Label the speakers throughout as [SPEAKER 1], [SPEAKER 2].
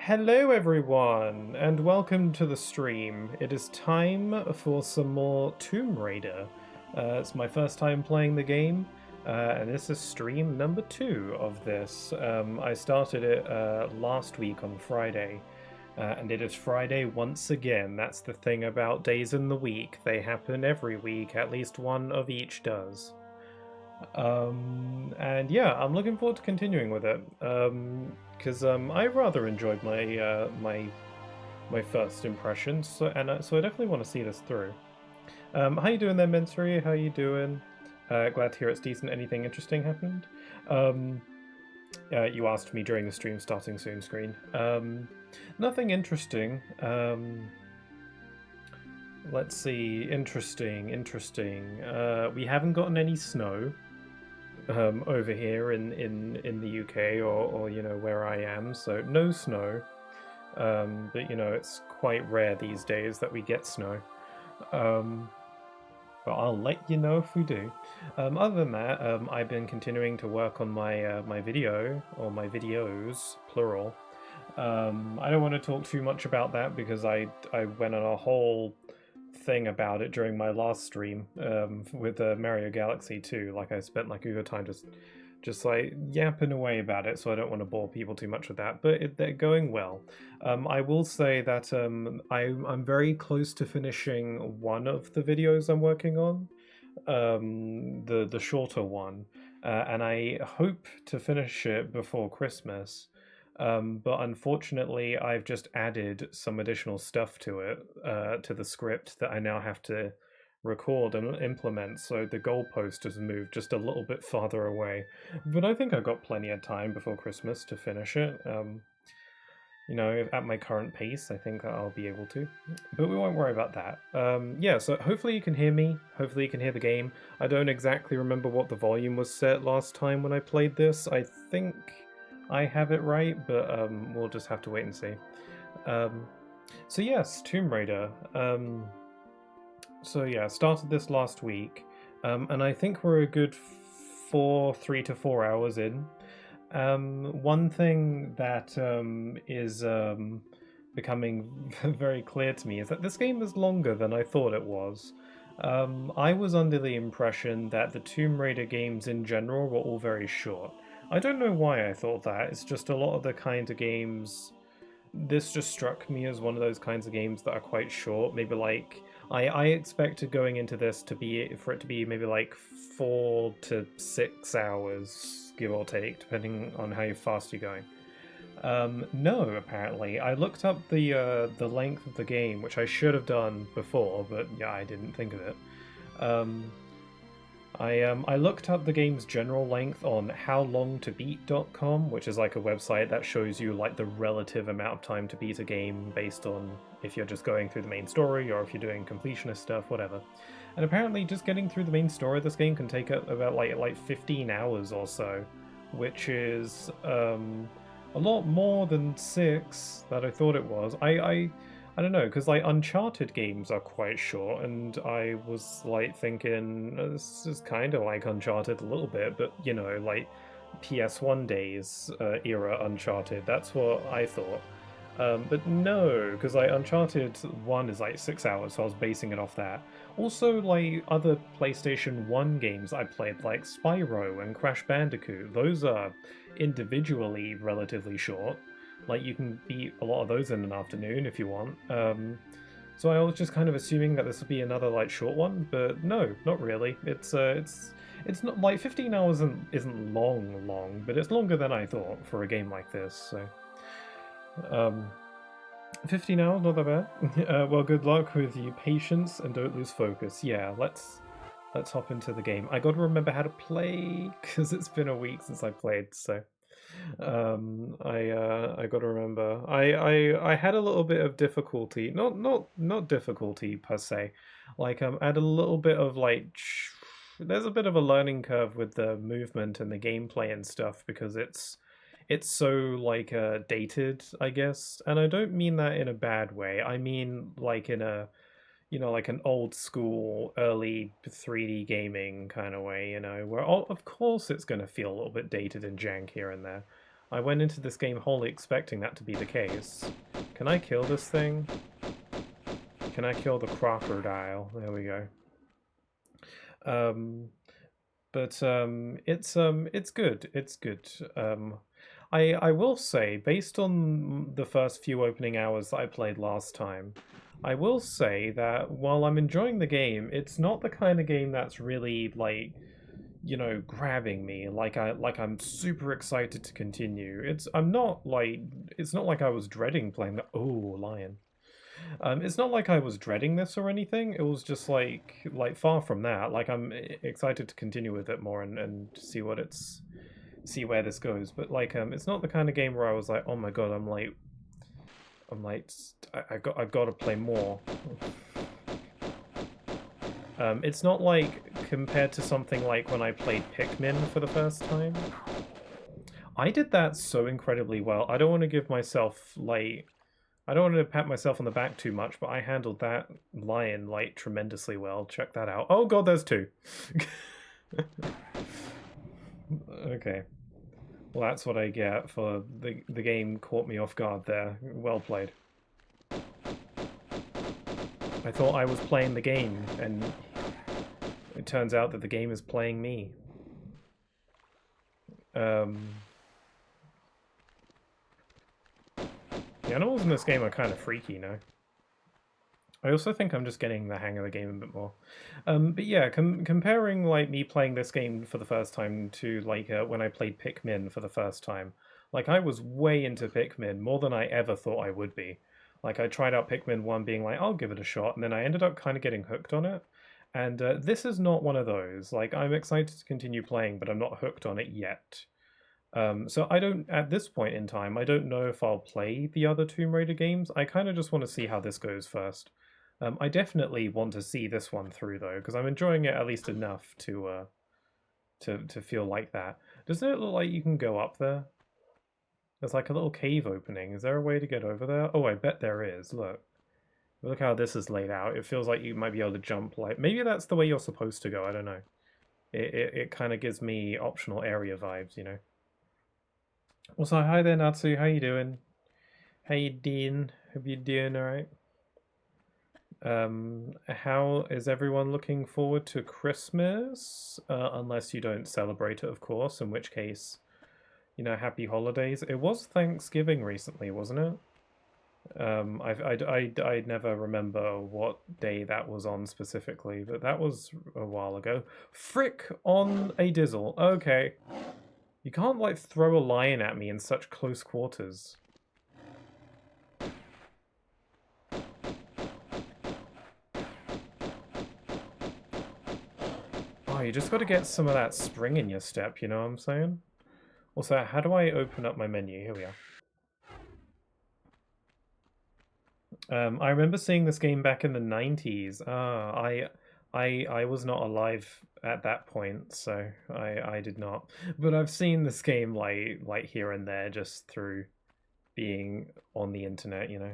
[SPEAKER 1] Hello, everyone, and welcome to the stream. It is time for some more Tomb Raider. It's my first time playing the game, and this is stream number 2 of this. I started it last week on Friday, and it is Friday once again. That's the thing about days in the week. They happen every week, at least one of each does. And yeah, I'm looking forward to continuing with it. Because I rather enjoyed my first impressions, so I definitely want to see this through. How you doing there, Mensuri? How you doing? Glad to hear it's decent. Anything interesting happened? Um, you asked me during the stream starting soon screen. Nothing interesting. Let's see. Interesting. We haven't gotten any snow over here in the UK or where I am, so no snow. But it's quite rare these days that we get snow. Um, but I'll let you know if we do. Other than that, I've been continuing to work on my video or my videos, plural. I don't want to talk too much about that because I went on a whole thing about it during my last stream with Mario Galaxy 2. Like I spent like a good time just like yapping away about it, so I don't want to bore people too much with that. But they're going well. I will say that I'm very close to finishing one of the videos I'm working on, the shorter one, and I hope to finish it before Christmas. But unfortunately, I've just added some additional stuff to it, to the script that I now have to record and implement, so the goalpost has moved just a little bit farther away. But I think I've got plenty of time before Christmas to finish it. At my current pace, I think I'll be able to. But we won't worry about that. Yeah, so hopefully you can hear me. Hopefully you can hear the game. I don't exactly remember what the volume was set last time when I played this. I think I have it right, but we'll just have to wait and see. So yes, Tomb Raider. So yeah, started this last week, and I think we're a good 3 to 4 hours in. One thing that is becoming very clear to me is that this game is longer than I thought it was. I was under the impression that the Tomb Raider games in general were all very short. I don't know why I thought that. It's just a lot of the kinds of games. This just struck me as one of those kinds of games that are quite short. Maybe like I expected going into this for it to be maybe like 4 to 6 hours, give or take, depending on how fast you're going. No, apparently. I looked up the length of the game, which I should have done before, but yeah, I didn't think of it. I looked up the game's general length on howlongtobeat.com, which is like a website that shows you like the relative amount of time to beat a game based on if you're just going through the main story or if you're doing completionist stuff, whatever. And apparently just getting through the main story of this game can take about like 15 hours or so, which is a lot more than 6 that I thought it was. I don't know, because like Uncharted games are quite short, and I was like thinking this is kind of like Uncharted a little bit, but like PS1 days era Uncharted. That's what I thought. But no, because like Uncharted 1 is like 6 hours, so I was basing it off that. Also, like other PlayStation 1 games I played, like Spyro and Crash Bandicoot, those are individually relatively short. Like you can beat a lot of those in an afternoon if you want. So I was just kind of assuming that this would be another like short one, but no, not really. It's not like 15 hours isn't long, but it's longer than I thought for a game like this. So 15 hours, not that bad. Well, good luck with your patience and don't lose focus. Yeah, let's hop into the game. I got to remember how to play because it's been a week since I played, so. I got to remember. I had a little bit of difficulty, not difficulty per se. Like I had a little bit of like there's a bit of a learning curve with the movement and the gameplay and stuff because it's so like dated, I guess. And I don't mean that in a bad way. I mean like in a like an old school, early 3D gaming kind of way, where of course it's going to feel a little bit dated and jank here and there. I went into this game wholly expecting that to be the case. Can I kill this thing? Can I kill the crocodile? There we go. It's good. It's good. I will say, based on the first few opening hours that I played last time, I will say that while I'm enjoying the game, it's not the kind of game that's really like, you know, grabbing me. I'm super excited to continue. I'm not like it's not like I was dreading playing the lion. It's not like I was dreading this or anything. It was just like far from that. Like I'm excited to continue with it more and see where this goes. But like it's not the kind of game where I was like, oh my god, I'm like I got to play more. It's not like compared to something like when I played Pikmin for the first time. I did that so incredibly well. I don't want to give myself like I don't want to pat myself on the back too much, but I handled that lion like tremendously well. Check that out. Oh god, there's two. Okay. Well, that's what I get for the game caught me off guard there. Well played. I thought I was playing the game, and it turns out that the game is playing me. The animals in this game are kind of freaky, no? I also think I'm just getting the hang of the game a bit more. But yeah, comparing like me playing this game for the first time to like when I played Pikmin for the first time, like I was way into Pikmin more than I ever thought I would be. Like I tried out Pikmin 1 being like, I'll give it a shot, and then I ended up kind of getting hooked on it. And this is not one of those. Like I'm excited to continue playing, but I'm not hooked on it yet. So I don't, at this point in time, I don't know if I'll play the other Tomb Raider games. I kind of just want to see how this goes first. I definitely want to see this one through though, because I'm enjoying it at least enough to feel like that. Doesn't it look like you can go up there? There's like a little cave opening. Is there a way to get over there? Oh, I bet there is. Look how this is laid out. It feels like you might be able to jump. Like maybe that's the way you're supposed to go. I don't know. It kind of gives me optional area vibes, you know. Also, hi there, Natsu. How you doing? How you doing? Hope you doing all right. How is everyone looking forward to Christmas? Unless you don't celebrate it, of course, in which case, you know, happy holidays. It was Thanksgiving recently, wasn't it? I never remember what day that was on specifically, but that was a while ago. Frick on a dizzle. Okay. You can't, like, throw a lion at me in such close quarters. Oh, you just got to get some of that spring in your step, you know what I'm saying? Also, how do I open up my menu? Here we are. I remember seeing this game back in the 90s. I was not alive at that point, so I did not. But I've seen this game like here and there just through being on the internet, you know.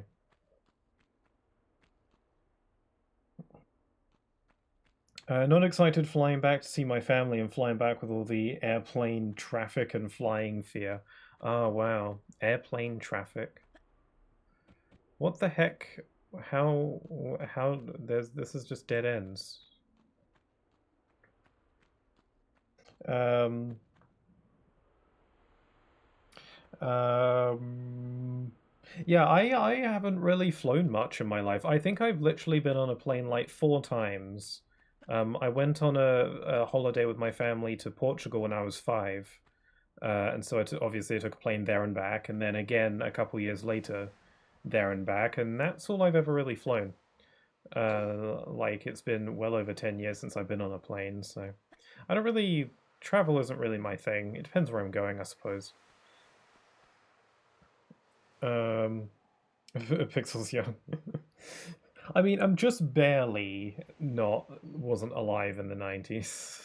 [SPEAKER 1] Not excited flying back to see my family and flying back with all the airplane traffic and flying fear. Oh wow, airplane traffic. What the heck? How this is just dead ends. Um, yeah, I haven't really flown much in my life. I think I've literally been on a plane like 4 times. I went on a holiday with my family to Portugal when I was 5. And so obviously I took a plane there and back, and then again a couple years later, there and back, and that's all I've ever really flown. Like it's been well over 10 years since I've been on a plane, so I don't really travel isn't really my thing. It depends where I'm going, I suppose. Pixels young. I mean, I'm just barely wasn't alive in the 90s.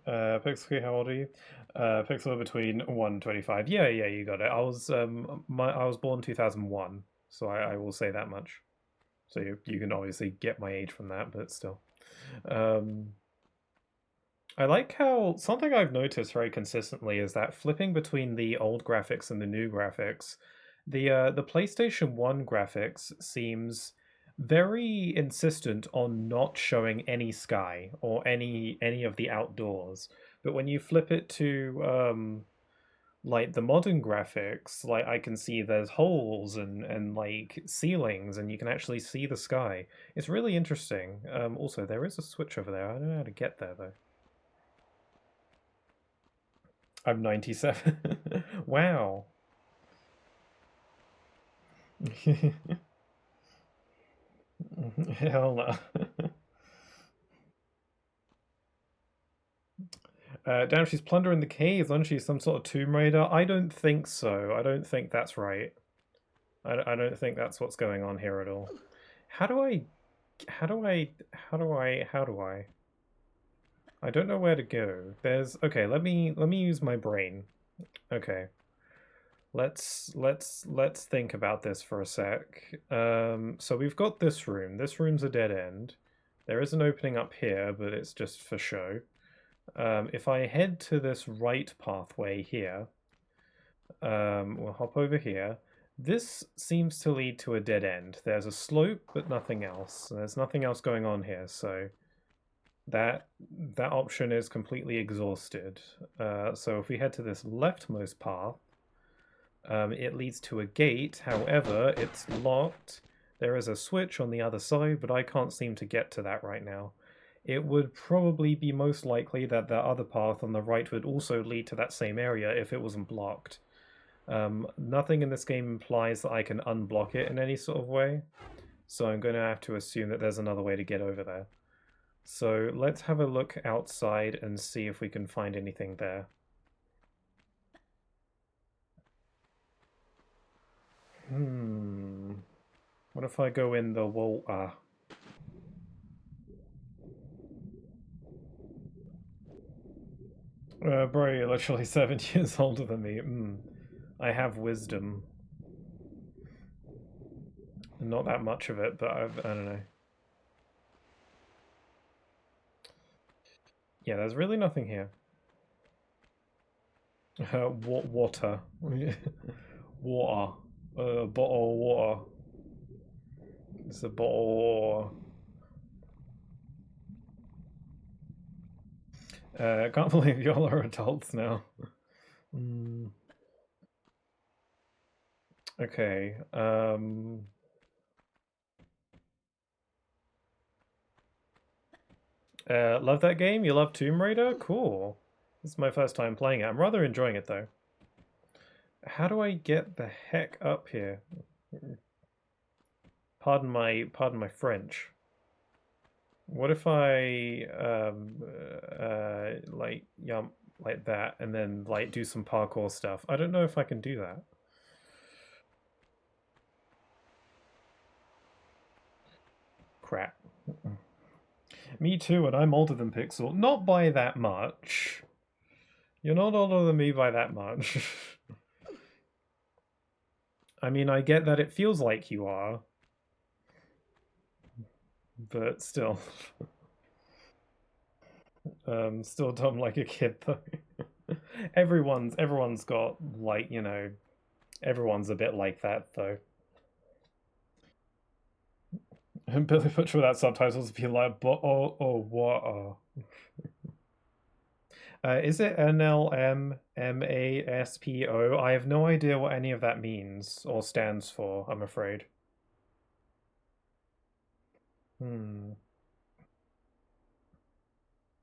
[SPEAKER 1] Pixel, how old are you? Pixel between 1 and 25. Yeah, yeah, you got it. I was born 2001, so I will say that much. So you can obviously get my age from that, but still. I like how something I've noticed very consistently is that flipping between the old graphics and the new graphics, the PlayStation 1 graphics seems very insistent on not showing any sky or any of the outdoors. But when you flip it to like the modern graphics, like I can see there's holes and like ceilings and you can actually see the sky. It's really interesting. Also there is a switch over there. I don't know how to get there though. I'm 97. Wow. Hell no. Damn, she's plundering the caves, isn't she? Some sort of Tomb Raider? I don't think so. I don't think that's right. I don't think that's what's going on here at all. How do I... How do I... How do I... How do I... I don't know where to go. There's... Okay, let me use my brain. Okay. Let's think about this for a sec. So we've got this room. This room's a dead end. There is an opening up here, but it's just for show. If I head to this right pathway here, we'll hop over here. This seems to lead to a dead end. There's a slope, but nothing else. There's nothing else going on here, so that option is completely exhausted. So if we head to this leftmost path, it leads to a gate. However, it's locked. There is a switch on the other side, but I can't seem to get to that right now. It would probably be most likely that the other path on the right would also lead to that same area if it wasn't blocked. Nothing in this game implies that I can unblock it in any sort of way, so I'm going to have to assume that there's another way to get over there. So let's have a look outside and see if we can find anything there. What if I go in the wall? Bro, you're literally 7 years older than me. I have wisdom. Not that much of it, but I don't know. Yeah, there's really nothing here. Water. Water. A bottle of water. It's a bottle of water. I can't believe y'all are adults now. Okay. Love that game? You love Tomb Raider? Cool. This is my first time playing it. I'm rather enjoying it though. How do I get the heck up here? Pardon my French. What if I like jump like that and then like do some parkour stuff? I don't know if I can do that. Crap. Me too, and I'm older than Pixel. Not by that much. You're not older than me by that much. I mean, I get that it feels like you are. But still. Still dumb like a kid though. Everyone's got like, you know, everyone's a bit like that though. And Billy Butcher without subtitles would be like, but what? Is it NLMMASPO? I have no idea what any of that means or stands for, I'm afraid.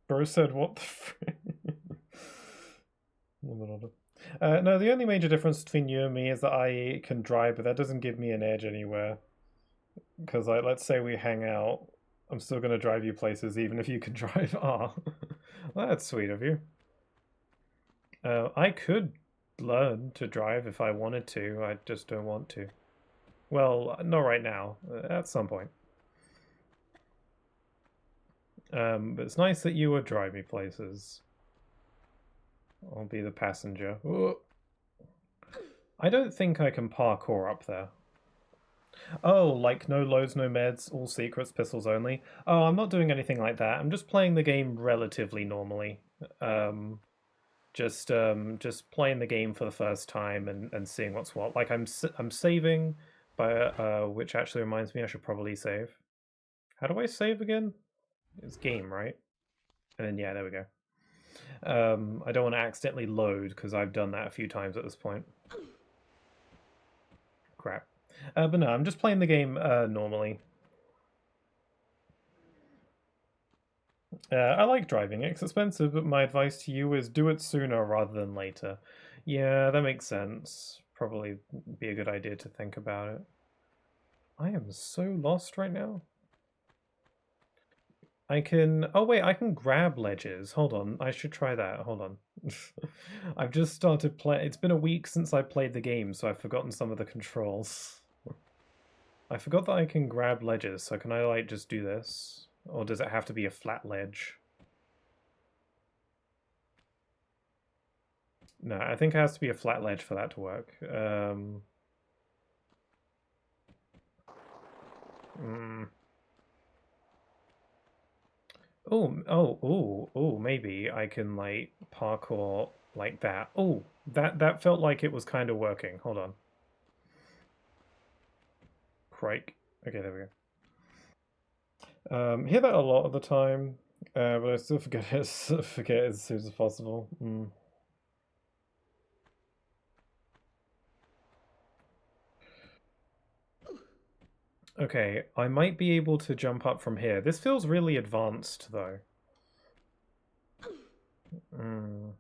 [SPEAKER 1] Bro said, what the frick? No, the only major difference between you and me is that I can drive, but that doesn't give me an edge anywhere. Because, like, let's say we hang out, I'm still going to drive you places even if you can drive. Ah, well, that's sweet of you. I could learn to drive if I wanted to, I just don't want to. Well, not right now, at some point. But it's nice that you would drive me places. I'll be the passenger. Ooh. I don't think I can parkour up there. Oh, like no loads, no meds, all secrets, pistols only. Oh, I'm not doing anything like that. I'm just playing the game relatively normally. Um, just playing the game for the first time and seeing what's what. Like I'm saving, by which actually reminds me I should probably save. How do I save again? It's game, right? And then yeah, there we go. I don't want to accidentally load because I've done that a few times at this point. Crap. But no, I'm just playing the game normally. I like driving. It's expensive, but my advice to you is do it sooner rather than later. Yeah, that makes sense. Probably be a good idea to think about it. I am so lost right now. I can... Oh, wait, I can grab ledges. Hold on, I should try that. Hold on. I've just started play. It's been a week since I played the game, so I've forgotten some of the controls. I forgot that I can grab ledges, so can I, like, just do this? Or does it have to be a flat ledge? No, I think it has to be a flat ledge for that to work. Mm. Maybe I can like parkour like that. Oh, that felt like it was kind of working. Hold on. Crike. Okay, there we go. Hear that a lot of the time, but I still forget it, forget as soon as possible. Okay, I might be able to jump up from here. This feels really advanced, though. Mm.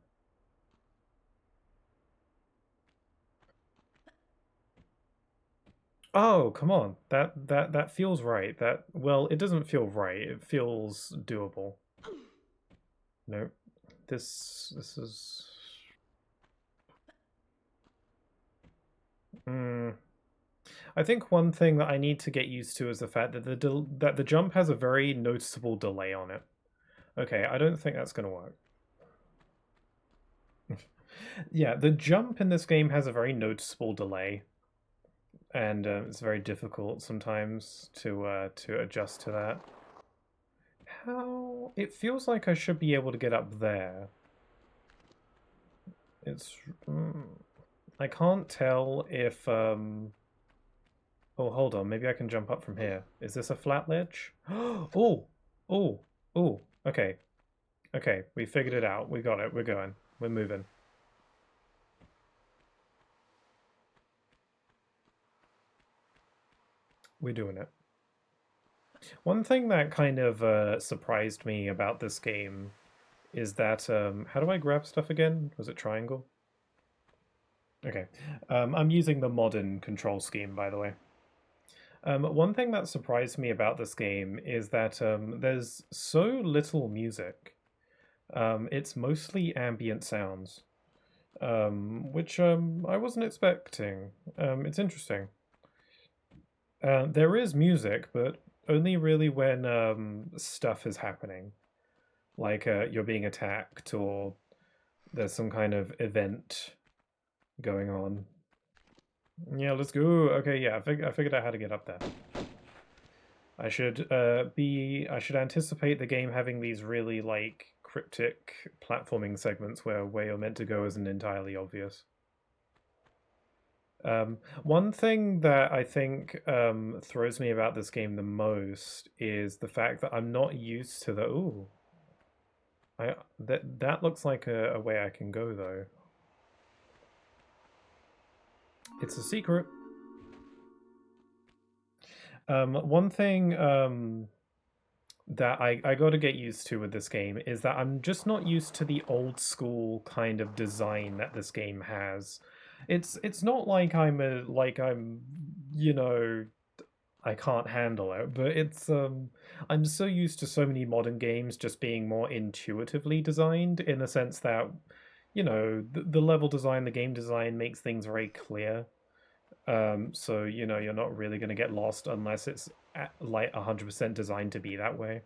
[SPEAKER 1] Oh, come on. That feels right. That well, it doesn't feel right. It feels doable. No. This is I think one thing that I need to get used to is the fact that the jump has a very noticeable delay on it. Okay, I don't think that's going to work. Yeah, the jump in this game has a very noticeable delay, and it's very difficult sometimes to adjust to that. How? It feels like I should be able to get up there. It's I can't tell if Oh, hold on. Maybe I can jump up from here. Is this a flat ledge? Oh, oh, oh. Okay, okay. We figured it out. We got it. We're going. We're moving. We're doing it. One thing that kind of surprised me about this game is that how do I grab stuff again? Was it triangle? Okay. I'm using the modern control scheme, by the way. One thing that surprised me about this game is that there's so little music. It's mostly ambient sounds, which I wasn't expecting. It's interesting. There is music, but only really when stuff is happening, like you're being attacked or there's some kind of event going on. Yeah, let's go. Okay, yeah, I figured out how to get up there. I should anticipate the game having these really like cryptic platforming segments where you're meant to go isn't entirely obvious. One thing that I think throws me about this game the most is the fact that I'm not used to the ooh. That looks like a way I can go though. It's a secret. One thing that I got to get used to with this game is that I'm just not used to the old school kind of design that this game has. It's not like I'm you know I can't handle it, but it's I'm so used to so many modern games just being more intuitively designed in the sense that the level design, the game design makes things very clear. So you're not really going to get lost unless it's like 100% designed to be that way.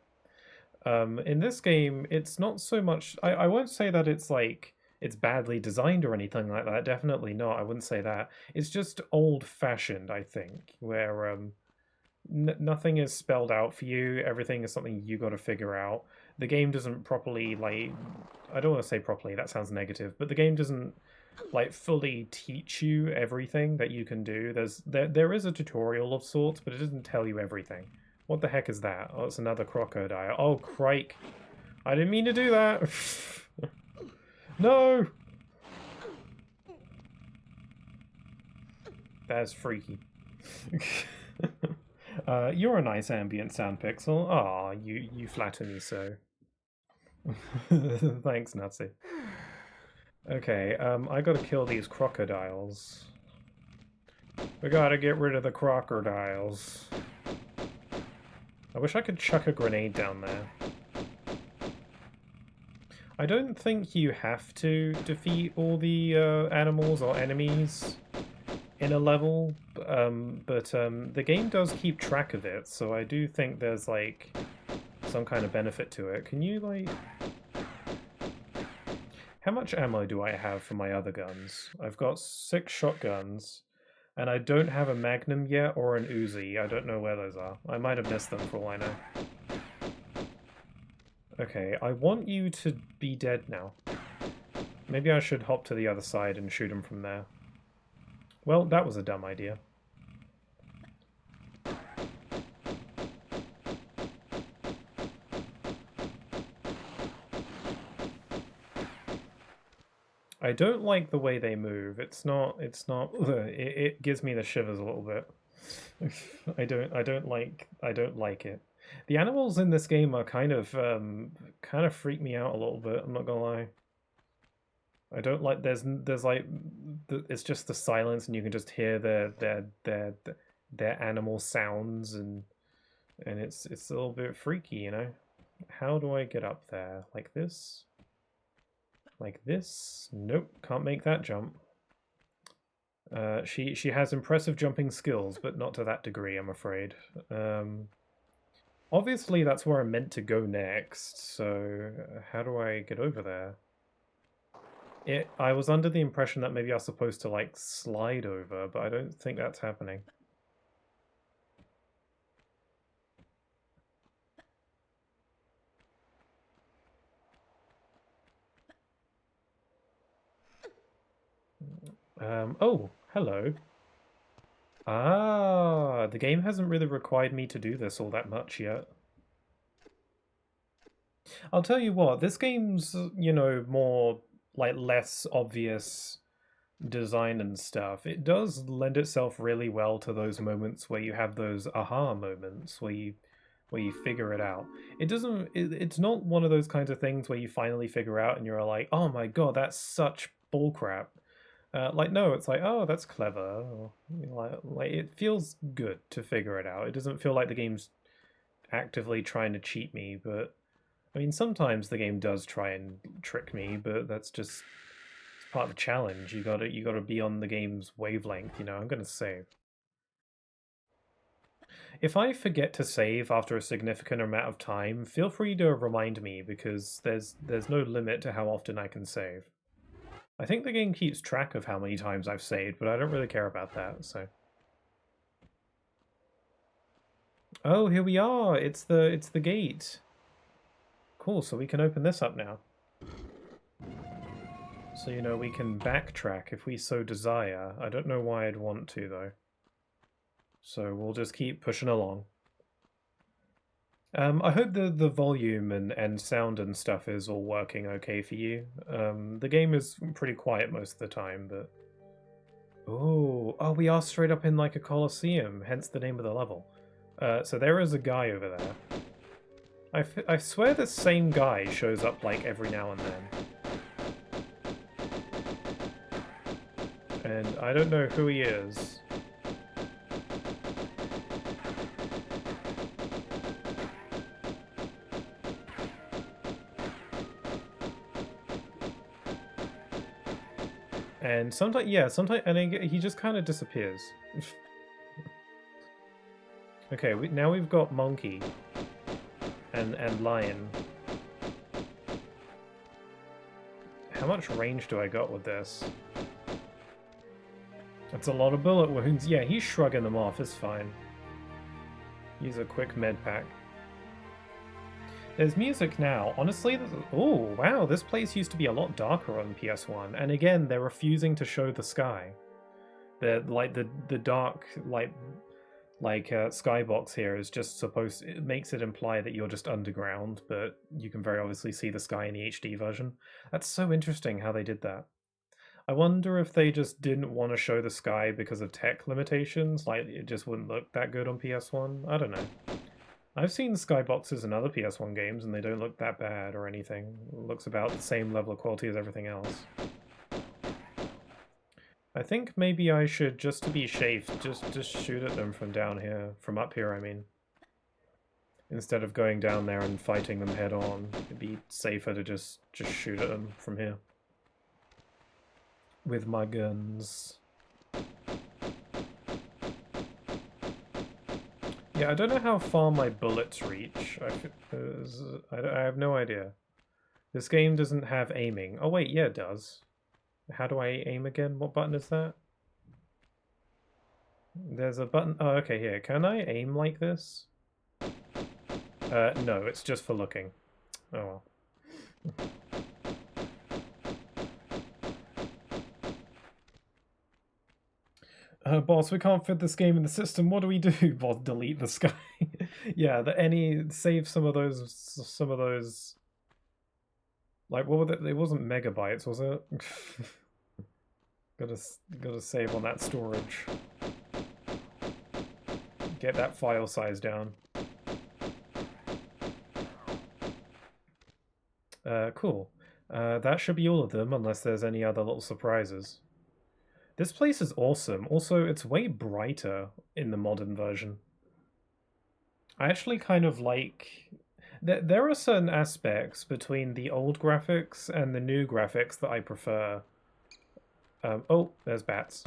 [SPEAKER 1] In this game, it's not so much. I won't say that it's like it's badly designed or anything like that. Definitely not. I wouldn't say that. It's just old-fashioned, I think, where nothing is spelled out for you. Everything is something you got to figure out. The game doesn't properly, like, I don't want to say properly, that sounds negative, but the game doesn't like fully teach you everything that you can do. There is a tutorial of sorts, but it doesn't tell you everything. What the heck is that? Oh, it's another crocodile. Oh, crike. I didn't mean to do that. No! That's freaky. You're a nice ambient sound, Pixel. Aw, you flatter me so. Thanks, Nazi. Okay, I gotta kill these crocodiles. We gotta get rid of the crocodiles. I wish I could chuck a grenade down there. I don't think you have to defeat all the animals or enemies in a level, but the game does keep track of it, so I do think there's like some kind of benefit to it. Can you like... How much ammo do I have for my other guns? I've got 6 shotguns, and I don't have a Magnum yet or an Uzi. I don't know where those are. I might have missed them for all I know. Okay, I want you to be dead now. Maybe I should hop to the other side and shoot him from there. Well, that was a dumb idea. I don't like the way they move. It gives me the shivers a little bit. I don't like it. The animals in this game are kind of freak me out a little bit, I'm not gonna lie. I don't like there's like it's just the silence and you can just hear their animal sounds and it's a little bit freaky, you know. How do I get up there? Like this? Like this? Nope, can't make that jump. She has impressive jumping skills, but not to that degree, I'm afraid. Obviously, that's where I'm meant to go next, so how do I get over there? I was under the impression that maybe I was supposed to, like, slide over, but I don't think that's happening. Oh, hello. Ah, the game hasn't really required me to do this all that much yet. I'll tell you what, this game's, you know, more, like, less obvious design and stuff. It does lend itself really well to those moments where you have those aha moments where you figure it out. It's not one of those kinds of things where you finally figure out and you're like, oh my god, that's such bullcrap. Like, no, it's like, oh, that's clever. Like it feels good to figure it out. It doesn't feel like the game's actively trying to cheat me, but I mean, sometimes the game does try and trick me, but that's just it's part of the challenge. You gotta be on the game's wavelength, you know. I'm gonna save. If I forget to save after a significant amount of time, feel free to remind me because there's no limit to how often I can save. I think the game keeps track of how many times I've saved, but I don't really care about that, so. Oh, here we are. It's the gate. Cool, so we can open this up now. So, you know, we can backtrack if we so desire. I don't know why I'd want to, though. So we'll just keep pushing along. I hope the volume and sound and stuff is all working okay for you. The game is pretty quiet most of the time, but... Oh, we are straight up in like a coliseum, hence the name of the level. So there is a guy over there. I swear the same guy shows up like every now and then. And I don't know who he is. And sometimes, yeah, and he just kind of disappears. Okay, now we've got monkey and lion. How much range do I got with this? That's a lot of bullet wounds. Yeah, he's shrugging them off. It's fine. Use a quick med pack. There's music now. Honestly, oh wow, this place used to be a lot darker on PS1. And again, they're refusing to show the sky. They're like the dark skybox here is just supposed. It makes it imply that you're just underground, but you can very obviously see the sky in the HD version. That's so interesting how they did that. I wonder if they just didn't want to show the sky because of tech limitations, like it just wouldn't look that good on PS1. I don't know. I've seen skyboxes in other PS1 games and they don't look that bad or anything. It looks about the same level of quality as everything else. I think maybe I should, just to be safe, just shoot at them from down here. From up here, I mean. Instead of going down there and fighting them head on. It'd be safer to just shoot at them from here. With my guns. Yeah, I don't know how far my bullets reach. I have no idea. This game doesn't have aiming. Oh wait, yeah it does. How do I aim again? What button is that? There's a button. Oh, okay, here. Can I aim like this? No, it's just for looking. Oh well. Boss, we can't fit this game in the system. What do we do? Boss, delete the sky. Yeah, save some of those. Like, what were they? It wasn't megabytes, was it? Gotta save on that storage. Get that file size down. Cool. That should be all of them, unless there's any other little surprises. This place is awesome. Also, it's way brighter in the modern version. I actually kind of like... There are certain aspects between the old graphics and the new graphics that I prefer. Oh, there's bats.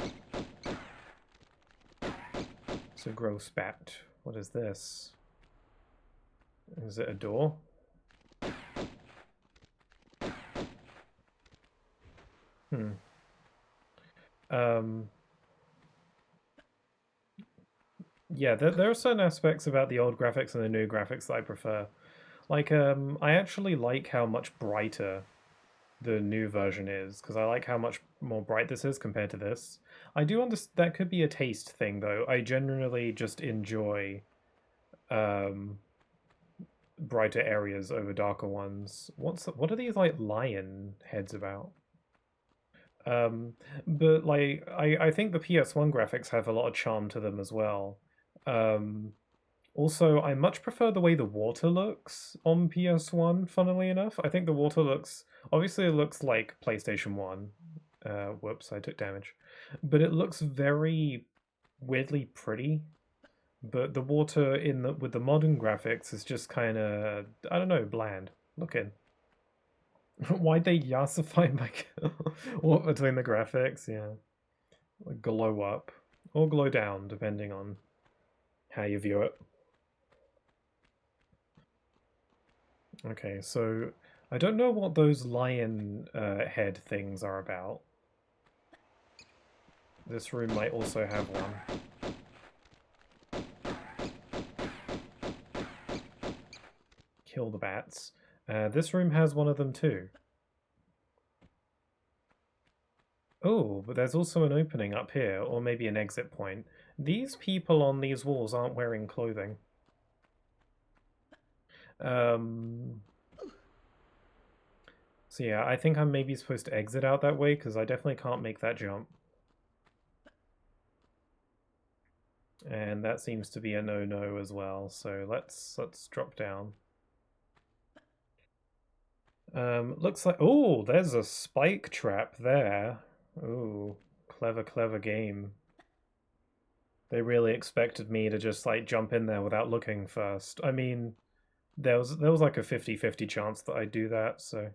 [SPEAKER 1] It's a gross bat. What is this? Is it a door? Yeah, there are certain aspects about the old graphics and the new graphics that I prefer. Like, I actually like how much brighter the new version is, because I like how much more bright this is compared to this. I do understand that could be a taste thing, though. I generally just enjoy brighter areas over darker ones. What are these, like, lion heads about? But, like, I think the PS1 graphics have a lot of charm to them as well. Also, I much prefer the way the water looks on PS1, funnily enough. I think the water looks... Obviously, it looks like PlayStation 1. Whoops, I took damage. But it looks very weirdly pretty. But the water with the modern graphics is just kind of, I don't know, bland looking. Why'd they yassify my... What, between the graphics? Yeah. Like glow up. Or glow down, depending on how you view it. Okay, so I don't know what those lion head things are about. This room might also have one. Kill the bats. This room has one of them too. Oh, but there's also an opening up here, or maybe an exit point. These people on these walls aren't wearing clothing. So yeah, I think I'm maybe supposed to exit out that way, because I definitely can't make that jump. And that seems to be a no-no as well, so let's drop down. Looks like... Oh, there's a spike trap there. Ooh, clever game. They really expected me to just, like, jump in there without looking first. I mean, there was like a 50-50 chance that I'd do that, so...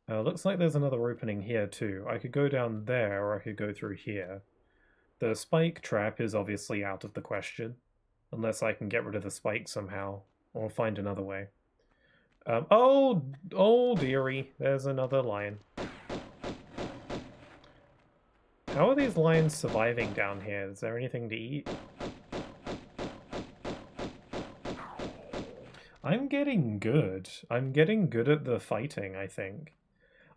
[SPEAKER 1] looks like there's another opening here too. I could go down there, or I could go through here. The spike trap is obviously out of the question, unless I can get rid of the spike somehow, or find another way. Oh dearie, there's another lion. How are these lions surviving down here? Is there anything to eat? I'm getting good. I'm getting good at the fighting, I think.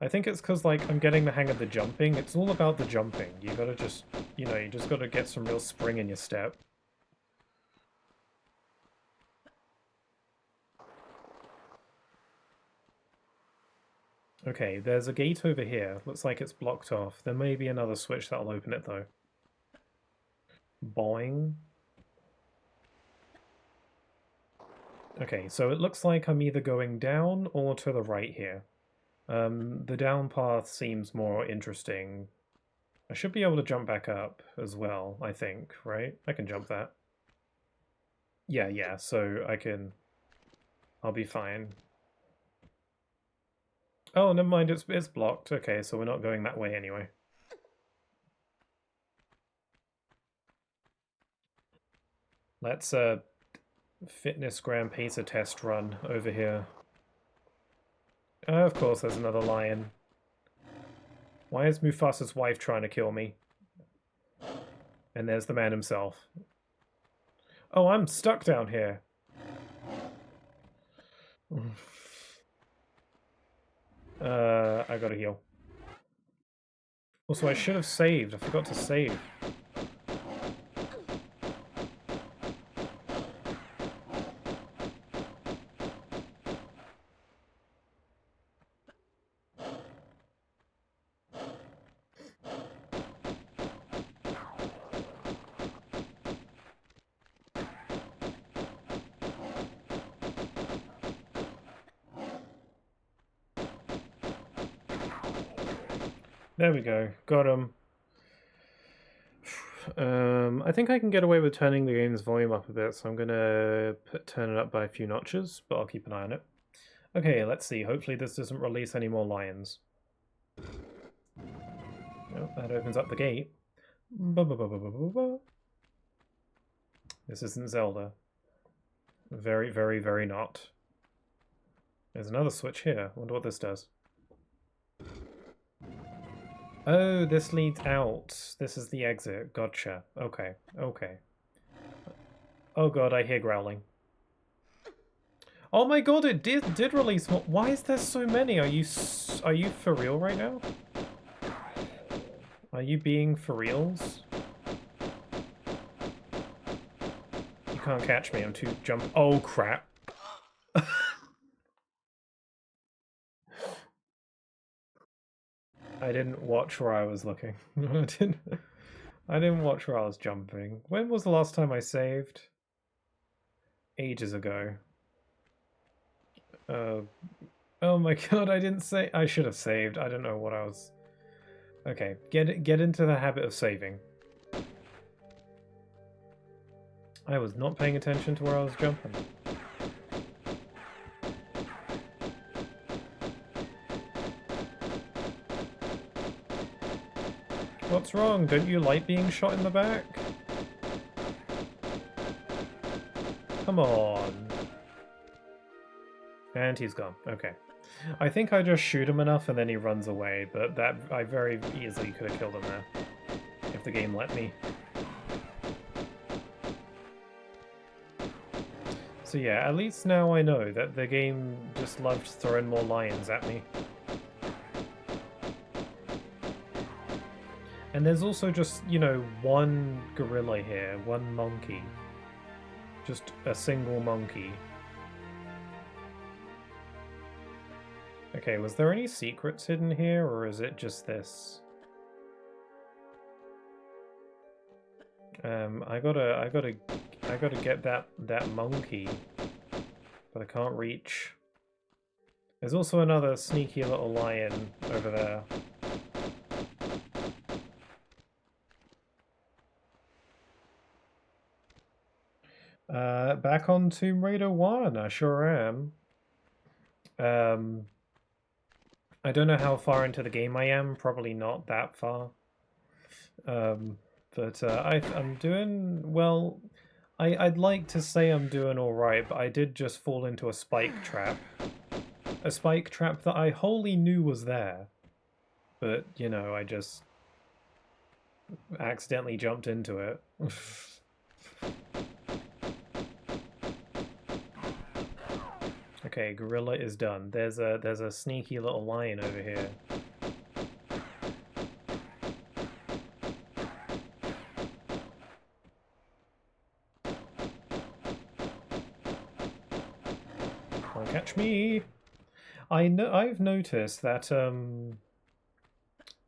[SPEAKER 1] I think it's because, like, I'm getting the hang of the jumping. It's all about the jumping. You gotta just, you know, you just gotta get some real spring in your step. Okay, there's a gate over here. Looks like it's blocked off. There may be another switch that'll open it, though. Boing. Okay, so it looks like I'm either going down or to the right here. The down path seems more interesting. I should be able to jump back up as well, I think, right? I can jump that. Yeah, so I'll be fine. Oh, never mind, it's blocked. Okay, so we're not going that way anyway. Let's fitness gram pacer test run over here. Of course there's another lion. Why is Mufasa's wife trying to kill me? And there's the man himself. Oh, I'm stuck down here. I gotta heal. Also, I should have saved. I forgot to save. There we go. Got him. I think I can get away with turning the game's volume up a bit, so I'm gonna turn it up by a few notches, but I'll keep an eye on it. Okay, let's see. Hopefully this doesn't release any more lions. Oh, that opens up the gate. This isn't Zelda. Very, very, very not. There's another switch here. I wonder what this does. Oh, this leads out. This is the exit. Gotcha. Okay. Okay. Oh god, I hear growling. Oh my god, it did release more. Why is there so many? Are you for real right now? Are you being for reals? You can't catch me. I'm too jump. Oh crap. I didn't watch where I was looking. I didn't watch where I was jumping. When was the last time I saved? Ages ago. Oh my god, I didn't say. I should have saved. I don't know what I was. Okay, get into the habit of saving. I was not paying attention to where I was jumping. What's wrong? Don't you like being shot in the back? Come on. And he's gone. Okay. I think I just shoot him enough and then he runs away, but that I very easily could have killed him there. If the game let me. So yeah, at least now I know that the game just loved throwing more lions at me. And there's also just, you know, one gorilla here, one monkey. Just a single monkey. Okay, was there any secrets hidden here, or is it just this? I gotta get that monkey, but I can't reach. There's also another sneaky little lion over there. Back on Tomb Raider 1, I sure am. I don't know how far into the game I am, probably not that far. But I'm doing, well, I'd like to say I'm doing alright, but I did just fall into a spike trap. A spike trap that I wholly knew was there. But, you know, I just... accidentally jumped into it. Okay, gorilla is done. There's a sneaky little lion over here. Can't catch me. I've noticed that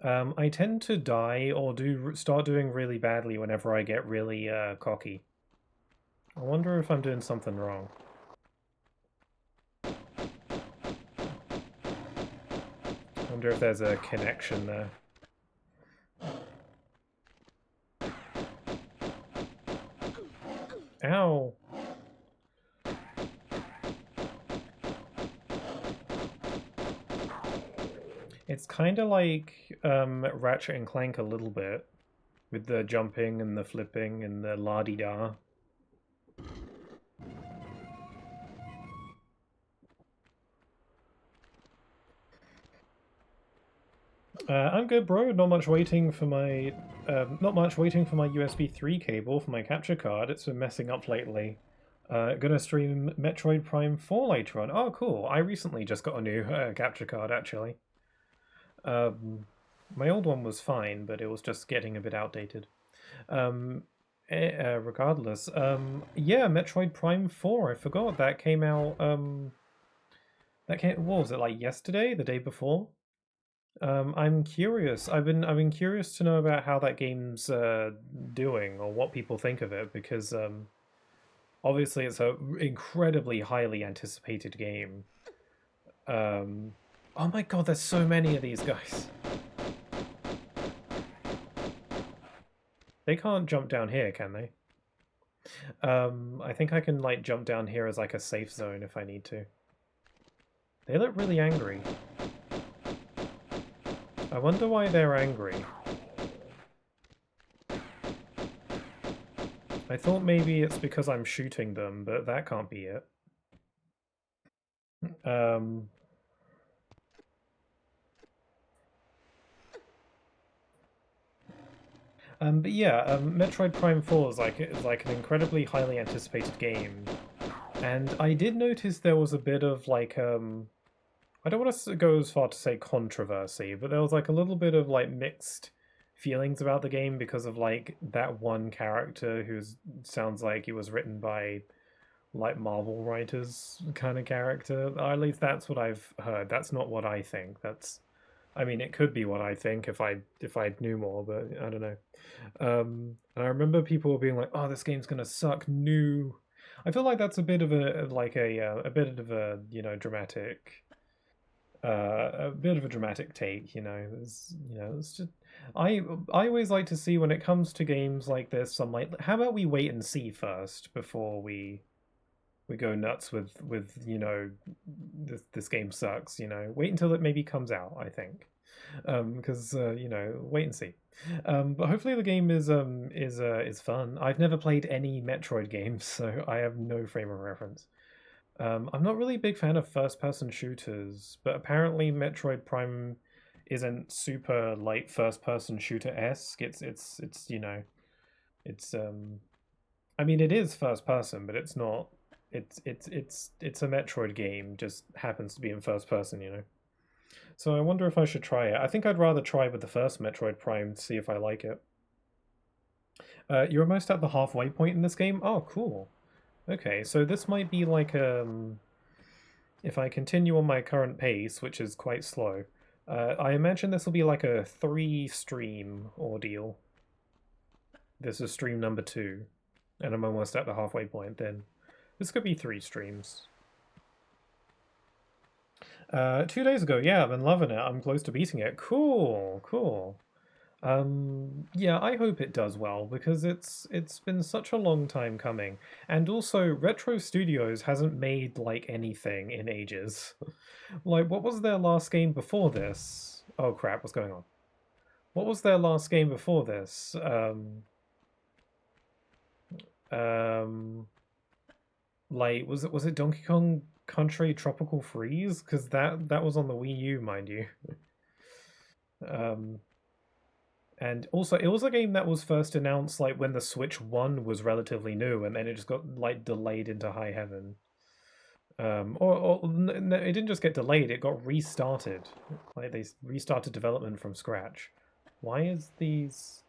[SPEAKER 1] I tend to die or start doing really badly whenever I get really cocky. I wonder if I'm doing something wrong. I wonder if there's a connection there. Ow! It's kind of like Ratchet and Clank a little bit, with the jumping and the flipping and the la-di-da. I'm good, bro. Not much waiting for my USB 3 cable for my capture card. It's been messing up lately. Gonna stream Metroid Prime 4 later on. Oh, cool. I recently just got a new capture card, actually. My old one was fine, but it was just getting a bit outdated. Regardless, yeah, Metroid Prime 4. I forgot that came out. What was it, like yesterday, the day before? I'm curious. I've been curious to know about how that game's doing or what people think of it because obviously it's a incredibly highly anticipated game. Oh my god, there's so many of these guys. They can't jump down here, can they? I think I can like jump down here as like a safe zone if I need to. They look really angry. I wonder why they're angry. I thought maybe it's because I'm shooting them, but that can't be it. But yeah, Metroid Prime 4 is like an incredibly highly anticipated game, and I did notice there was a bit of like I don't want to go as far to say controversy, but there was like a little bit of like mixed feelings about the game because of like that one character who sounds like he was written by like Marvel writers kind of character. Or at least that's what I've heard. That's not what I think. I mean, it could be what I think if I knew more, but I don't know. And I remember people being like, "Oh, this game's gonna suck." New. I feel like that's a bit of a bit of a dramatic a bit of a dramatic take. It's just I always like to see when it comes to games like this. I'm like, how about we wait and see first before we go nuts with this game sucks. Wait until it maybe comes out. I think because wait and see. But hopefully the game is fun. I've never played any Metroid games, so I have no frame of reference. I'm not really a big fan of first-person shooters, but apparently Metroid Prime isn't super like first-person shooter-esque. It's I mean it is first person, but it's not. It's a Metroid game, just happens to be in first person. So I wonder if I should try it. I think I'd rather try with the first Metroid Prime to see if I like it. You're almost at the halfway point in this game? Oh, cool. Okay, so this might be like if I continue on my current pace, which is quite slow, I imagine this will be like a 3-stream ordeal. This is stream number 2, and I'm almost at the halfway point then. This could be 3 streams. 2 days ago, yeah, I've been loving it. I'm close to beating it. Cool, cool. Yeah, I hope it does well because it's been such a long time coming. And also, Retro Studios hasn't made like anything in ages. Like, what was their last game before this? Oh crap, what's going on? What was their last game before this? Like, was it Donkey Kong Country Tropical Freeze? Because that was on the Wii U, mind you. And also, it was a game that was first announced like when the Switch 1 was relatively new, and then it just got like delayed into high heaven. It didn't just get delayed; it got restarted. Like they restarted development from scratch. Why is these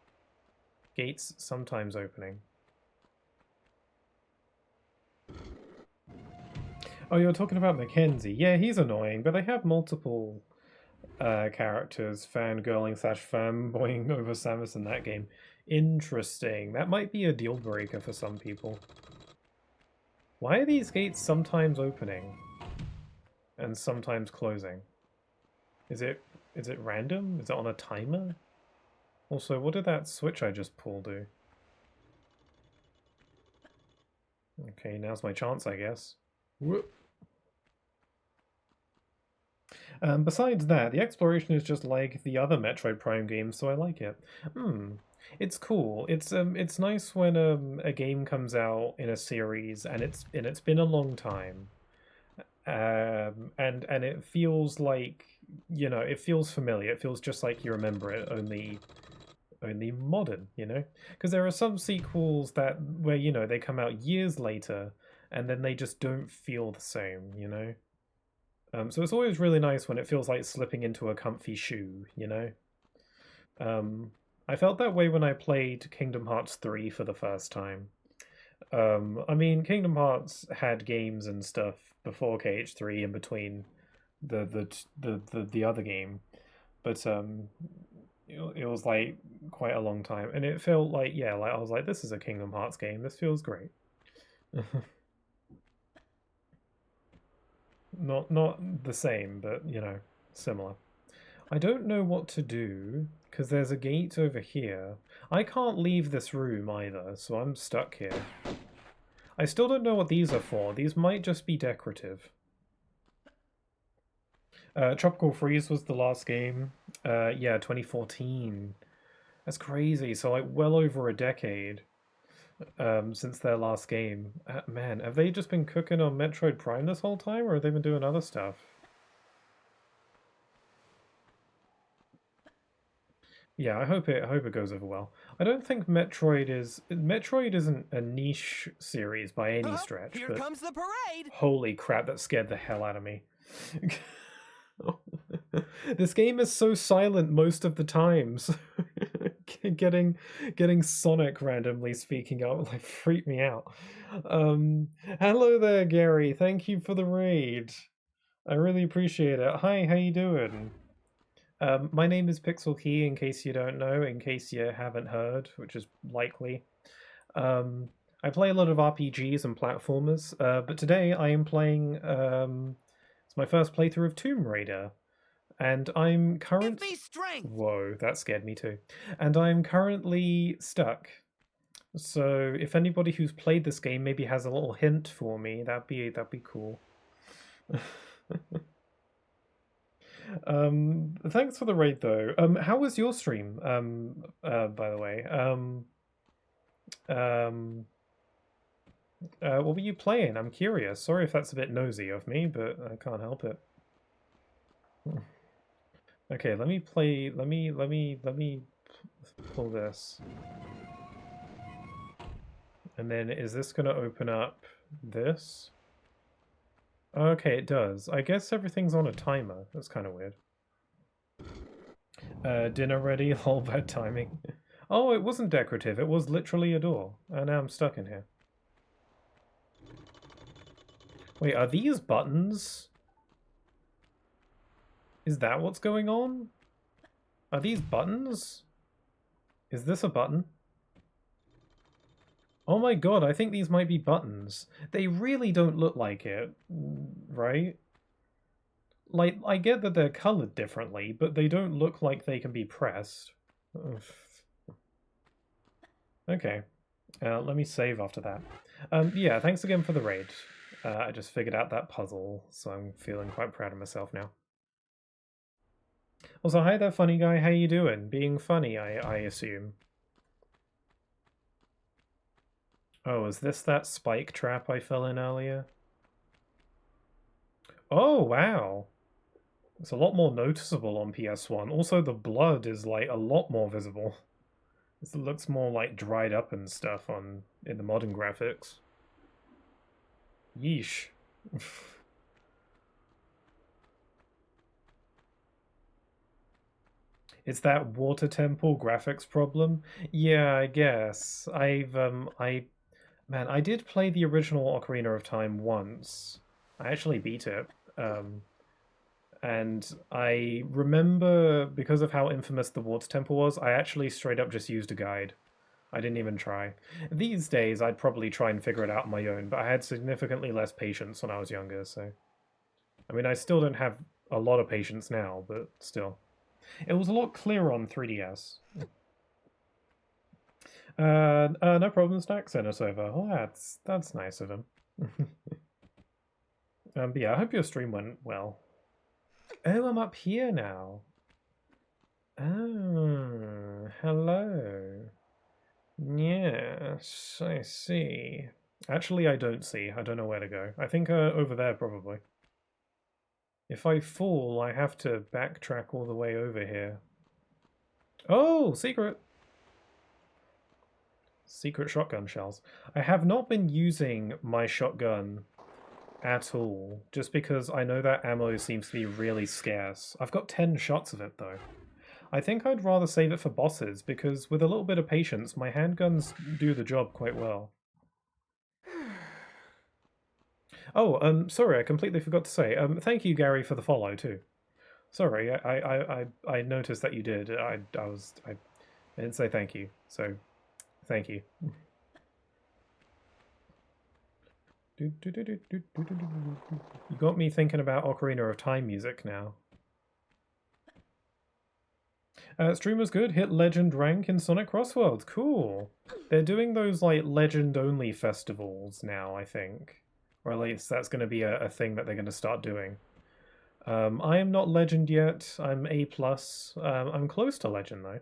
[SPEAKER 1] gates sometimes opening? Oh, you're talking about Mackenzie. Yeah, he's annoying, but they have multiple characters fangirling / fanboying over Samus in that game. Interesting. That might be a deal breaker for some people. Why are these gates sometimes opening and sometimes closing? Is it random? Is it on a timer? Also, what did that switch I just pulled do? Okay, now's my chance, I guess. Whoop. Besides that, the exploration is just like the other Metroid Prime games, so I like it. It's cool. It's nice when a game comes out in a series and it's been a long time, and it feels like, you know, it feels familiar. It feels just like you remember it, only modern, you know? Because there are some sequels that where, you know, they come out years later and then they just don't feel the same, you know? So it's always really nice when it feels like slipping into a comfy shoe, you know? I felt that way when I played Kingdom Hearts 3 for the first time. I mean, Kingdom Hearts had games and stuff before KH3 in between the other game, but it was like quite a long time, and it felt like, yeah, like I was like, this is a Kingdom Hearts game. This feels great. Not the same, but you know, similar. I don't know what to do because there's a gate over here. I can't leave this room either, so I'm stuck here. I still don't know what these are for. These might just be decorative. Tropical Freeze was the last game. Yeah, 2014. That's crazy. So like well over a decade since their last game. Man, have they just been cooking on Metroid Prime this whole time, or have they been doing other stuff? Yeah, I hope it goes over well. I don't think Metroid isn't a niche series by any stretch,
[SPEAKER 2] Here
[SPEAKER 1] but
[SPEAKER 2] comes the parade!
[SPEAKER 1] holy crap, that scared the hell out of me. This game is so silent most of the times. Getting Sonic randomly speaking up like freaked me out. Hello there, Gary. Thank you for the raid. I really appreciate it. Hi, how you doing? My name is Pixel Key, in case you don't know, in case you haven't heard, which is likely. I play a lot of RPGs and platformers, but today I am playing. It's my first playthrough of Tomb Raider, and I'm
[SPEAKER 2] Give me strength!
[SPEAKER 1] Whoa, that scared me too. And I'm currently stuck. So if anybody who's played this game maybe has a little hint for me, that'd be cool. Thanks for the raid though. How was your stream? By the way. Um, what were you playing? I'm curious. Sorry if that's a bit nosy of me, but I can't help it. Okay, let me play. Let me pull this. And then is this going to open up this? Okay, it does. I guess everything's on a timer. That's kind of weird. Dinner ready? Whole bad timing. Oh, it wasn't decorative. It was literally a door. And now I'm stuck in here. Wait, are these buttons? Is that what's going on? Are these buttons? Is this a button? Oh my god, I think these might be buttons. They really don't look like it, right? Like, I get that they're colored differently, but they don't look like they can be pressed. Ugh. Okay. Let me save after that. Yeah, thanks again for the raid. I just figured out that puzzle, so I'm feeling quite proud of myself now. Also, hi there, funny guy. How you doing? Being funny, I assume. Oh, is this that spike trap I fell in earlier? Oh, wow. It's a lot more noticeable on PS1. Also, the blood is like a lot more visible. It looks more like dried up and stuff in the modern graphics. Yeesh. It's that water temple graphics problem. Yeah, I guess. Man, I did play the original Ocarina of Time once. I actually beat it. And I remember, because of how infamous the water temple was, I actually straight up just used a guide. I didn't even try. These days, I'd probably try and figure it out on my own, but I had significantly less patience when I was younger, so... I mean, I still don't have a lot of patience now, but still. It was a lot clearer on 3DS. No problem, Stack sent us over. Oh, that's nice of him. But yeah, I hope your stream went well. Oh, I'm up here now. Oh, hello. Yes, I see. Actually, I don't see. I don't know where to go. I think over there, probably. If I fall, I have to backtrack all the way over here. Oh, secret! Secret shotgun shells. I have not been using my shotgun at all, just because I know that ammo seems to be really scarce. I've got 10 shots of it, though. I think I'd rather save it for bosses, because with a little bit of patience, my handguns do the job quite well. Oh, sorry, I completely forgot to say. Thank you, Gary, for the follow too. Sorry, I noticed that you did. I didn't say thank you, so thank you. You got me thinking about Ocarina of Time music now. Stream was good. Hit legend rank in Sonic Crossworld. Cool. They're doing those like legend only festivals now, I think. Or at least that's going to be a thing that they're going to start doing. I am not legend yet. I'm A+. I'm close to legend though.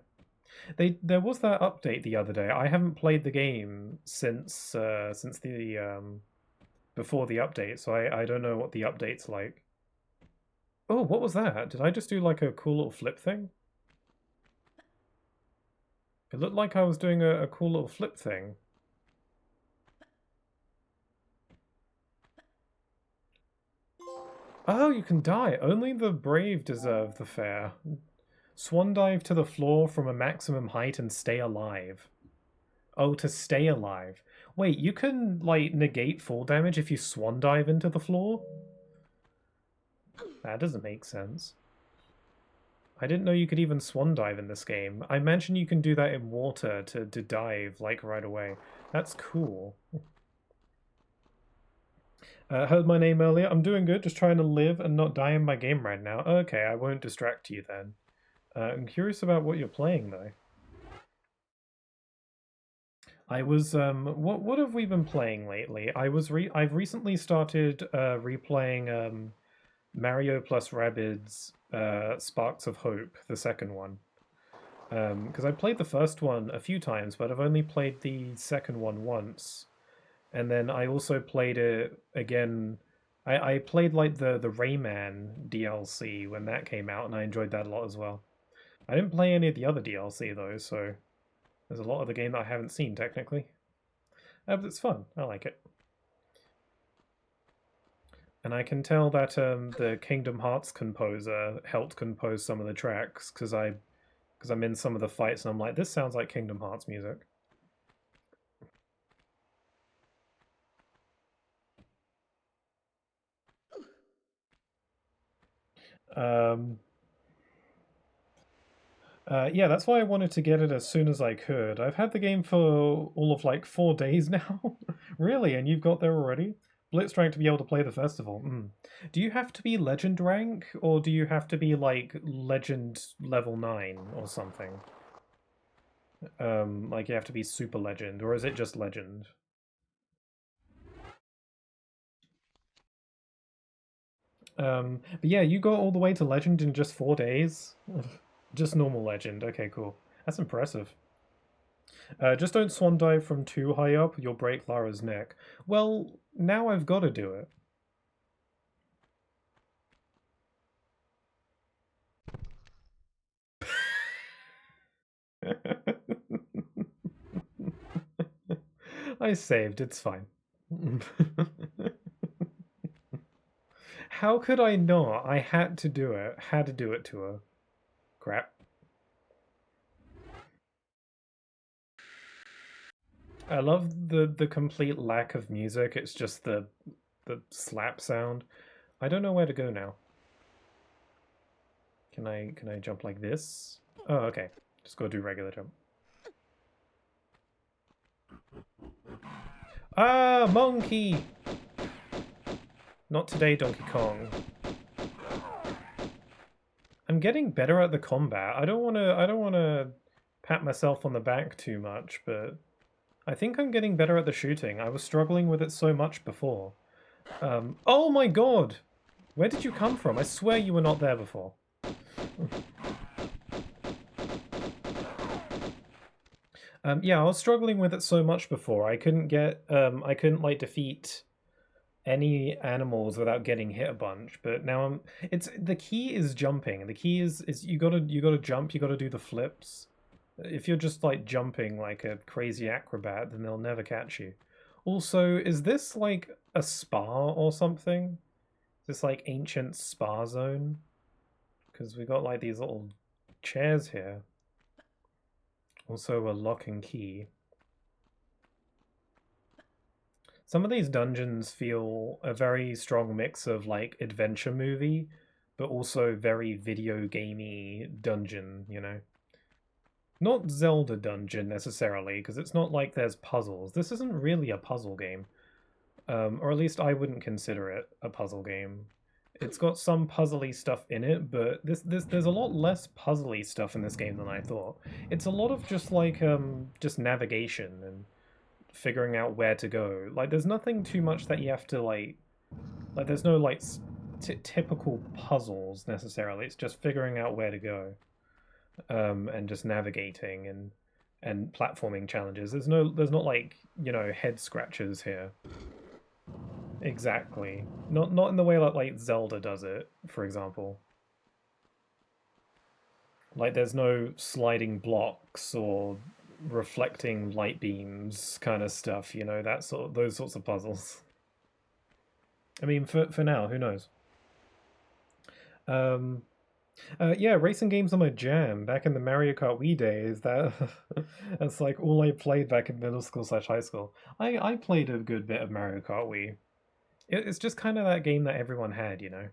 [SPEAKER 1] There was that update the other day. I haven't played the game since the before the update, so I don't know what the update's like. Oh, what was that? Did I just do like a cool little flip thing? It looked like I was doing a cool little flip thing. Oh, you can die. Only the brave deserve the fair. Swan dive to the floor from a maximum height and stay alive. Oh, to stay alive. Wait, you can, like, negate fall damage if you swan dive into the floor? That doesn't make sense. I didn't know you could even swan dive in this game. I imagine you can do that in water to dive, like, right away. That's cool. Heard my name earlier. I'm doing good, just trying to live and not die in my game right now. Okay, I won't distract you then. I'm curious about what you're playing, though. I was what have we been playing lately? I've recently started replaying Mario plus Rabbids Sparks of Hope, the second one. Because I played the first one a few times, but I've only played the second one once. And then I also played it again. I played like the Rayman DLC when that came out, and I enjoyed that a lot as well. I didn't play any of the other DLC though, so there's a lot of the game that I haven't seen technically. But it's fun. I like it. And I can tell that the Kingdom Hearts composer helped compose some of the tracks because I'm in some of the fights and I'm like, this sounds like Kingdom Hearts music. Yeah, that's why I wanted to get it as soon as I could. I've had the game for all of like 4 days now. Really? And you've got there already? Blitz rank to be able to play the festival. Do you have to be legend rank, or do you have to be like legend level 9 or something? Like you have to be super legend, or is it just legend? But yeah, you got all the way to legend in just 4 days? Just normal legend. Okay, cool. That's impressive. Just don't swan dive from too high up, you'll break Lara's neck. Well, now I've got to do it. I saved, it's fine. How could I not? I had to do it. Had to do it to her. Crap. I love the complete lack of music. It's just the slap sound. I don't know where to go now. Can I jump like this? Oh, okay. Just go do regular jump. Ah, monkey! Not today, Donkey Kong. I'm getting better at the combat. I don't wanna pat myself on the back too much, but I think I'm getting better at the shooting. I was struggling with it so much before. Oh my god! Where did you come from? I swear you were not there before. Yeah, I was struggling with it so much before. I couldn't get, I couldn't like defeat any animals without getting hit a bunch. But now it's the key is jumping. The key is you gotta jump. You gotta do the flips. If you're just like jumping like a crazy acrobat, then they'll never catch you. Also, is this like a spa or something? Is this like ancient spa zone? Because we got like these little chairs here. Also a lock and key. Some of these dungeons feel a very strong mix of like adventure movie, but also very video gamey dungeon, you know? Not Zelda dungeon necessarily, because it's not like there's puzzles. This isn't really a puzzle game. Or at least I wouldn't consider it a puzzle game. It's got some puzzly stuff in it, but there's a lot less puzzly stuff in this game than I thought. It's a lot of just like just navigation and figuring out where to go. Like there's nothing too much that you have to like there's no like typical puzzles necessarily. It's just figuring out where to go, and just navigating and platforming challenges. There's not like, you know, head scratches here. Exactly. Not in the way like Zelda does it, for example. Like there's no sliding blocks or reflecting light beams kind of stuff, you know, those sorts of puzzles. I mean, for now, who knows? Yeah, racing games are my jam. Back in the Mario Kart Wii days, that's like all I played back in middle school / high school. I played a good bit of Mario Kart Wii. It's just kind of that game that everyone had, you know.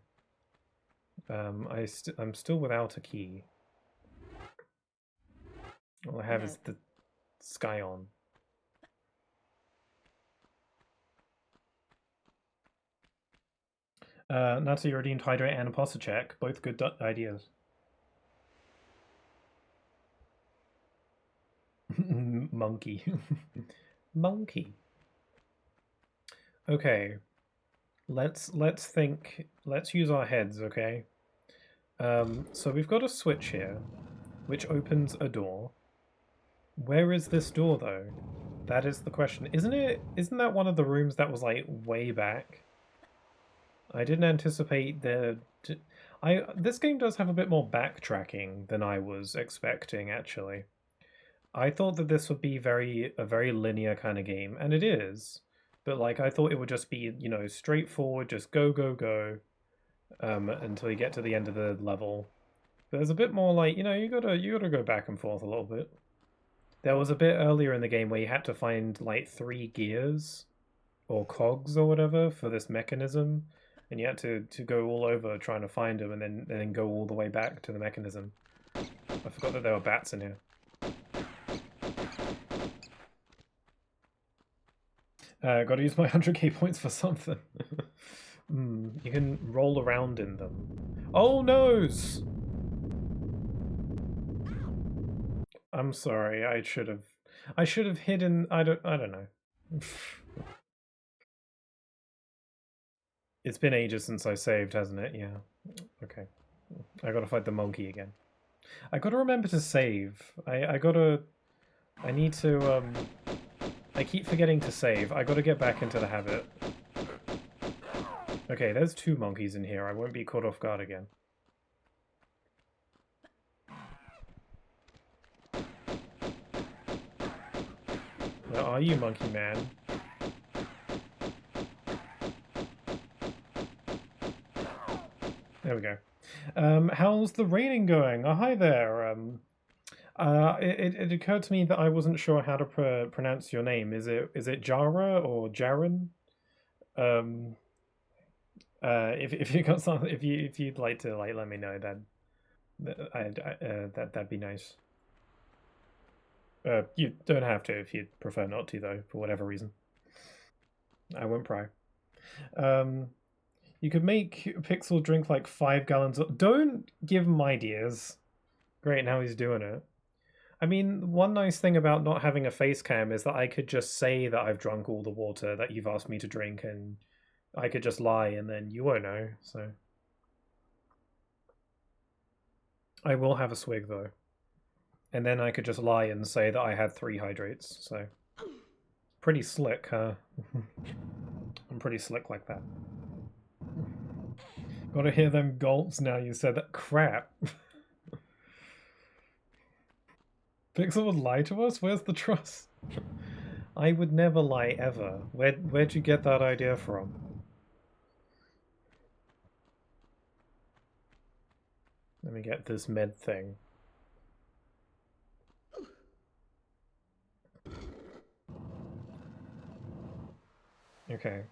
[SPEAKER 1] I'm still without a key. All I have is the Scion. Natsu, you redeemed Hydrate and Imposter Check. Both good ideas. Monkey. Monkey. Okay. Let's think. Let's use our heads, okay? So we've got a switch here, which opens a door. Where is this door, though? That is the question. Isn't that one of the rooms that was, like, way back? I didn't anticipate this game does have a bit more backtracking than I was expecting, actually. I thought that this would be a very linear kind of game, and it is. But, like, I thought it would just be, you know, straightforward, just go, go, go, until you get to the end of the level. But there's a bit more, like, you know, you gotta go back and forth a little bit. There was a bit earlier in the game where you had to find, like, 3 gears, or cogs or whatever, for this mechanism, and you had to go all over trying to find them, and then go all the way back to the mechanism. I forgot that there were bats in here. Gotta use my 100k points for something. You can roll around in them. Oh, noes! I'm sorry, I should have hidden. I don't know. It's been ages since I saved, hasn't it? Yeah. Okay. I gotta fight the monkey again. I gotta remember to save. I need to, I keep forgetting to save. I gotta get back into the habit. Okay, there's 2 monkeys in here. I won't be caught off guard again. Where are you, monkey man? There we go. How's the raining going? Oh, hi there. It occurred to me that I wasn't sure how to pronounce your name. Is it Jara or Jaren? Um, if you got some, if you'd like to let me know, then that'd be nice. You don't have to if you'd prefer not to, though, for whatever reason. I won't pry. You could make Pixel drink like 5 gallons of... Don't give him ideas. Great, now he's doing it. I mean, one nice thing about not having a face cam is that I could just say that I've drunk all the water that you've asked me to drink, and I could just lie, and then you won't know, so... I will have a swig, though. And then I could just lie and say that I had 3 hydrates, so... Pretty slick, huh? I'm pretty slick like that. Gotta hear them gulps now you said that. Crap. Pixel would lie to us? Where's the trust? I would never lie, ever. Where'd you get that idea from? Let me get this med thing. Okay.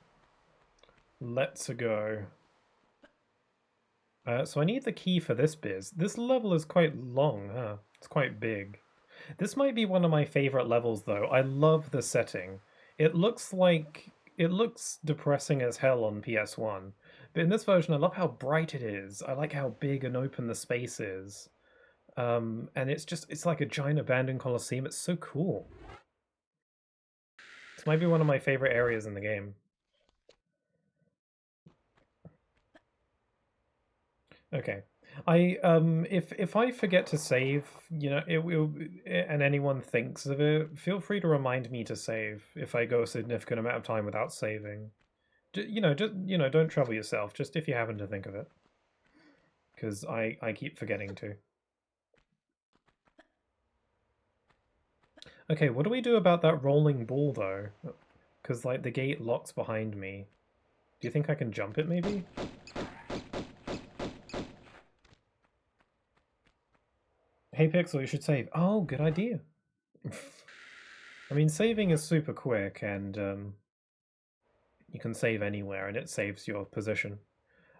[SPEAKER 1] Let's go. So I need the key for this biz. This level is quite long, huh? It's quite big. This might be one of my favorite levels, though. I love the setting. It looks depressing as hell on PS1. But in this version, I love how bright it is. I like how big and open the space is. And it's like a giant abandoned coliseum. It's so cool. This might be one of my favorite areas in the game. Okay. If I forget to save, and anyone thinks of it, feel free to remind me to save if I go a significant amount of time without saving. Don't trouble yourself, just if you happen to think of it. Because I keep forgetting to. Okay, what do we do about that rolling ball, though? Because, like, the gate locks behind me. Do you think I can jump it, maybe? Hey, Pixel, you should save. Oh, good idea. I mean, saving is super quick, and you can save anywhere, and it saves your position.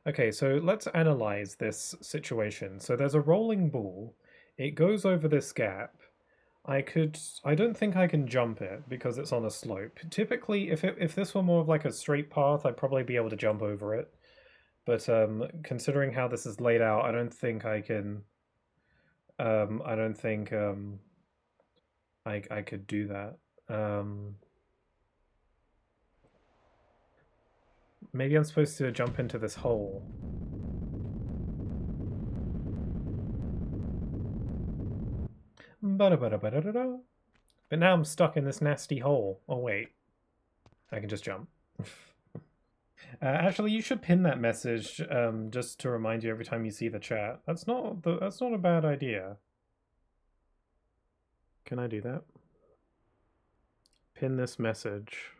[SPEAKER 1] Okay, so let's analyze this situation. So there's a rolling ball. It goes over this gap. I don't think I can jump it because it's on a slope. Typically, if this were more of like a straight path, I'd probably be able to jump over it. But considering how this is laid out, I don't think I can. I don't think I could do that. Maybe I'm supposed to jump into this hole. But now I'm stuck in this nasty hole. Oh wait, I can just jump. Actually, you should pin that message just to remind you every time you see the chat. That's not a bad idea. Can I do that? Pin this message.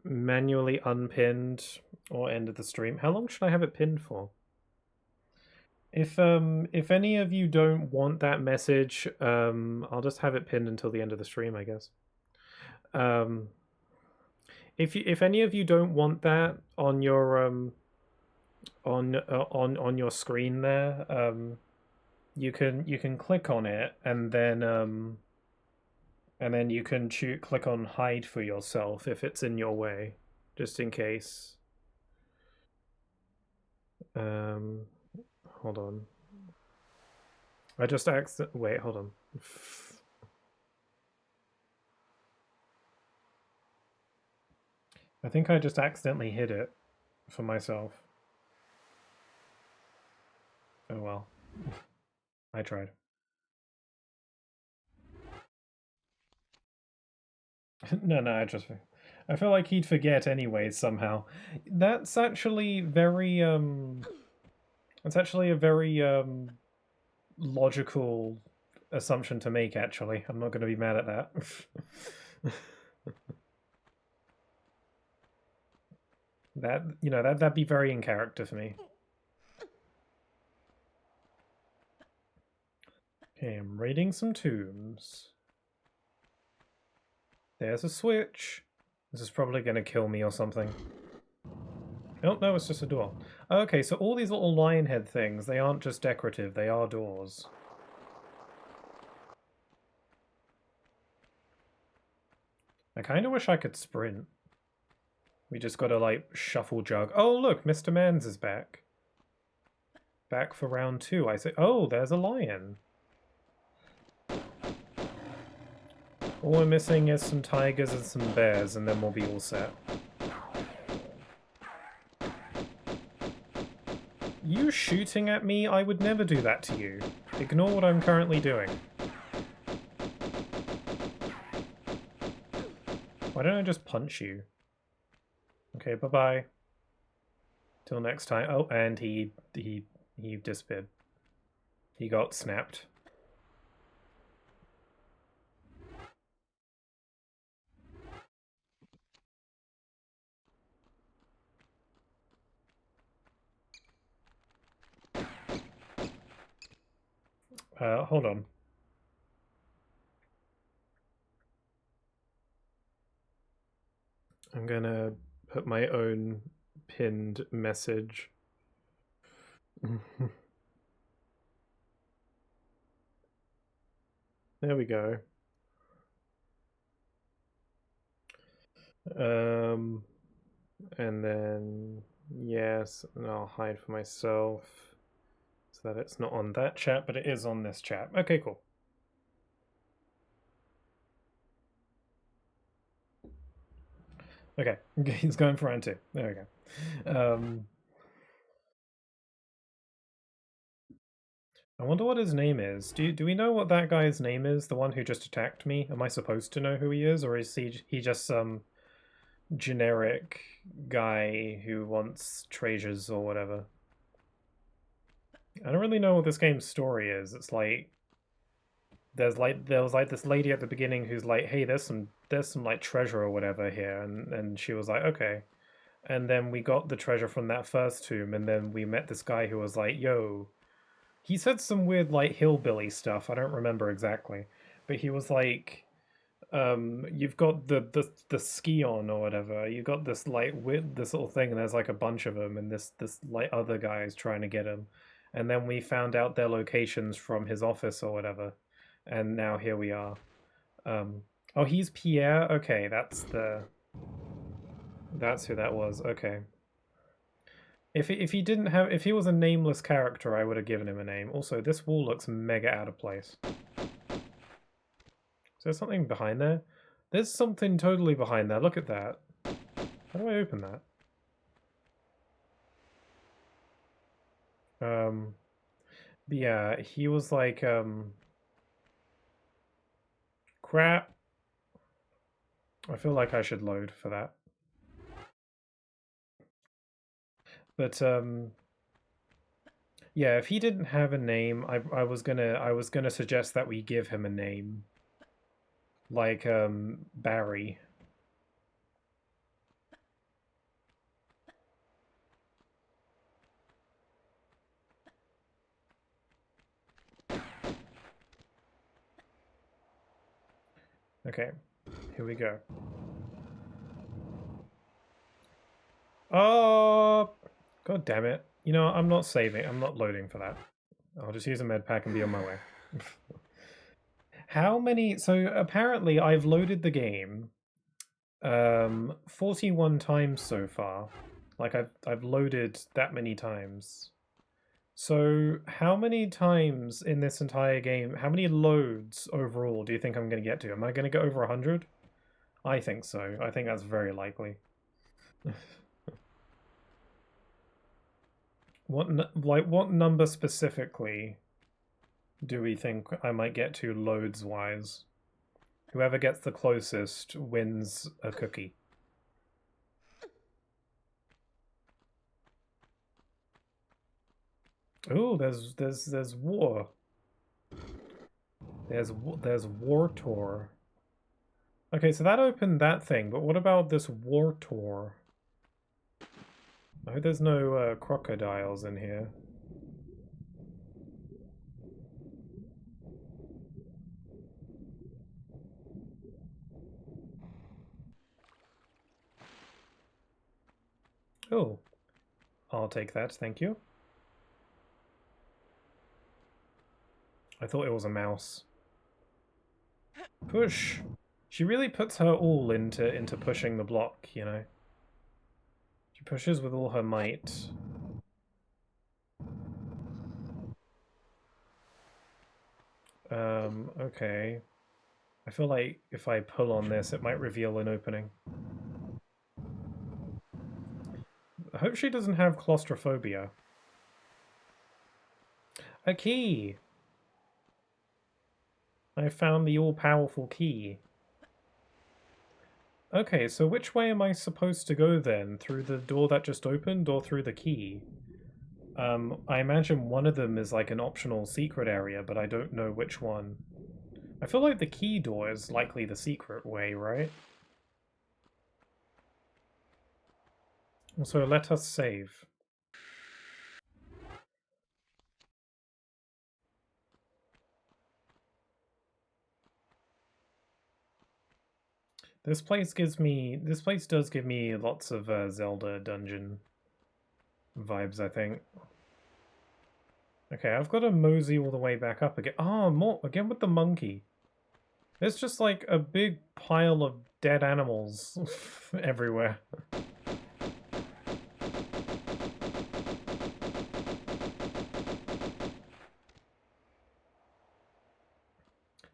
[SPEAKER 1] Manually unpinned or ended the stream. How long should I have it pinned for? If any of you don't want that message, I'll just have it pinned until the end of the stream, I guess. If any of you don't want that on your on your screen there, you can click on it and then you can click on hide for yourself if it's in your way, just in case. Hold on. I just wait, hold on. I think I just accidentally hid it for myself. Oh well. I tried. No, I feel like he'd forget anyways somehow. That's actually very that's actually a very logical assumption to make, actually. I'm not going to be mad at that. That, you know, that'd be very in character for me. Okay, I'm raiding some tombs. There's a switch. This is probably going to kill me or something. Oh, no, it's just a door. Okay, so all these little lion head things, they aren't just decorative, they are doors. I kind of wish I could sprint. We just gotta, like, shuffle jug. Oh, look, Mr. Mans is back. Back for round 2. I say, oh, there's a lion. All we're missing is some tigers and some bears, and then we'll be all set. You shooting at me? I would never do that to you. Ignore what I'm currently doing. Why don't I just punch you? Okay, bye-bye. Till next time. Oh, and he disappeared. He got snapped. Hold on. I'm gonna put my own pinned message. There we go. And then yes, and I'll hide for myself so that it's not on that chat, but it is on this chat. Okay, cool. Okay, he's going for round 2. There we go. I wonder what his name is. Do we know what that guy's name is? The one who just attacked me? Am I supposed to know who he is, or is he just some generic guy who wants treasures or whatever? I don't really know what this game's story is. It's like there was like this lady at the beginning who's like, hey, there's some like treasure or whatever here, and she was like, okay. And then we got the treasure from that first tomb, and then we met this guy who was like, yo, he said some weird like hillbilly stuff. I don't remember exactly, but he was like, you've got the ski on or whatever. You got this like this little thing, and there's like a bunch of them, and this like other guy is trying to get him, and then we found out their locations from his office or whatever, and now here we are. Oh, he's Pierre. Okay, that's who that was. Okay. If he was a nameless character, I would have given him a name. Also, this wall looks mega out of place. Is there something behind there? There's something totally behind there. Look at that. How do I open that? But yeah, he was like, crap. I feel like I should load for that. But, yeah, if he didn't have a name, I was gonna suggest that we give him a name. Like, Barry. Okay, here we go. Oh, god damn it. You know, I'm not saving. I'm not loading for that. I'll just use a med pack and be on my way. How many... So, apparently, I've loaded the game 41 times so far. Like, I've loaded that many times. So, how many times in this entire game, how many loads overall do you think I'm going to get to? Am I going to get over 100? I think so. I think that's very likely. What number specifically do we think I might get to loads-wise? Whoever gets the closest wins a cookie. Oh, there's war. There's Wartor. Okay, so that opened that thing, but what about this Wartor? I hope there's no crocodiles in here. Oh, I'll take that, thank you. I thought it was a mouse. Push! She really puts her all into pushing the block, you know? She pushes with all her might. Okay. I feel like if I pull on this, it might reveal an opening. I hope she doesn't have claustrophobia. A key! I found the all-powerful key. Okay, so which way am I supposed to go then? Through the door that just opened or through the key? I imagine one of them is like an optional secret area, but I don't know which one. I feel like the key door is likely the secret way, right? So let us save. This place does give me lots of Zelda dungeon vibes, I think. Okay, I've got to mosey all the way back up again. Oh, more again with the monkey. There's just like a big pile of dead animals everywhere.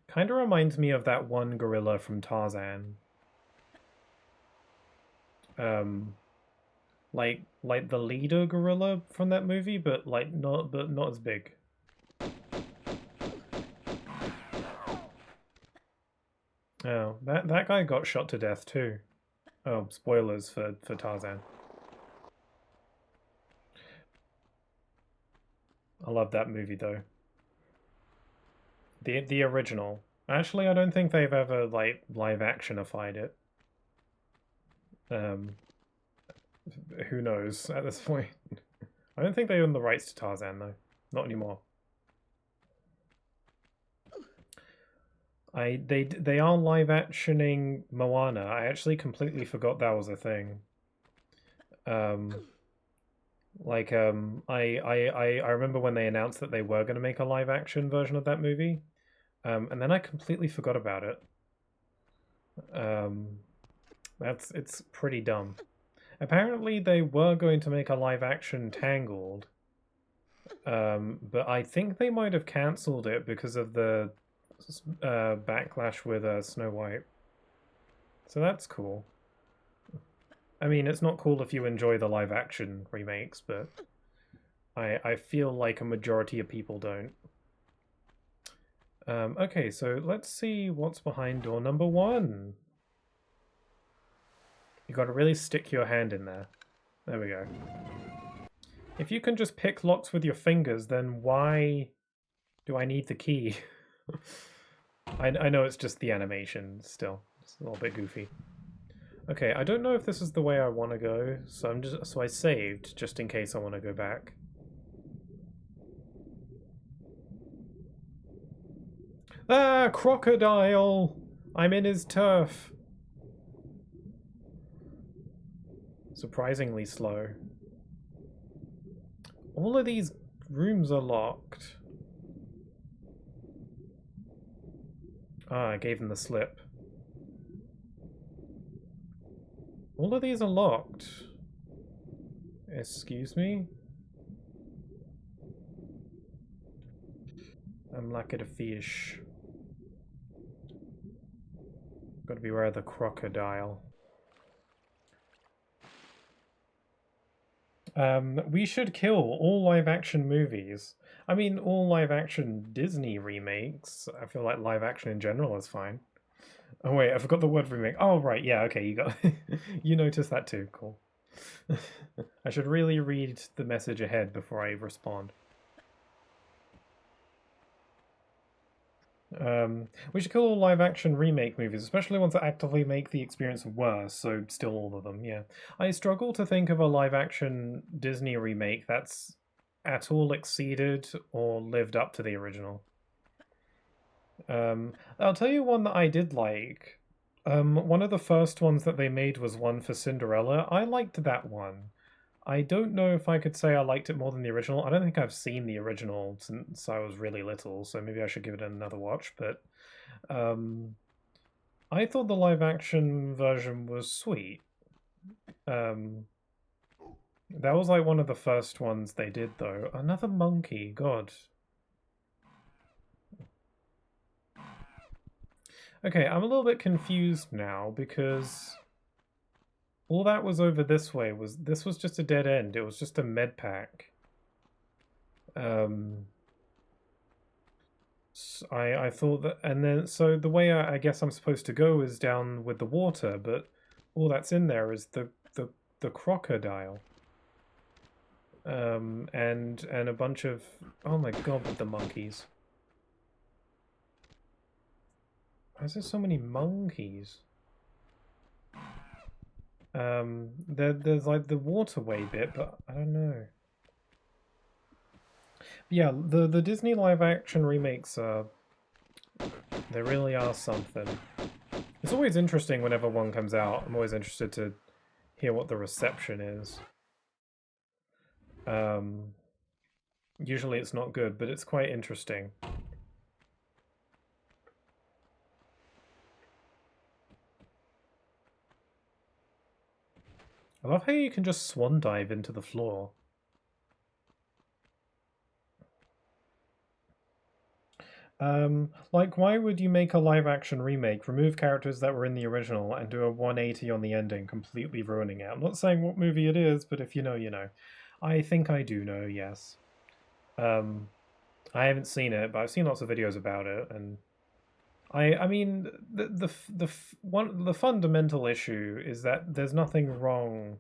[SPEAKER 1] Kind of reminds me of that one gorilla from Tarzan. Like the leader gorilla from that movie, but not as big. Oh, that guy got shot to death too. Oh, spoilers for Tarzan. I love that movie though. The original. Actually, I don't think they've ever like live actionified it. Who knows at this point? I don't think they own the rights to Tarzan though. Not anymore. They are live actioning Moana. I actually completely forgot that was a thing. I remember when they announced that they were going to make a live action version of that movie, and then I completely forgot about it. It's pretty dumb. Apparently they were going to make a live action Tangled, but I think they might have cancelled it because of the backlash with Snow White. So that's cool. I mean, it's not cool if you enjoy the live action remakes, but I feel like a majority of people don't. Okay, so let's see what's behind door number 1. You gotta really stick your hand in there. There we go. If you can just pick locks with your fingers, then why do I need the key? I know it's just the animation still. It's a little bit goofy. Okay, I don't know if this is the way I want to go, so I saved just in case I want to go back. Ah, crocodile! I'm in his turf. Surprisingly slow. All of these rooms are locked. Ah, I gave him the slip. All of these are locked. Excuse me? I'm like at a fish. Gotta beware of the crocodile. We should kill all live-action movies. I mean, all live-action Disney remakes. I feel like live-action in general is fine. Oh wait, I forgot the word remake. Oh right, yeah, okay, you got you noticed that too. Cool. I should really read the message ahead before I respond. We should kill all live-action remake movies, especially ones that actively make the experience worse, so still all of them, yeah. I struggle to think of a live-action Disney remake that's at all exceeded or lived up to the original. I'll tell you one that I did like. One of the first ones that they made was one for Cinderella. I liked that one. I don't know if I could say I liked it more than the original. I don't think I've seen the original since I was really little, so maybe I should give it another watch, but I thought the live action version was sweet. That was like one of the first ones they did, though. Another monkey, God. Okay, I'm a little bit confused now because all that was over this way this was just a dead end. It was just a med pack. I thought that, and then so the way I guess I'm supposed to go is down with the water, but all that's in there is the crocodile. And a bunch of, oh my god, with the monkeys. Why is there so many monkeys? There's like the waterway bit, but I don't know. Yeah, the Disney live action remakes they really are something. It's always interesting whenever one comes out. I'm always interested to hear what the reception is. Usually it's not good, but it's quite interesting. I love how you can just swan dive into the floor. Like, why would you make a live-action remake, remove characters that were in the original, and do a 180 on the ending, completely ruining it? I'm not saying what movie it is, but if you know, you know. I think I do know, yes. I haven't seen it, but I've seen lots of videos about it, and I mean, the fundamental issue is that there's nothing wrong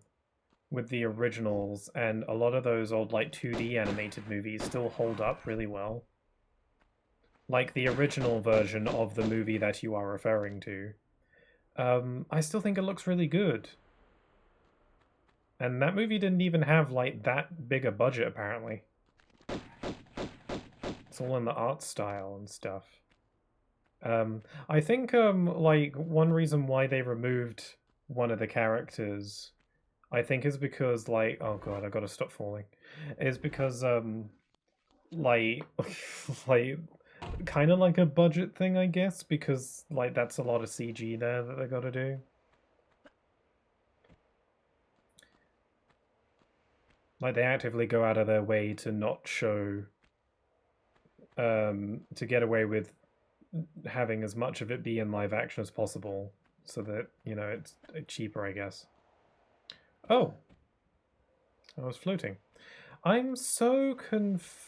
[SPEAKER 1] with the originals, and a lot of those old, like, 2D animated movies still hold up really well. Like the original version of the movie that you are referring to. I still think it looks really good. And that movie didn't even have, like, that big a budget, apparently. It's all in the art style and stuff. I think, like, one reason why they removed one of the characters, I think is because, like, oh god, I gotta stop falling. Is because, like, like, kind of like a budget thing, I guess, because, like, that's a lot of CG there that they gotta do. Like, they actively go out of their way to not show, to get away with having as much of it be in live action as possible, so that, you know, it's cheaper, I guess. Oh, I was floating. I'm so confused.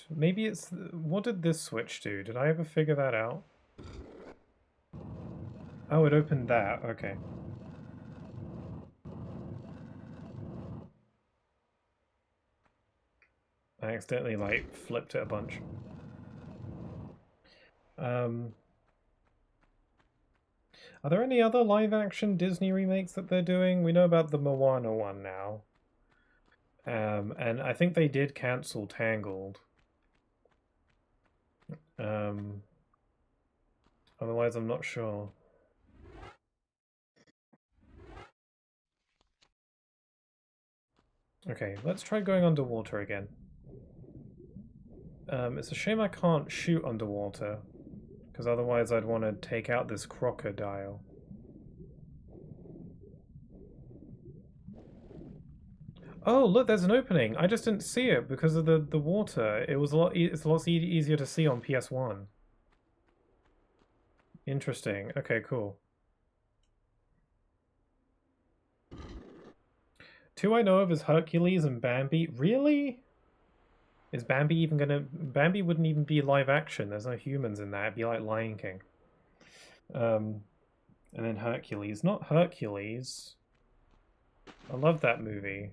[SPEAKER 1] Maybe it's... What did this switch do? Did I ever figure that out? Oh, it opened that. Okay. I accidentally, like, flipped it a bunch. Are there any other live-action Disney remakes that they're doing? We know about the Moana one now. And I think they did cancel Tangled. Otherwise, I'm not sure. Okay, let's try going underwater again. It's a shame I can't shoot underwater, because otherwise I'd want to take out this crocodile. Oh, look, there's an opening. I just didn't see it because of the water. It was a lot. It's a lot easier to see on PS1. Interesting. Okay, cool. Two I know of is Hercules and Bambi. Really? Is Bambi even gonna... Bambi wouldn't even be live action. There's no humans in that. It'd be like Lion King. And then Hercules. Not Hercules. I love that movie.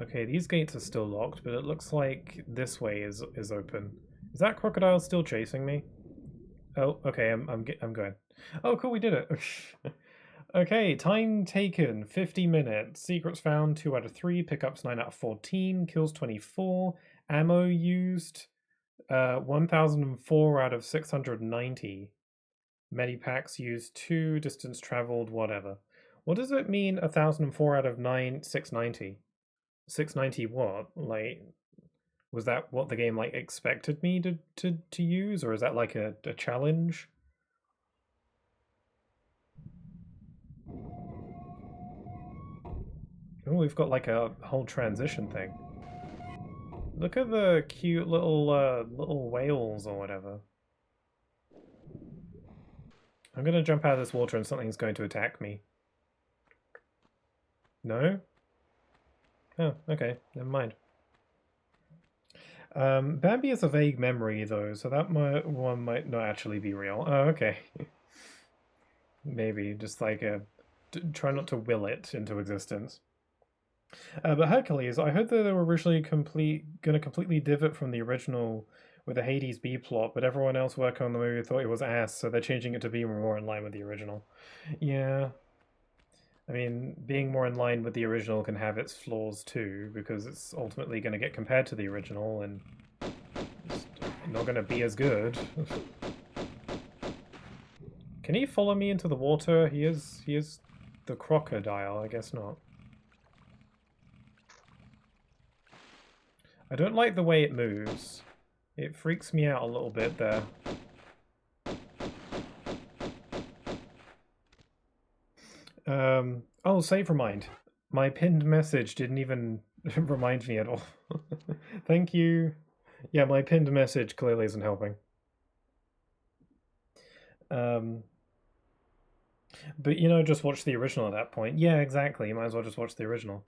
[SPEAKER 1] Okay, these gates are still locked, but it looks like this way is open. Is that crocodile still chasing me? Oh, okay, I'm going. Oh, cool, we did it. Okay, time taken 50 minutes. Secrets found 2 out of 3. Pickups 9 out of 14. Kills 24. Ammo used 1004 out of 690. Medipacks used 2. Distance traveled, whatever. What does it mean 1004 out of 690? 690 what? Like, was that what the game like expected me to use, or is that like a challenge? Oh, we've got like a whole transition thing. Look at the cute little whales or whatever. I'm gonna jump out of this water and something's going to attack me. No? Oh, okay, never mind. Bambi is a vague memory though, so that one might not actually be real. Oh, okay. Maybe just like try not to will it into existence. But Hercules, I heard that they were originally gonna completely divot from the original with the Hades B plot, but everyone else working on the movie thought it was ass, so they're changing it to be more in line with the original. Yeah. I mean, being more in line with the original can have its flaws too, because it's ultimately going to get compared to the original and it's not going to be as good. Can he follow me into the water? He is the crocodile, I guess not. I don't like the way it moves. It freaks me out a little bit there. Oh, save remind. My pinned message didn't even remind me at all. Thank you. Yeah, my pinned message clearly isn't helping. But you know, just watch the original at that point. Yeah, exactly. You might as well just watch the original.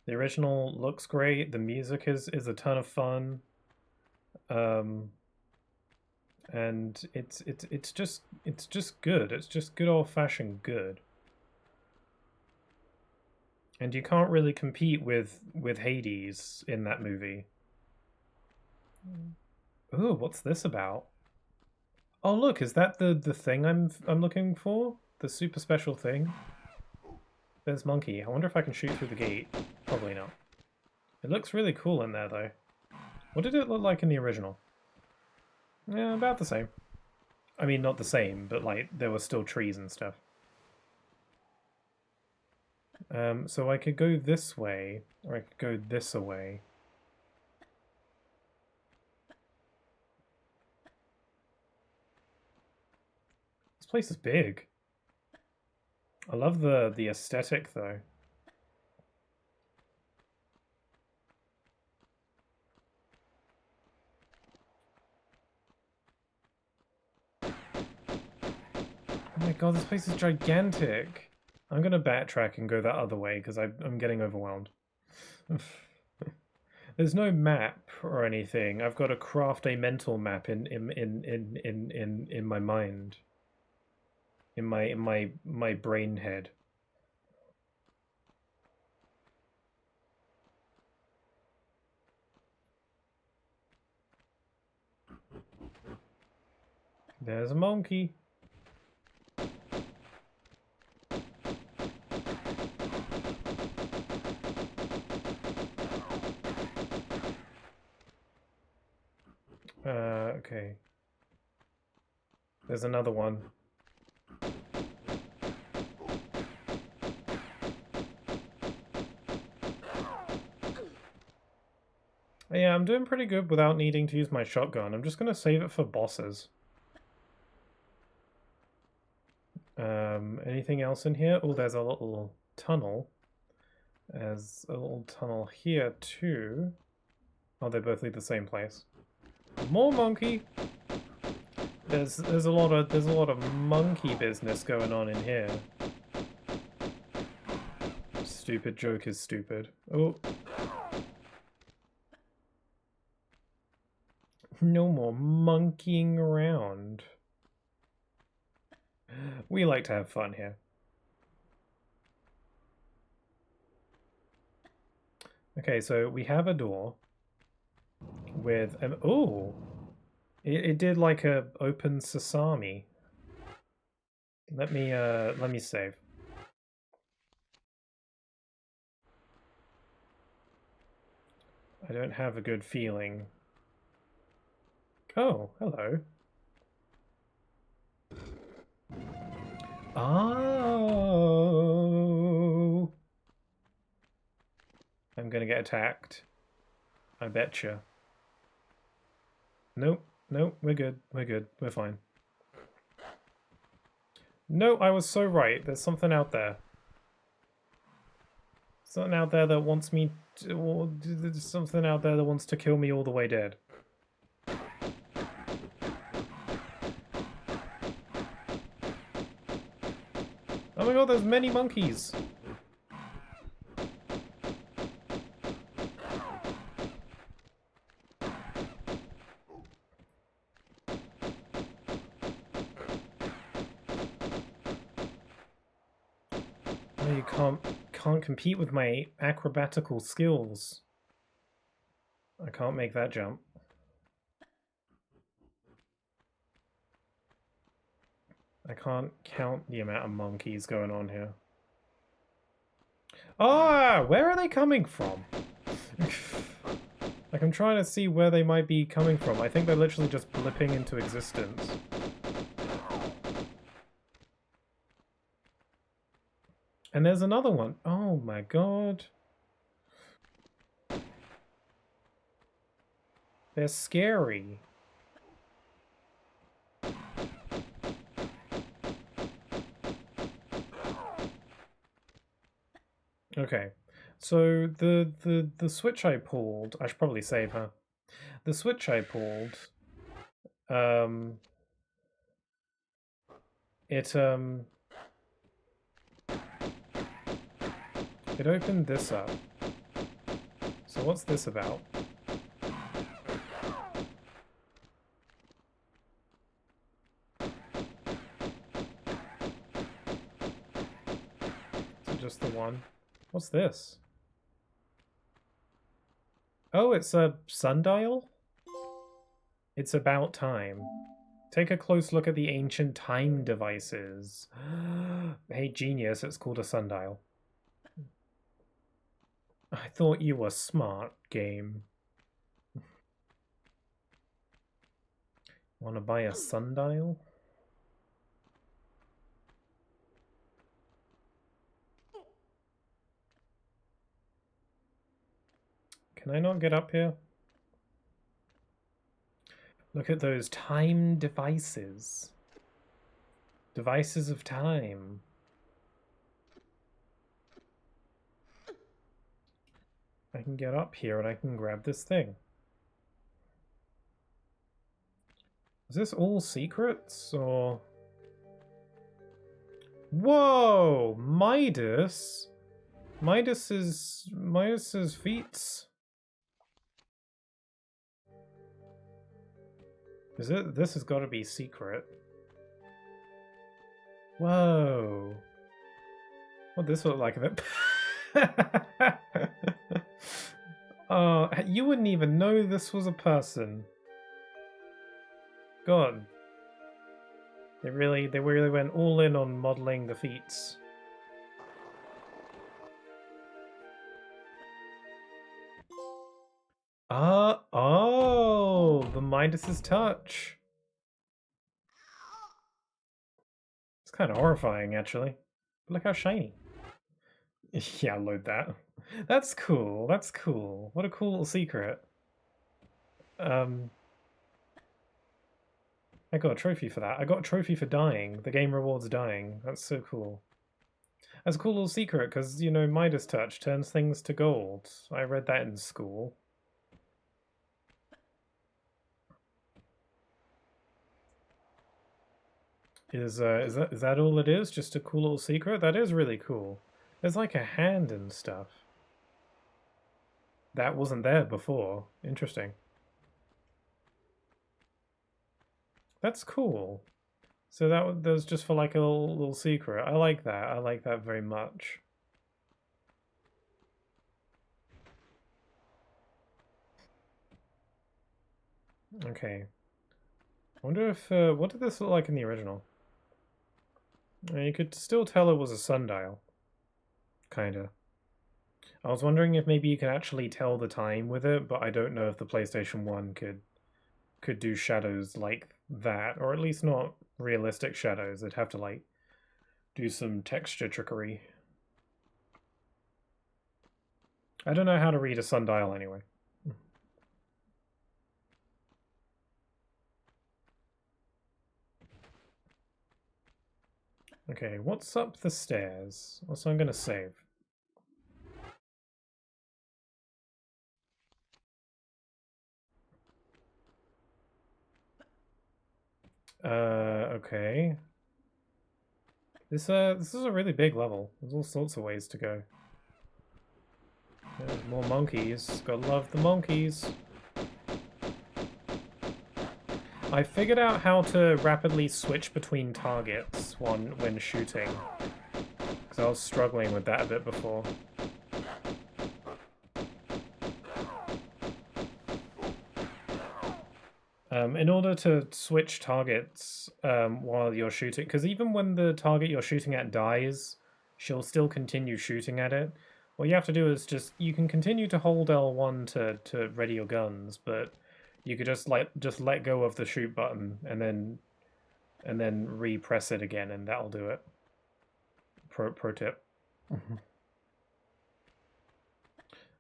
[SPEAKER 1] The original looks great. The music is a ton of fun. And it's just good. It's just good old-fashioned good. And you can't really compete with Hades in that movie. Ooh, what's this about? Oh, look, is that the thing I'm looking for? The super special thing? There's Monkey. I wonder if I can shoot through the gate. Probably not. It looks really cool in there, though. What did it look like in the original? Yeah, about the same. I mean, not the same, but like there were still trees and stuff. So I could go this way, or I could go this away. This place is big. I love the aesthetic though. Oh my god, this place is gigantic. I'm gonna backtrack and go that other way because I'm getting overwhelmed. There's no map or anything. I've got to craft a mental map in my mind. In my brain head. There's a monkey. Okay. There's another one. Yeah, I'm doing pretty good without needing to use my shotgun. I'm just gonna save it for bosses. Anything else in here? Oh, there's a little tunnel. There's a little tunnel here too. Oh, they both lead the same place. More monkey. There's a lot of monkey business going on in here. Stupid joke is stupid. Oh. No more monkeying around. We like to have fun here. Okay, so we have a door with an... Oh! It did like a open sesame. Let me save. I don't have a good feeling. Oh, hello. Oh! I'm gonna get attacked. I betcha. Nope, nope, we're good, we're fine. No, I was so right. There's something out there. Something out there that wants me to, or there's something out there that wants to kill me all the way dead. Oh my god, there's many monkeys! Oh, you can't compete with my acrobatical skills. I can't make that jump. I can't count the amount of monkeys going on here. Ah, where are they coming from? Like, I'm trying to see where they might be coming from. I think they're literally just blipping into existence. And there's another one. Oh my god. They're scary. Okay. So the switch I pulled, I should probably save her. The switch I pulled, it opened this up. So what's this about? Is it just the one? What's this? Oh, it's a sundial? It's about time. Take a close look at the ancient time devices. Hey, genius, it's called a sundial. I thought you were smart, game. Want to buy a sundial? Can I not get up here? Look at those time devices. Devices of time. I can get up here and I can grab this thing. Is this all secrets, or... Whoa! Midas? Midas's feats? Is it? This has got to be secret. Whoa. What this look like a bit? Oh, you wouldn't even know this was a person. God. They really went all in on modeling the feats. Oh, the Midas's touch. It's kind of horrifying, actually. But look how shiny. Yeah, load that. That's cool. That's cool. What a cool little secret. I got a trophy for that. I got a trophy for dying. The game rewards dying. That's so cool. That's a cool little secret because, you know, Midas touch turns things to gold. I read that in school. Is that all it is? Just a cool little secret? That is really cool. There's like a hand and stuff. That wasn't there before. Interesting. That's cool. So that was just for like a little secret. I like that. I like that very much. Okay. I wonder if, what did this look like in the original? You could still tell it was a sundial. Kinda. I was wondering if maybe you can actually tell the time with it, but I don't know if the PlayStation 1 could do shadows like that, or at least not realistic shadows. They'd have to, like, do some texture trickery. I don't know how to read a sundial anyway. Okay, what's up the stairs? Also, I'm gonna save. Okay. This is a really big level. There's all sorts of ways to go. There's more monkeys. Gotta love the monkeys. I figured out how to rapidly switch between targets when shooting. Because I was struggling with that a bit before. In order to switch targets while you're shooting, because even when the target you're shooting at dies, she'll still continue shooting at it. What you have to do is you can continue to hold L1 to ready your guns, but you could just let go of the shoot button and then repress it again, and that'll do it. Pro tip.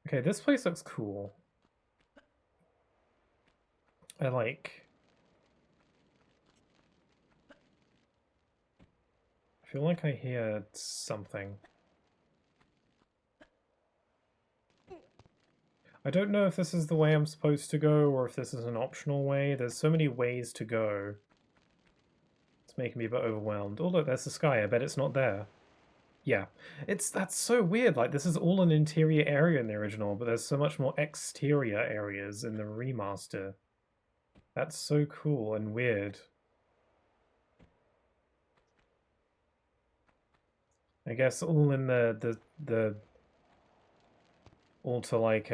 [SPEAKER 1] Okay, this place looks cool. I feel like I hear something. I don't know if this is the way I'm supposed to go or if this is an optional way. There's so many ways to go. It's making me a bit overwhelmed. Oh look, there's the sky. I bet it's not there. Yeah. That's so weird. Like, this is all an interior area in the original, but there's so much more exterior areas in the remaster. That's so cool and weird. I guess all in the all to like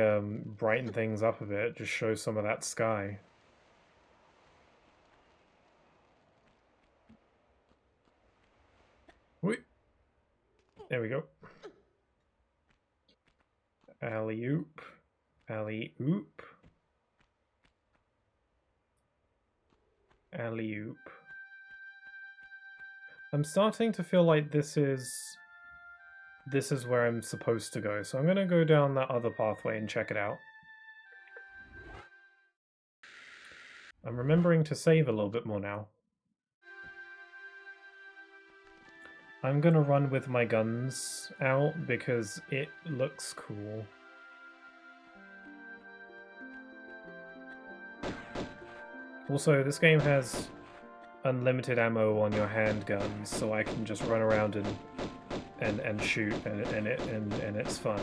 [SPEAKER 1] brighten things up a bit, just show some of that sky. Wait. There we go. Alley-oop. Alley-oop. Alley-oop. I'm starting to feel like this is where I'm supposed to go, so I'm gonna go down that other pathway and check it out. I'm remembering to save a little bit more now. I'm gonna run with my guns out because it looks cool. Also, this game has unlimited ammo on your handguns, so I can just run around and shoot, and it's fun.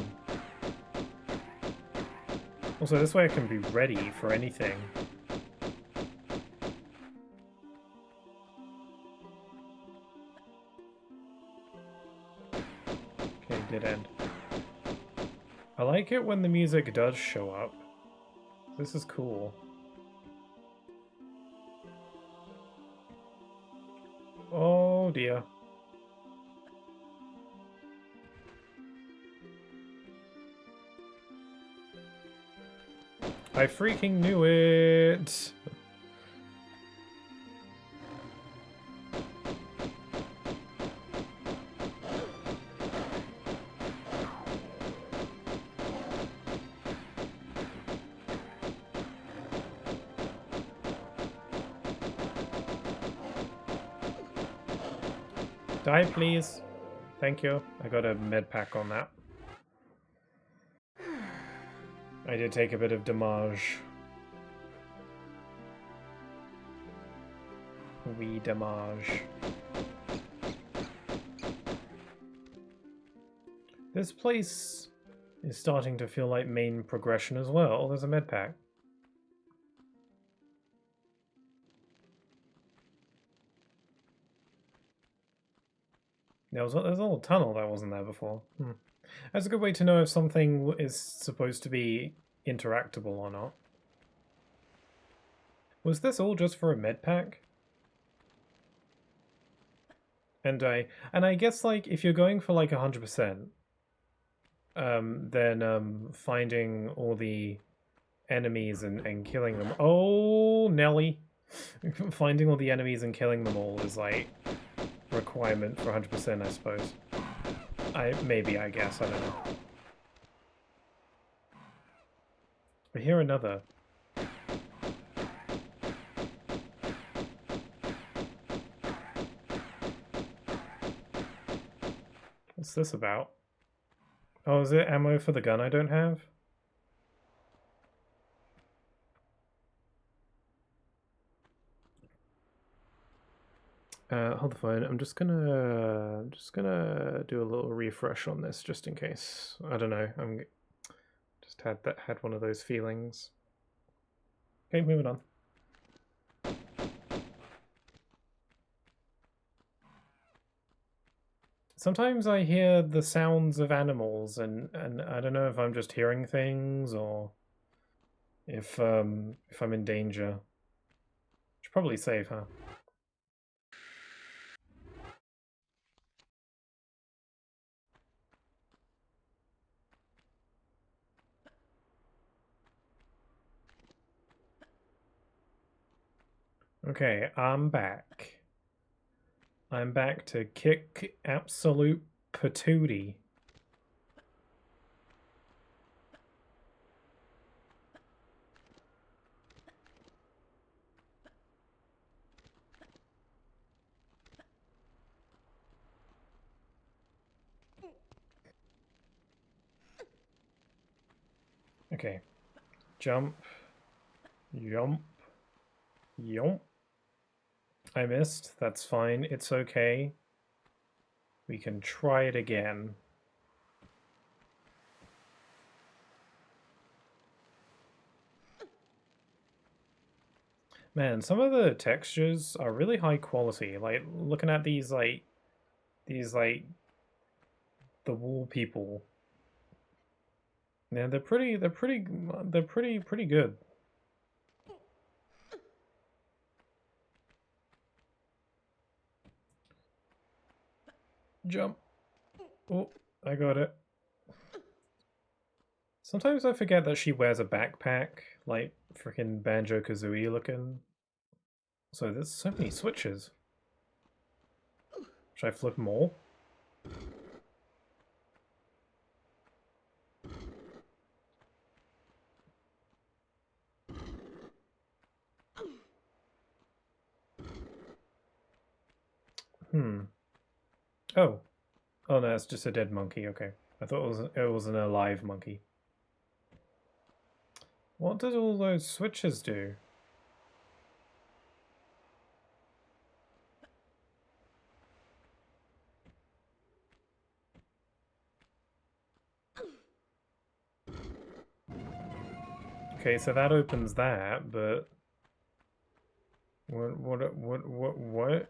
[SPEAKER 1] Also, this way I can be ready for anything. Okay, did end. I like it when the music does show up. This is cool. Oh dear. I freaking knew it! Die, please. Thank you. I got a med pack on that. I did take a bit of damage. Wee damage. This place is starting to feel like main progression as well. There's a med pack. There's a little tunnel that wasn't there before. That's a good way to know if something is supposed to be interactable or not. Was this all just for a med pack? And I guess like if you're going for like 100%, then finding all the enemies and killing them. Oh, Nelly. Finding all the enemies and killing them all is like requirement for 100%, I suppose. Maybe, I guess, I don't know. I hear another. What's this about? Oh, is it ammo for the gun I don't have? Hold the phone. I'm just gonna do a little refresh on this just in case. I don't know. I'm just had one of those feelings. Okay, moving on. Sometimes I hear the sounds of animals, and I don't know if I'm just hearing things or if I'm in danger. Should probably save, huh? Okay, I'm back. I'm back to kick absolute patootie. Okay. Jump. Yump. Yump. I missed. That's fine. It's okay. We can try it again. Man, some of the textures are really high quality. Like looking at these like the wall people. Yeah, they're pretty good. Jump. Oh, I got it. Sometimes I forget that she wears a backpack, like freaking Banjo-Kazooie looking. So there's so many switches. Should I flip more? Oh. Oh no, it's just a dead monkey, okay. I thought it was an alive monkey. What did all those switches do? Okay, so that opens that, but what?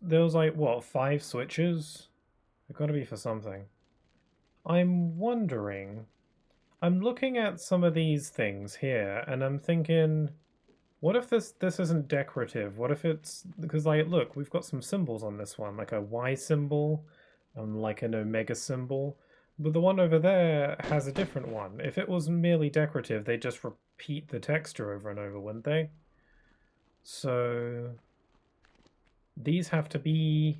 [SPEAKER 1] There was like, what, 5 switches? They've got to be for something. I'm wondering, I'm looking at some of these things here, and I'm thinking, what if this isn't decorative? What if it's, because like, look, we've got some symbols on this one, like a Y symbol, and like an omega symbol, but the one over there has a different one. If it was merely decorative, they'd just repeat the texture over and over, wouldn't they? So these have to be,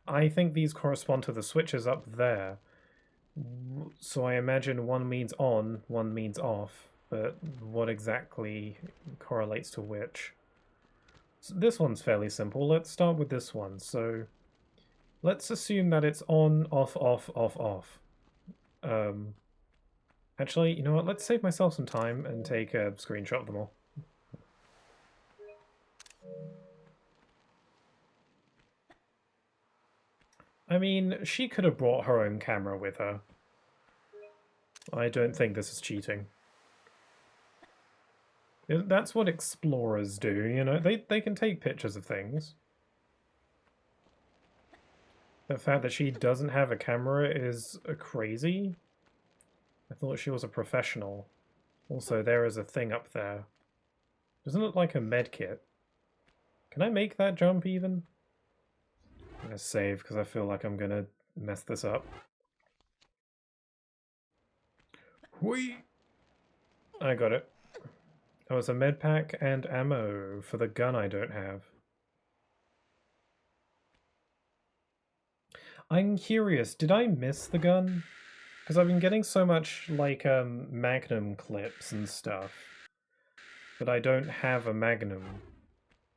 [SPEAKER 1] I think these correspond to the switches up there. So I imagine one means on, one means off, but what exactly correlates to which? So this one's fairly simple. Let's start with this one. So let's assume that it's on, off, off, off, off. Actually, you know what? Let's save myself some time and take a screenshot of them all. I mean, she could have brought her own camera with her. I don't think this is cheating. That's what explorers do, you know? They can take pictures of things. The fact that she doesn't have a camera is crazy. I thought she was a professional. Also, there is a thing up there. Doesn't look like a med kit. Can I make that jump even? I'm gonna save because I feel like I'm gonna mess this up. Whee! I got it. Oh, it's a med pack and ammo for the gun I don't have. I'm curious, did I miss the gun? Because I've been getting so much, like, Magnum clips and stuff. But I don't have a Magnum.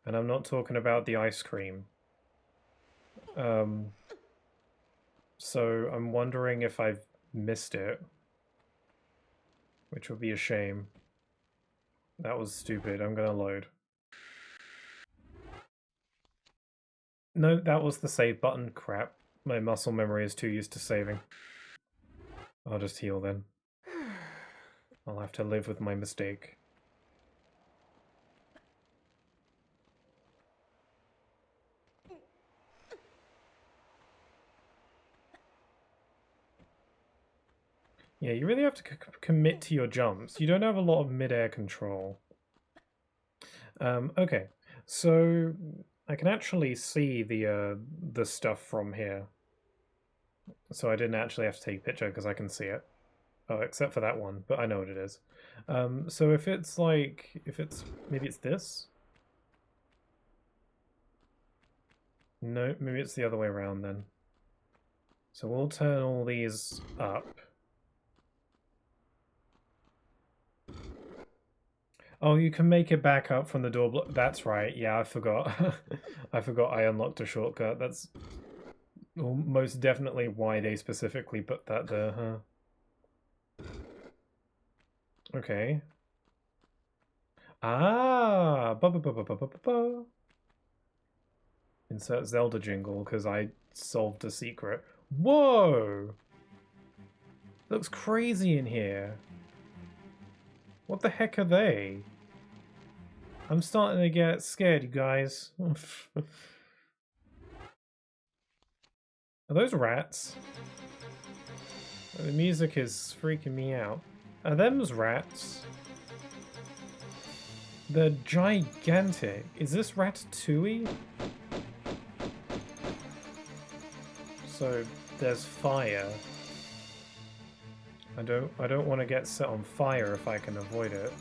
[SPEAKER 1] And I'm not talking about the ice cream. So I'm wondering if I've missed it. Which would be a shame. That was stupid. I'm gonna load. No, that was the save button. Crap. My muscle memory is too used to saving. I'll just heal then. I'll have to live with my mistake. Yeah, you really have to commit to your jumps. You don't have a lot of mid-air control. Okay, so I can actually see the stuff from here. So I didn't actually have to take a picture because I can see it. Oh, except for that one, but I know what it is. So if it's like, maybe it's this? No, maybe it's the other way around then. So we'll turn all these up. Oh, you can make it back up from the door block. That's right. Yeah, I forgot. I forgot I unlocked a shortcut. That's most definitely why they specifically put that there, huh? Okay. Ah! Ba ba ba ba ba ba ba. Insert Zelda jingle because I solved a secret. Whoa! Looks crazy in here. What the heck are they? I'm starting to get scared, you guys. Are those rats? The music is freaking me out. Are them's rats? They're gigantic. Is this Ratatouille? So there's fire. I don't want to get set on fire if I can avoid it.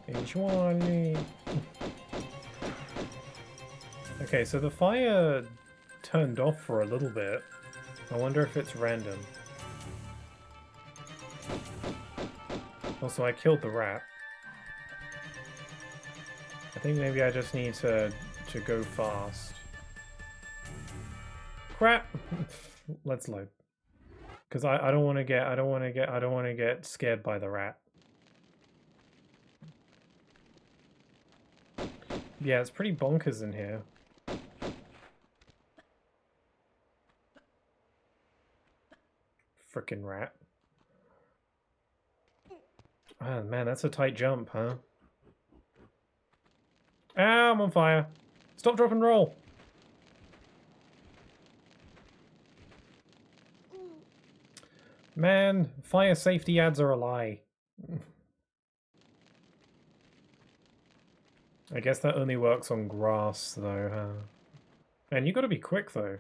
[SPEAKER 1] Enjoy. Okay, so the fire turned off for a little bit. I wonder if it's random. Also, I killed the rat. I think maybe I just need to go fast. Crap! Let's load. Because I don't want to get scared by the rat. Yeah, it's pretty bonkers in here. Frickin' rat. Oh man, that's a tight jump, huh? Ah, I'm on fire. Stop, drop, and roll. Man, fire safety ads are a lie. I guess that only works on grass, though, huh? And you gotta be quick, though.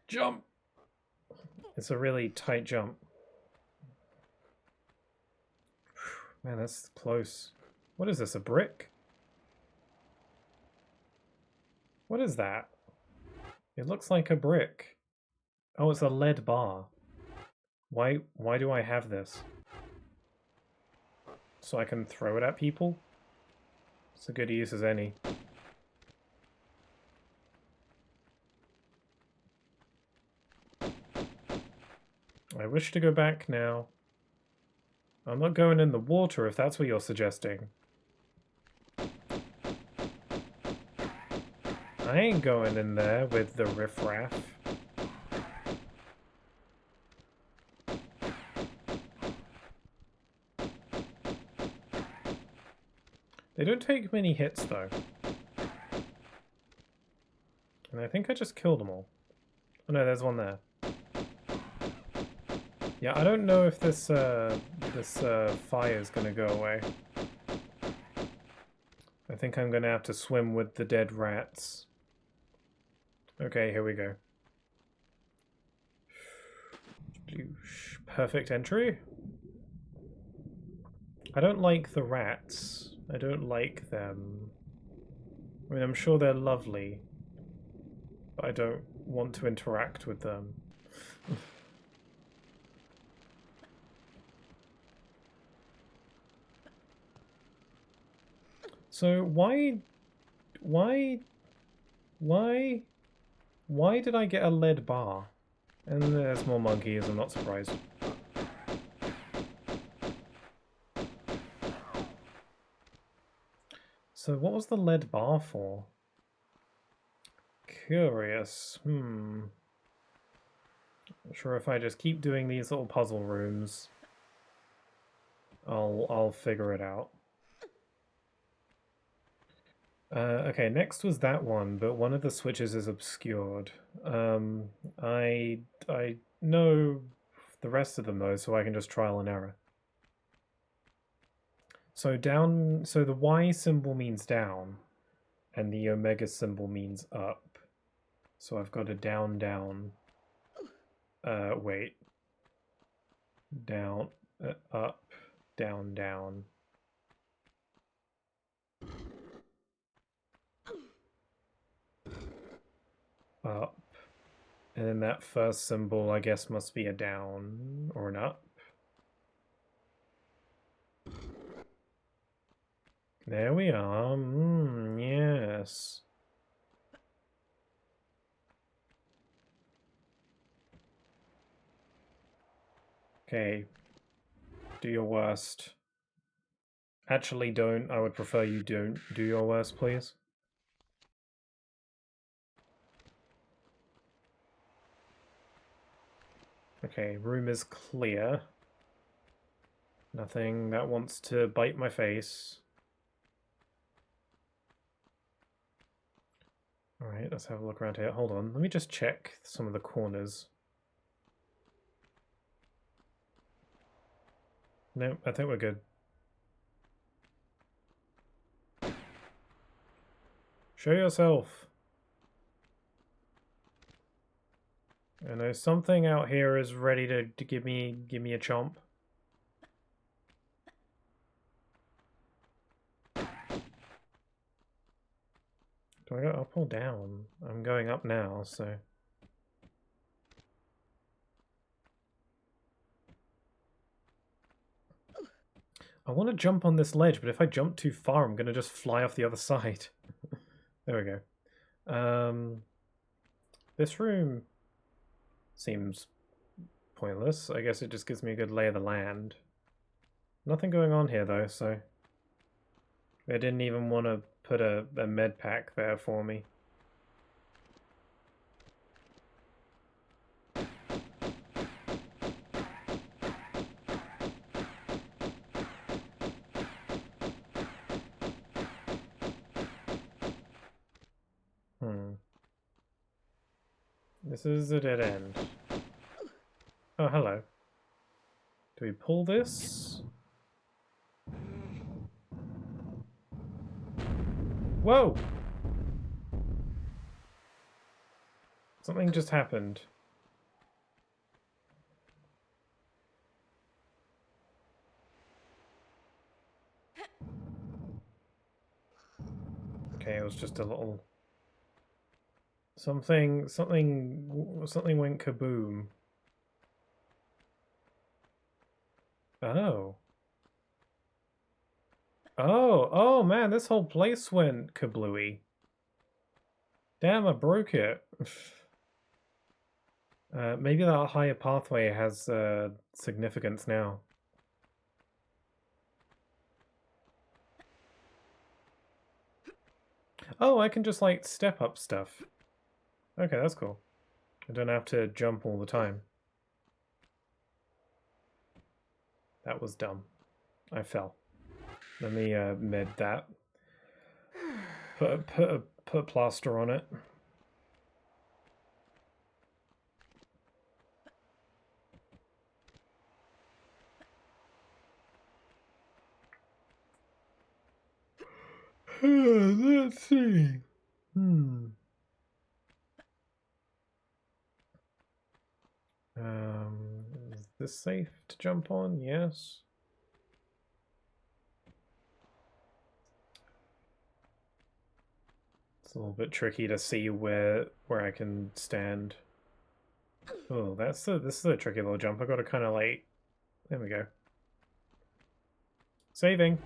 [SPEAKER 1] Jump! It's a really tight jump. Man, that's close. What is this, a brick? What is that? It looks like a brick. Oh, it's a lead bar. Why do I have this? So I can throw it at people? It's a good use as any. I wish to go back now. I'm not going in the water if that's what you're suggesting. I ain't going in there with the riffraff. They don't take many hits, though. And I think I just killed them all. Oh no, there's one there. Yeah, I don't know if this fire is gonna go away. I think I'm gonna have to swim with the dead rats. Okay, here we go. Perfect entry. I don't like the rats. I don't like them. I mean, I'm sure they're lovely, but I don't want to interact with them. So why did I get a lead bar? And there's more monkeys, I'm not surprised. So what was the lead bar for? Curious. Not sure if I just keep doing these little puzzle rooms, I'll figure it out. Okay, next was that one, but one of the switches is obscured. I know the rest of them though, so I can just trial and error. So down, so the Y symbol means down, and the omega symbol means up. So I've got a down, down. Wait. Down, up, down, down. Up. And then that first symbol, I guess, must be a down or an up. There we are. Yes. Okay. Do your worst. Actually, don't. I would prefer you don't do your worst, please. Okay, room is clear. Nothing that wants to bite my face. Alright, let's have a look around here. Hold on, let me just check some of the corners. No, I think we're good. Show yourself. I know something out here is ready to give me a chomp. Do I go up or down? I'm going up now, so... I want to jump on this ledge, but if I jump too far, I'm going to just fly off the other side. There we go. This room seems pointless. I guess it just gives me a good lay of the land. Nothing going on here, though, so... They didn't even want to put a med pack there for me. This is a dead end. Oh, hello. Do we pull this? Whoa! Something just happened. Okay, it was just a little... Something went kaboom. Oh. Oh man, this whole place went kablooey. Damn, I broke it. Maybe that higher pathway has significance now. Oh, I can just like step up stuff. Okay, that's cool. I don't have to jump all the time. That was dumb. I fell. Let me med that. Put a plaster on it. Let's see. Is this safe to jump on? Yes. It's a little bit tricky to see where I can stand. Oh, this is a tricky little jump. I got to kind of like. There we go. Saving.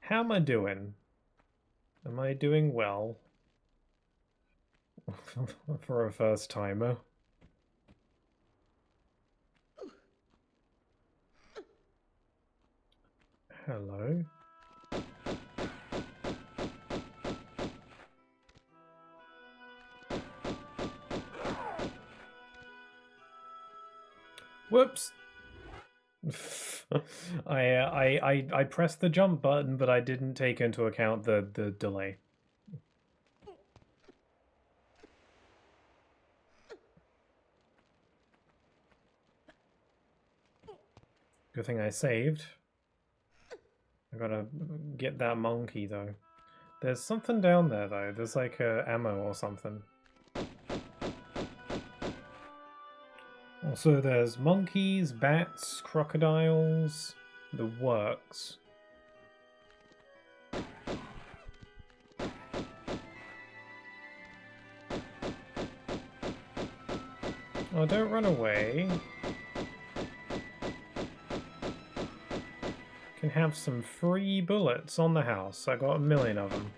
[SPEAKER 1] How am I doing? Am I doing well? For a first timer. Hello. Whoops. I pressed the jump button, but I didn't take into account the delay. Good thing I saved. I gotta get that monkey though. There's something down there though. There's like ammo or something. Also, there's monkeys, bats, crocodiles, the works. Oh, don't run away. Can have some free bullets on the house. I got 1,000,000 of them.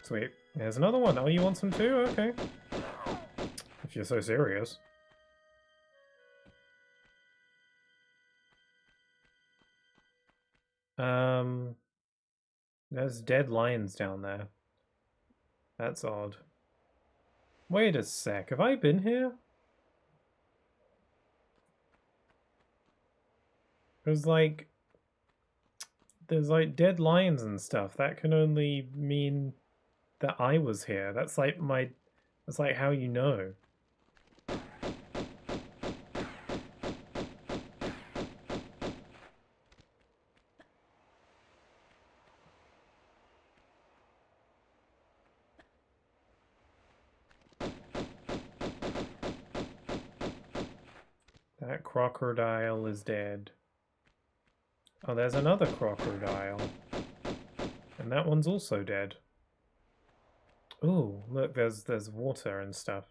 [SPEAKER 1] Sweet. There's another one. Oh, you want some too? Okay. If you're so serious. There's dead lions down there. That's odd. Wait a sec. Have I been here? There's like dead lions and stuff. That can only mean that I was here. That's like how you know. That crocodile is dead. Oh, there's another crocodile. And that one's also dead. Ooh, look, there's water and stuff.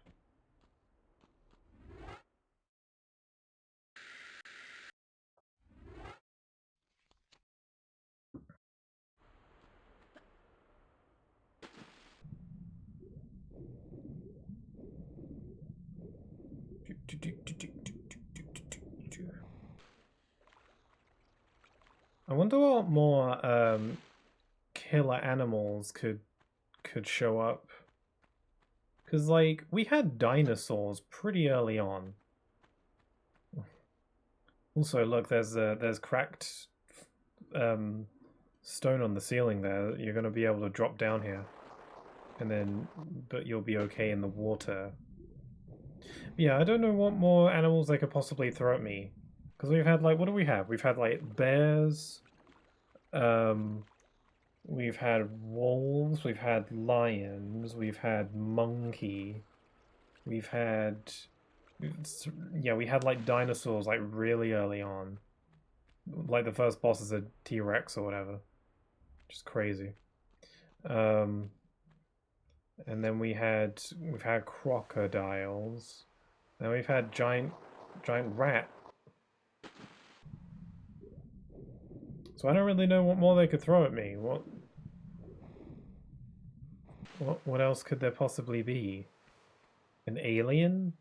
[SPEAKER 1] I wonder what more killer animals could show up. Because, like, we had dinosaurs pretty early on. Also, look, there's cracked stone on the ceiling there. You're going to be able to drop down here. And then, but you'll be okay in the water. Yeah, I don't know what more animals they could possibly throw at me. Because we've had, like, what do we have? We've had, like, bears. We've had wolves. We've had lions. We've had monkey. We've had... Yeah, we had, like, dinosaurs, like, really early on. Like, the first boss is a T-Rex or whatever. Just crazy. And then we've had crocodiles. Then we've had giant rat. So I don't really know what more they could throw at me. What? What else could there possibly be? An alien?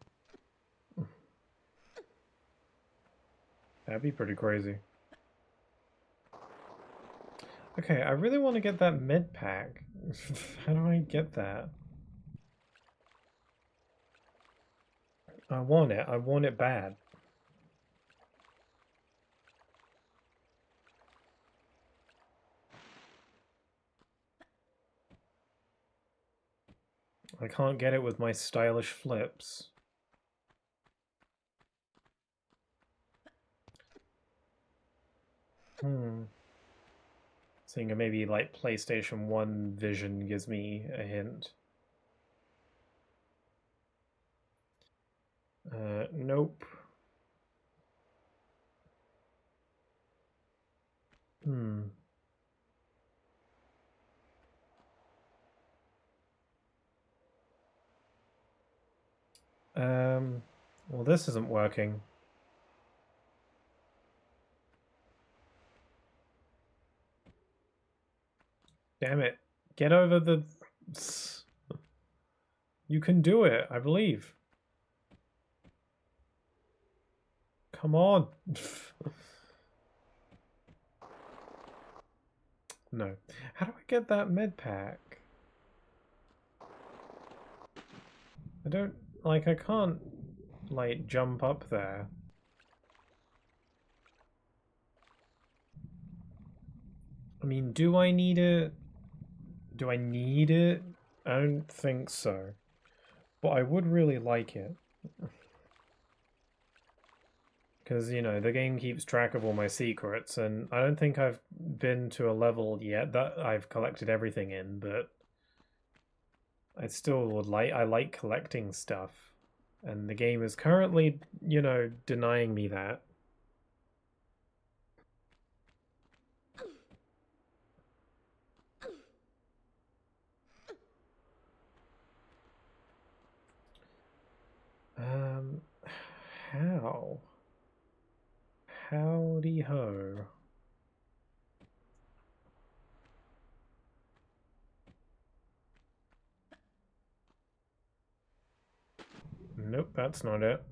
[SPEAKER 1] That'd be pretty crazy. Okay, I really want to get that med pack. How do I get that? I want it. I want it bad. I can't get it with my stylish flips. Seeing maybe like PlayStation 1 vision gives me a hint. Nope. Well, this isn't working. Damn it. Get over the... You can do it, I believe. Come on. No. How do I get that med pack? I don't... Like, I can't, like, jump up there. I mean, do I need it? Do I need it? I don't think so. But I would really like it. Because, you know, the game keeps track of all my secrets, and I don't think I've been to a level yet that I've collected everything in, but I still would like, I like collecting stuff. And the game is currently, you know, denying me that. How? Howdy ho. Nope, that's not it.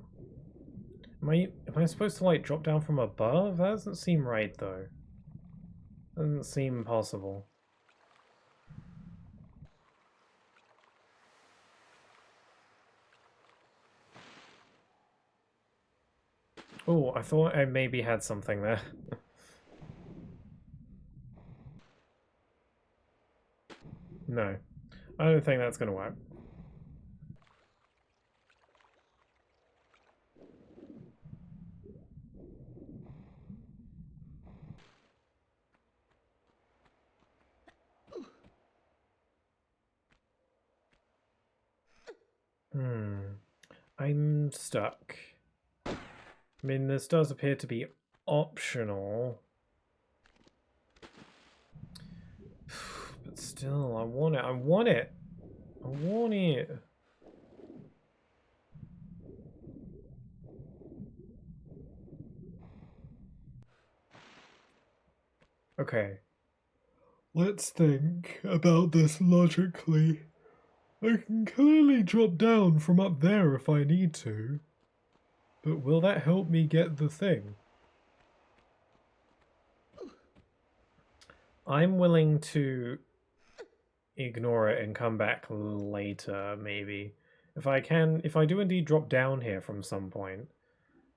[SPEAKER 1] Am I supposed to like drop down from above? That doesn't seem right though. Doesn't seem possible. Oh, I thought I maybe had something there. No. I don't think that's gonna work. I'm stuck. I mean, this does appear to be optional. But still, I want it. I want it. I want it. Okay. Let's think about this logically. I can clearly drop down from up there if I need to. But will that help me get the thing? I'm willing to ignore it and come back later, maybe. If I do indeed drop down here from some point,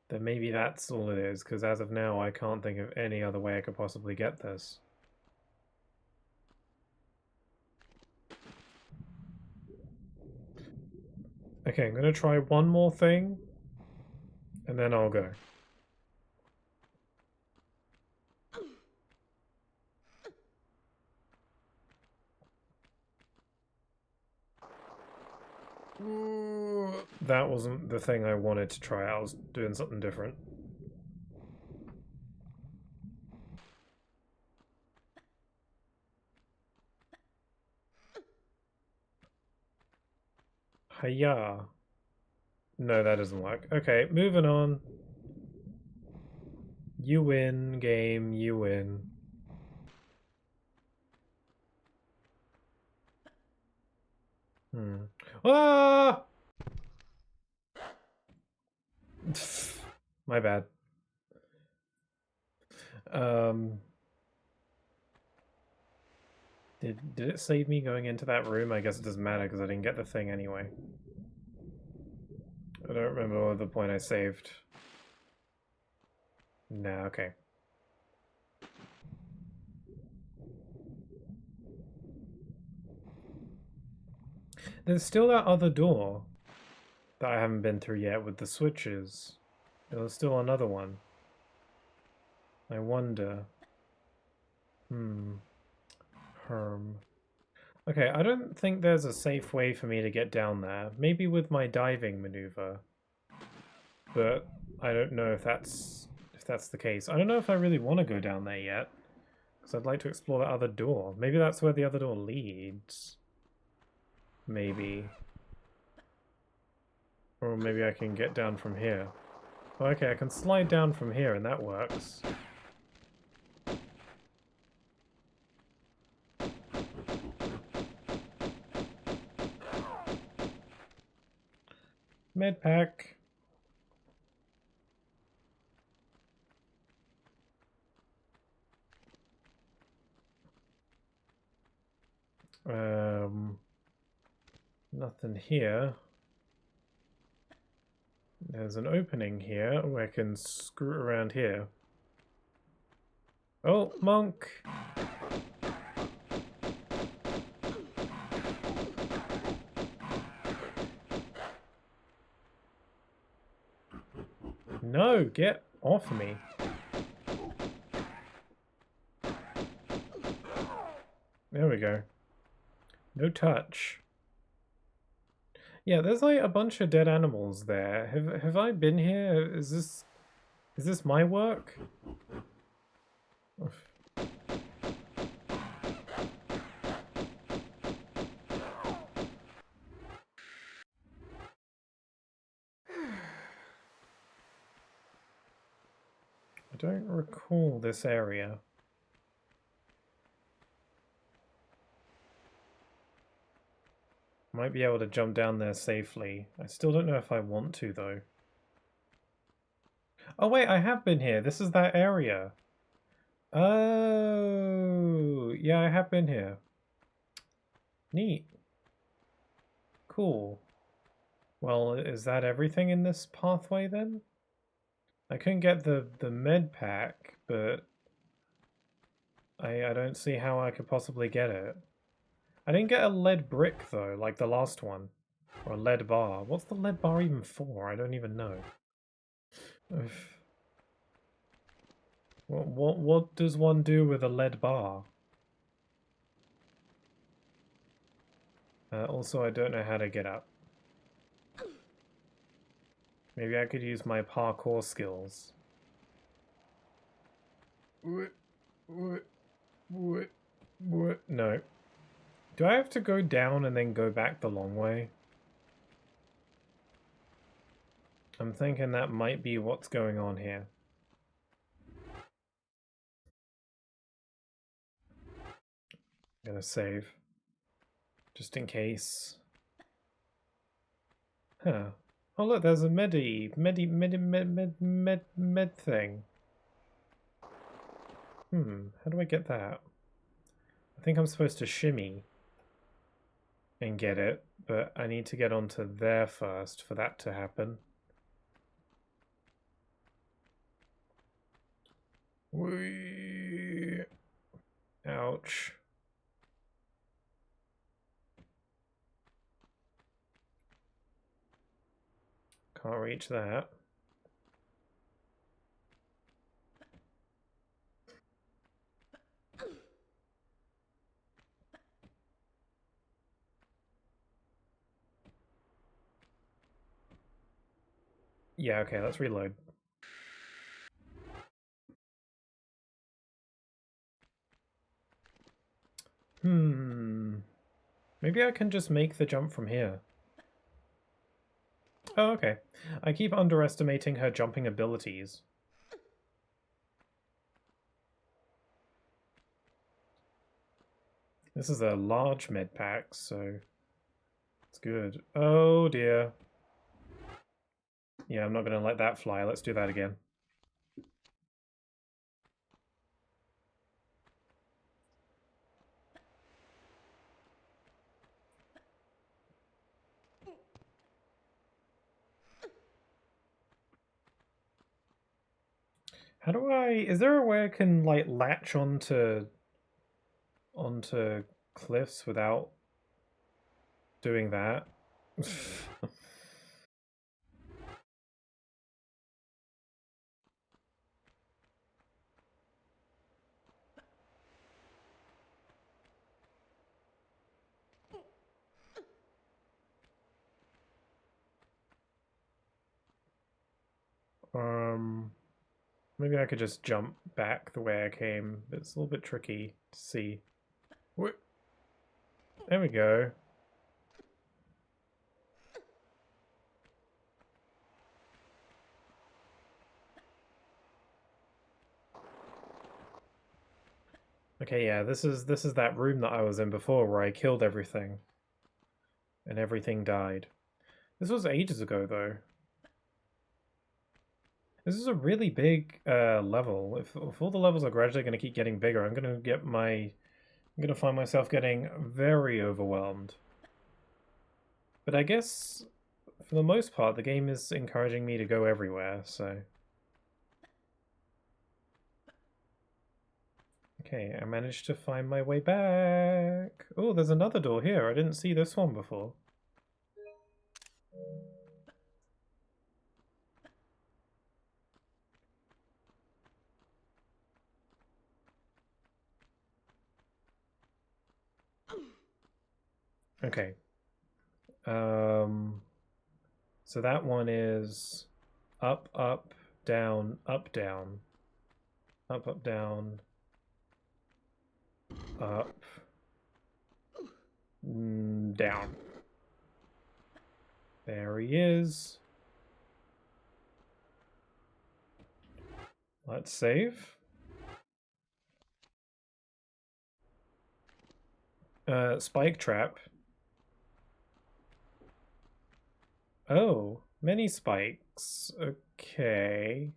[SPEAKER 1] then maybe that's all it is, because as of now I can't think of any other way I could possibly get this. Okay, I'm gonna try one more thing, and then I'll go. That wasn't the thing I wanted to try. I was doing something different. Hiya. No, that doesn't work. Okay, moving on. You win, game, you win. Ah! My bad. Did it save me going into that room? I guess it doesn't matter because I didn't get the thing anyway. I don't remember the point I saved. Nah, okay. There's still that other door that I haven't been through yet with the switches. There's still another one. I wonder. Herm. Okay, I don't think there's a safe way for me to get down there. Maybe with my diving maneuver. But I don't know if that's the case. I don't know if I really want to go down there yet. Because I'd like to explore that other door. Maybe that's where the other door leads. Maybe. Or maybe I can get down from here. Oh, okay, I can slide down from here and that works. Medpack. Nothing here. There's an opening here where I can screw around here. Oh, monk! No, get off me. There we go. No touch. Yeah, there's like a bunch of dead animals there. Have I been here? Is this my work? I don't recall this area. Might be able to jump down there safely. I still don't know if I want to, though. Oh, wait, I have been here. This is that area. Oh, yeah, I have been here. Neat. Cool. Well, is that everything in this pathway, then? I couldn't get the med pack, but I don't see how I could possibly get it. I didn't get a lead brick, though, like the last one. Or a lead bar. What's the lead bar even for? I don't even know. What does one do with a lead bar? Also, I don't know how to get up. Maybe I could use my parkour skills. What? No. Do I have to go down and then go back the long way? I'm thinking that might be what's going on here. I'm gonna save. Just in case. Huh. Oh look, there's a med thing. How do I get that? I think I'm supposed to shimmy and get it, but I need to get onto there first for that to happen. Whee! Ouch. Can't reach that. Yeah, okay, let's reload. Maybe I can just make the jump from here. Oh, okay. I keep underestimating her jumping abilities. This is a large med pack, so That's good. Oh dear. Yeah, I'm not gonna let that fly. Let's do that again. How do I... Is there a way I can, like, latch onto cliffs without doing that? Maybe I could just jump back the way I came. It's a little bit tricky to see. There we go. Okay, yeah, this is that room that I was in before where I killed everything. And everything died. This was ages ago though. This is a really big level. If all the levels are gradually going to keep getting bigger, I'm going to find myself getting very overwhelmed. But I guess for the most part, the game is encouraging me to go everywhere, so... Okay, I managed to find my way back. Oh, there's another door here. I didn't see this one before. Okay. So that one is up, up, down, up, down. Up, up, down. Up. Down. There he is. Let's save. Spike trap. Oh, many spikes. Okay.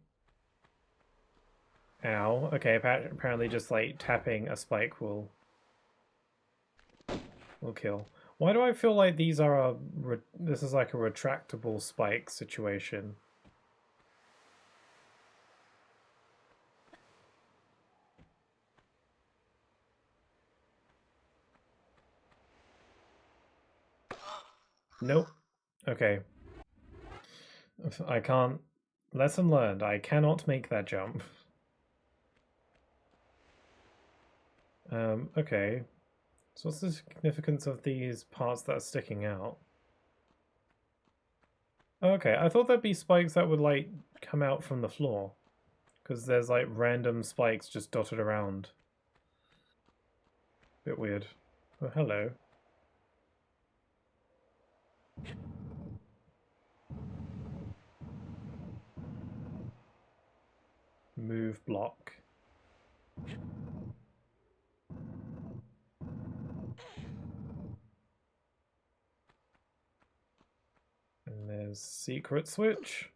[SPEAKER 1] Ow. Okay, apparently just like tapping a spike will kill. Why do I feel like these are this is like a retractable spike situation? Nope. Okay. I can't... Lesson learned. I cannot make that jump. Okay. So what's the significance of these parts that are sticking out? Okay, I thought there'd be spikes that would, like, come out from the floor. Because there's, like, random spikes just dotted around. Bit weird. Oh, hello. Move block. And there's secret switch.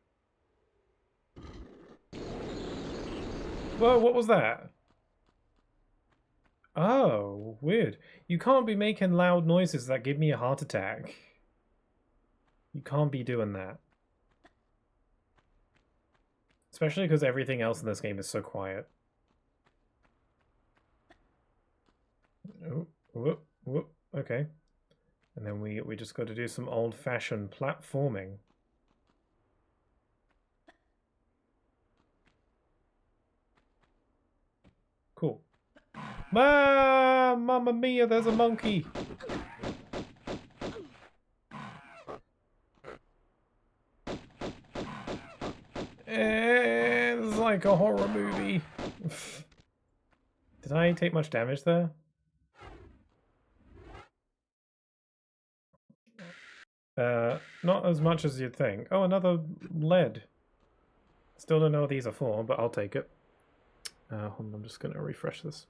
[SPEAKER 1] Whoa, what was that? Oh, weird. You can't be making loud noises that give me a heart attack. You can't be doing that. Especially because everything else in this game is so quiet. Oh, whoop, whoop, okay. And then we just got to do some old-fashioned platforming. Cool. Mamma mia, there's a monkey! It's like a horror movie. Did I take much damage there? Not as much as you'd think. Oh, another lead. Still don't know what these are for, but I'll take it. Hold on, I'm just going to refresh this.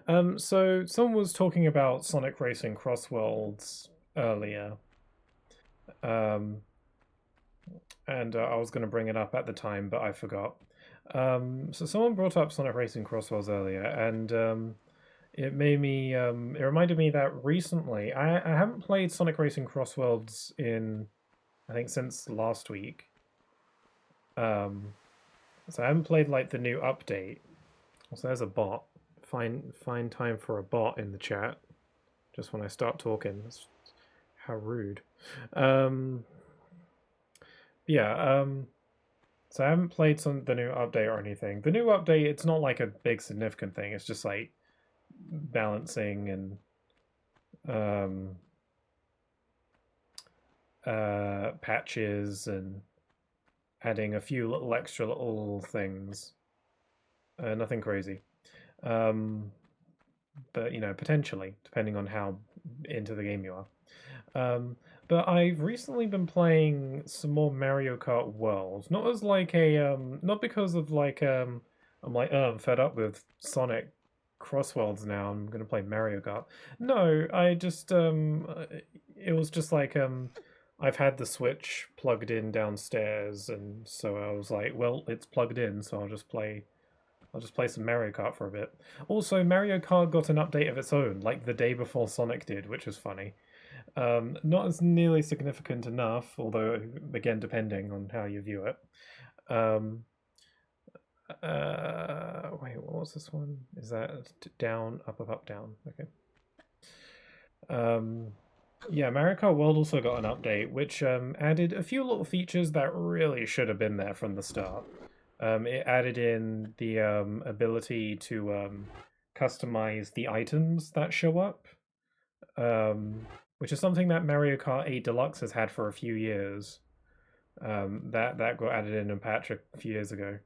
[SPEAKER 1] So someone was talking about Sonic Racing Crossworlds earlier. Um, and I was going to bring it up at the time, but I forgot. So someone brought up Sonic Racing Crossworlds earlier, and it made me. It reminded me that recently I haven't played Sonic Racing Crossworlds in, I think, since last week. So I haven't played like the new update. So there's a bot. Find time for a bot in the chat. Just when I start talking. How rude. Yeah. So I haven't played the new update or anything. The new update, it's not like a big significant thing. It's just like balancing and patches and adding a few little extra little things. Nothing crazy. But you know, potentially, depending on how into the game you are. But I've recently been playing some more Mario Kart World. Not as like a not because of like I'm like, oh, I'm fed up with Sonic Crossworlds now. I'm gonna play Mario Kart. No, I just it was just like I've had the Switch plugged in downstairs, and so I was like, well, it's plugged in, so I'll just play some Mario Kart for a bit. Also, Mario Kart got an update of its own, like the day before Sonic did, which was funny. Not as nearly significant enough, although, again, depending on how you view it. Wait, what was this one? Is that down, up, down? Okay. Yeah, Mario Kart World also got an update, which added a few little features that really should have been there from the start. It added in the ability to customize the items that show up, which is something that Mario Kart 8 Deluxe has had for a few years. That got added in a patch a few years ago.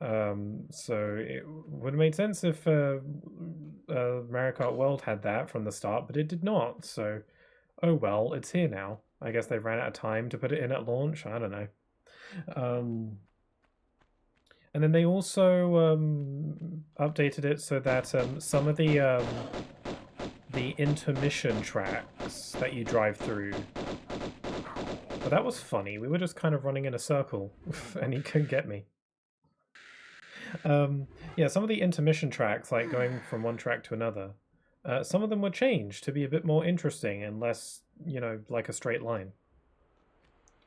[SPEAKER 1] So it would have made sense if Mario Kart World had that from the start, but it did not. So, oh well, it's here now. I guess they ran out of time to put it in at launch. I don't know. And then they also updated it so that some of the intermission tracks that you drive through. Well, that was funny. We were just kind of running in a circle, and he couldn't get me. Yeah, some of the intermission tracks, like going from one track to another, some of them were changed to be a bit more interesting and less, you know, like a straight line.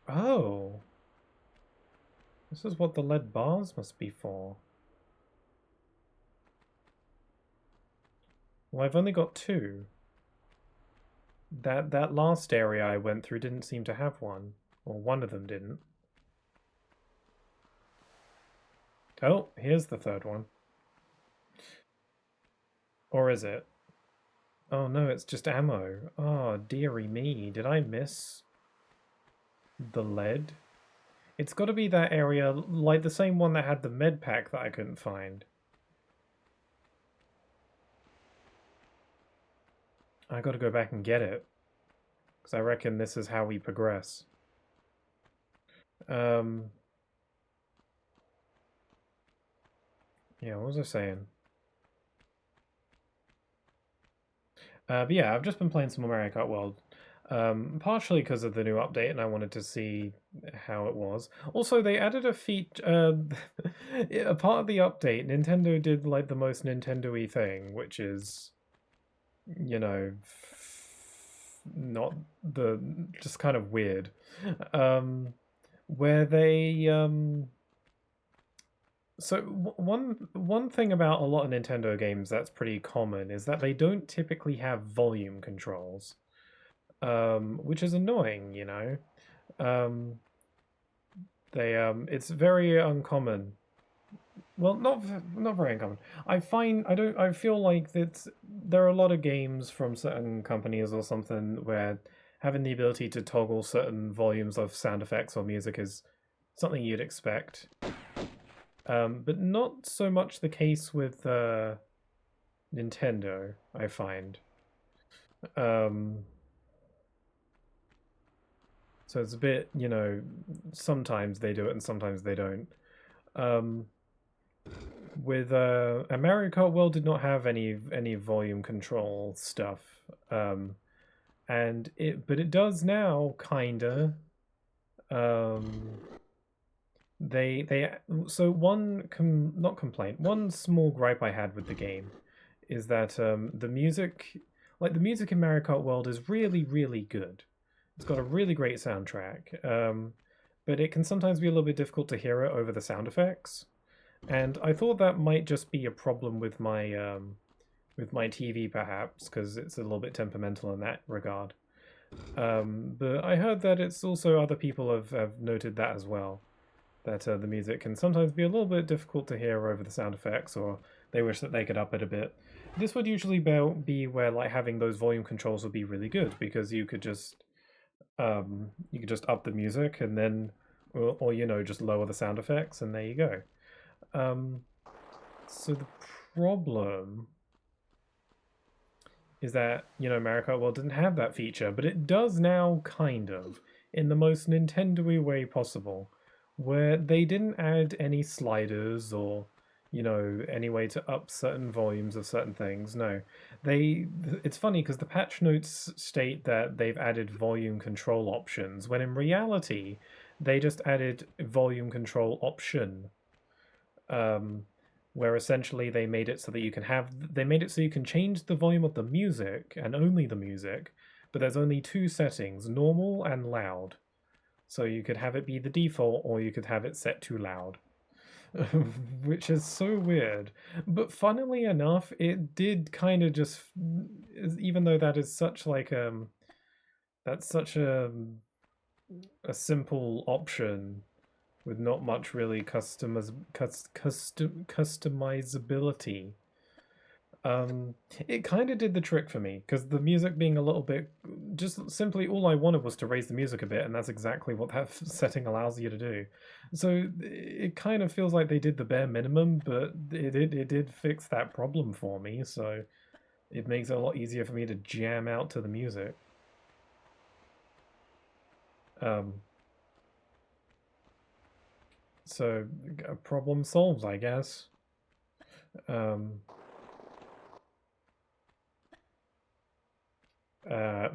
[SPEAKER 1] Oh. This is what the lead bars must be for. Well, I've only got two. That last area I went through didn't seem to have one. Or one of them didn't. Oh, here's the third one. Or is it? Oh no, it's just ammo. Oh, dearie me. Did I miss the lead? It's got to be that area, like the same one that had the med pack that I couldn't find. I got to go back and get it. Because I reckon this is how we progress. Yeah, what was I saying? But yeah, I've just been playing some more Mario Kart World. Partially because of the new update, and I wanted to see how it was. Also, they added a feature. A part of the update, Nintendo did like the most Nintendo-y thing, which is, you know, not the just kind of weird. Where they so one thing about a lot of Nintendo games that's pretty common is that they don't typically have volume controls, which is annoying, you know. They it's very uncommon. Well, not very uncommon. I feel like that there are a lot of games from certain companies or something where having the ability to toggle certain volumes of sound effects or music is something you'd expect. But not so much the case with Nintendo, I find. So it's a bit, you know, sometimes they do it and sometimes they don't. With Mario Kart World did not have any volume control stuff. and but it does now, kinda. Um, they so not complaint, one small gripe I had with the game is that the music, like the music in Mario Kart World, is really really good. It's got a really great soundtrack, but it can sometimes be a little bit difficult to hear it over the sound effects. And I thought that might just be a problem with my TV, perhaps, because it's a little bit temperamental in that regard. But I heard that it's also other people have noted that as well. That the music can sometimes be a little bit difficult to hear over the sound effects, or they wish that they could up it a bit. This would usually be where like having those volume controls would be really good because you could just up the music and then or you know just lower the sound effects and there you go. Um, so the problem is that, you know, Mario Kart World didn't have that feature, but it does now, kind of, in the most Nintendo-y way possible, where they didn't add any sliders or, you know, any way to up certain volumes of certain things. No, it's funny because the patch notes state that they've added volume control options, when in reality, they just added volume control option. Um, where essentially they made it so that they made it so you can change the volume of the music and only the music, but there's only two settings, normal and loud. So you could have it be the default or you could have it set to loud. Which is so weird. But funnily enough, it did kind of just, even though that is such like that's such a simple option with not much really customizability. It kind of did the trick for me because the music being a little bit, just simply all I wanted was to raise the music a bit, and that's exactly what that setting allows you to do. So it kind of feels like they did the bare minimum, but it did fix that problem for me. So it makes it a lot easier for me to jam out to the music. Um, so problem solved, I guess. Um,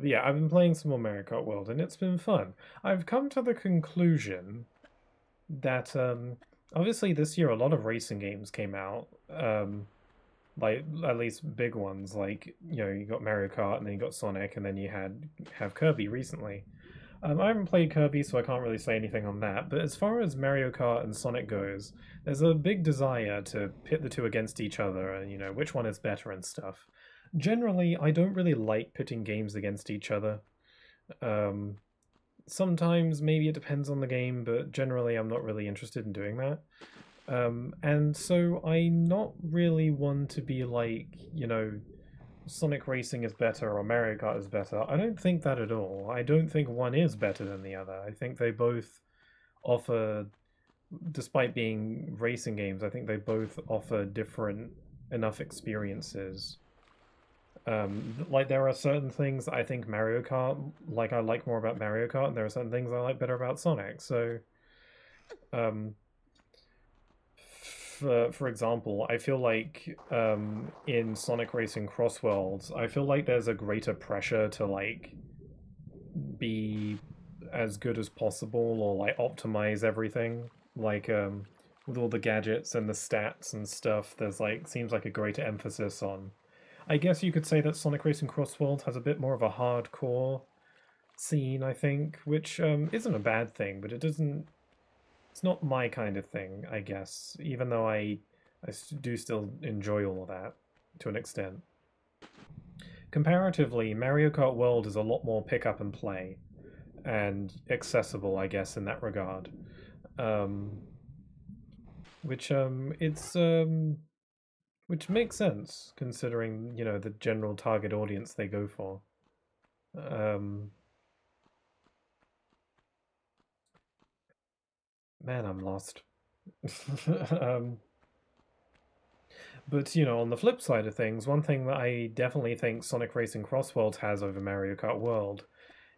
[SPEAKER 1] yeah, I've been playing some more Mario Kart World, and it's been fun. I've come to the conclusion that obviously this year a lot of racing games came out, like at least big ones, like you know you got Mario Kart, and then you got Sonic, and then you have Kirby recently. I haven't played Kirby, so I can't really say anything on that. But as far as Mario Kart and Sonic goes, there's a big desire to pit the two against each other, and you know which one is better and stuff. Generally, I don't really like pitting games against each other. Um, Sometimes maybe it depends on the game, but generally I'm not really interested in doing that. And so I'm not really one to be like, you know, Sonic Racing is better or Mario Kart is better. I don't think that at all. I don't think one is better than the other. I think they both offer, despite being racing games, I think they both offer different enough experiences. Like there are certain things I think Mario Kart, like I like more about Mario Kart, and there are certain things I like better about Sonic. So, um, for example, I feel like in Sonic Racing Cross Worlds, I feel like there's a greater pressure to like be as good as possible or like optimize everything. Like with all the gadgets and the stats and stuff, there's like seems like a greater emphasis on. I guess you could say that Sonic Racing Cross Worlds has a bit more of a hardcore scene, I think, which isn't a bad thing, but it doesn't. It's not my kind of thing, I guess. Even though do still enjoy all of that to an extent. Comparatively, Mario Kart World is a lot more pick up and play and accessible, I guess, in that regard. Um, which which makes sense considering you know the general target audience they go for. Um, Man, I'm lost. um, but you know, on the flip side of things, one thing that I definitely think Sonic Racing Cross Worlds has over Mario Kart World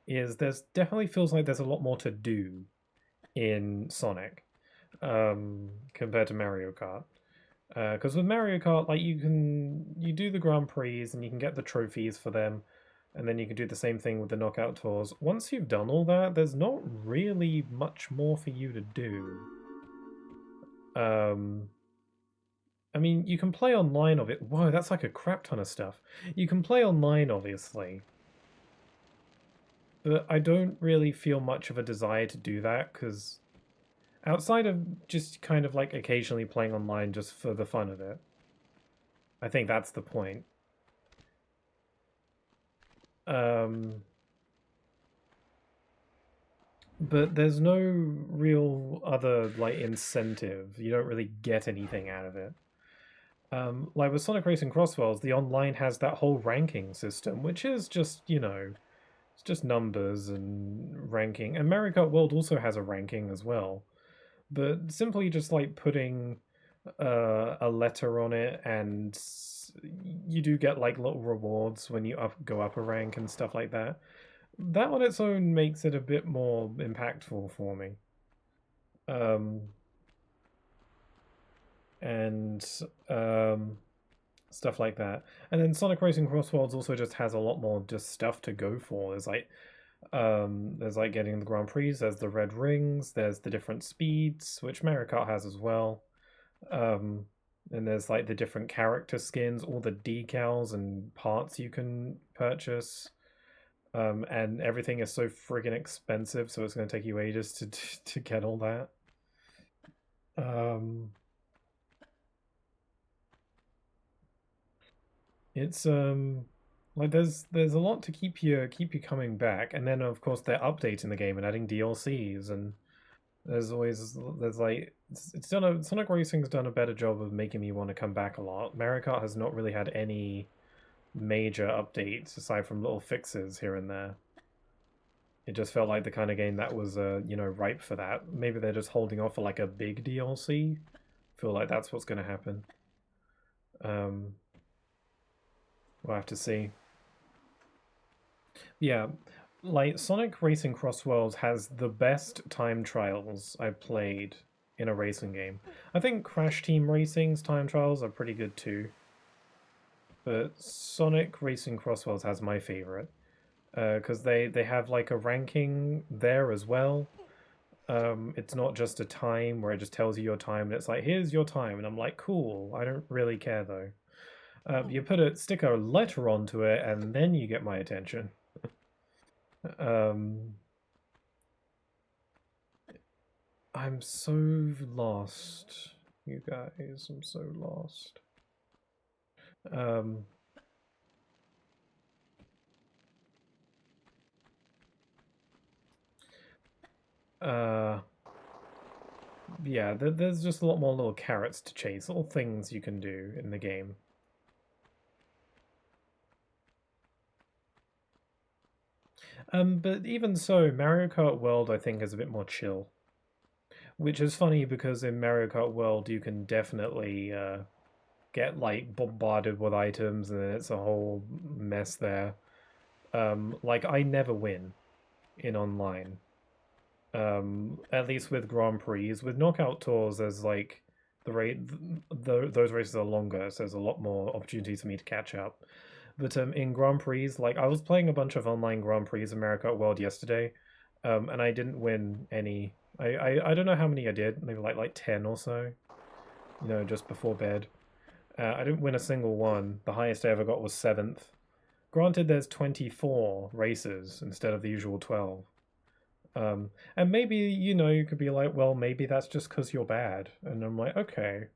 [SPEAKER 1] is there's definitely feels like there's a lot more to do in Sonic compared to Mario Kart. Because with Mario Kart, like you do the Grand Prix and you can get the trophies for them, And then you can do the same thing with the knockout tours. Once you've done all that, there's not really much more for you to do. I mean, you can play online of it. Whoa, that's like a crap ton of stuff. You can play online, obviously. But I don't really feel much of a desire to do that, because outside of just kind of like occasionally playing online just for the fun of it, I think that's the point. But there's no real other like incentive. You don't really get anything out of it. Like with Sonic Racing Crossworlds, the online has that whole ranking system, which is just, you know, it's just numbers and ranking. And Mario Kart World also has a ranking as well. But simply just like putting a letter on it, and you do get like little rewards when you go up a rank and stuff like that. That on its own makes it a bit more impactful for me. And stuff like that. And then Sonic Racing Crossworlds also just has a lot more just stuff to go for. There's like getting the Grand Prix, there's the red rings, there's the different speeds, which Mario Kart has as well. And there's like the different character skins, all the decals and parts you can purchase. And everything is so friggin' expensive, so it's going to take you ages to get all that. It's like there's a lot to keep you coming back, and then of course they're updating the game and adding DLCs, and there's like it's done a Sonic Racing's done a better job of making me want to come back a lot. Mario Kart has not really had any major updates aside from little fixes here and there. It just felt like the kind of game that was you know, ripe for that. Maybe they're just holding off for like a big DLC. Feel like that's what's going to happen. We'll have to see. Yeah, like Sonic Racing Crossworlds has the best time trials I've played in a racing game. I think Crash Team Racing's time trials are pretty good too. But Sonic Racing Crossworlds has my favorite. Because they have like a ranking there as well. It's not just a time where it just tells you your time and it's like, here's your time, and I'm like, cool, I don't really care though. You stick a letter onto it, and then you get my attention. I'm so lost, you guys. I'm so lost. Yeah, there's just a lot more little carrots to chase, little things you can do in the game. But even so, Mario Kart World, I think, is a bit more chill. Which is funny because in Mario Kart World, you can definitely get like bombarded with items, and it's a whole mess there. Like I never win in online. At least with Grand Prix. With Knockout Tours, there's like those races are longer, so there's a lot more opportunities for me to catch up. But in Grand Prix, like I was playing a bunch of online Grand Prix in Mario Kart World yesterday, and I didn't win any. I don't know how many I did, maybe like 10 or so, you know, just before bed. I didn't win a single one. The highest I ever got was 7th. Granted, there's 24 races instead of the usual 12. And maybe, you know, you could be like, well, maybe that's just because you're bad. And I'm like, okay,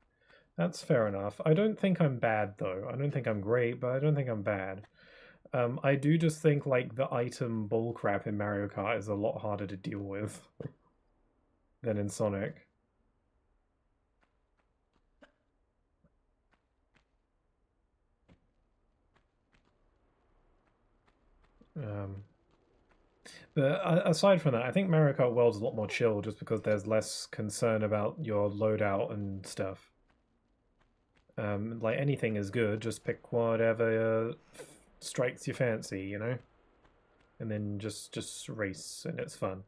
[SPEAKER 1] that's fair enough. I don't think I'm bad, though. I don't think I'm great, but I don't think I'm bad. I do just think, like, the item bullcrap in Mario Kart is a lot harder to deal with than in Sonic. But aside from that, I think Mario Kart World's a lot more chill just because there's less concern about your loadout and stuff. Like anything is good, just pick whatever strikes your fancy, you know? And then just race, and it's fun.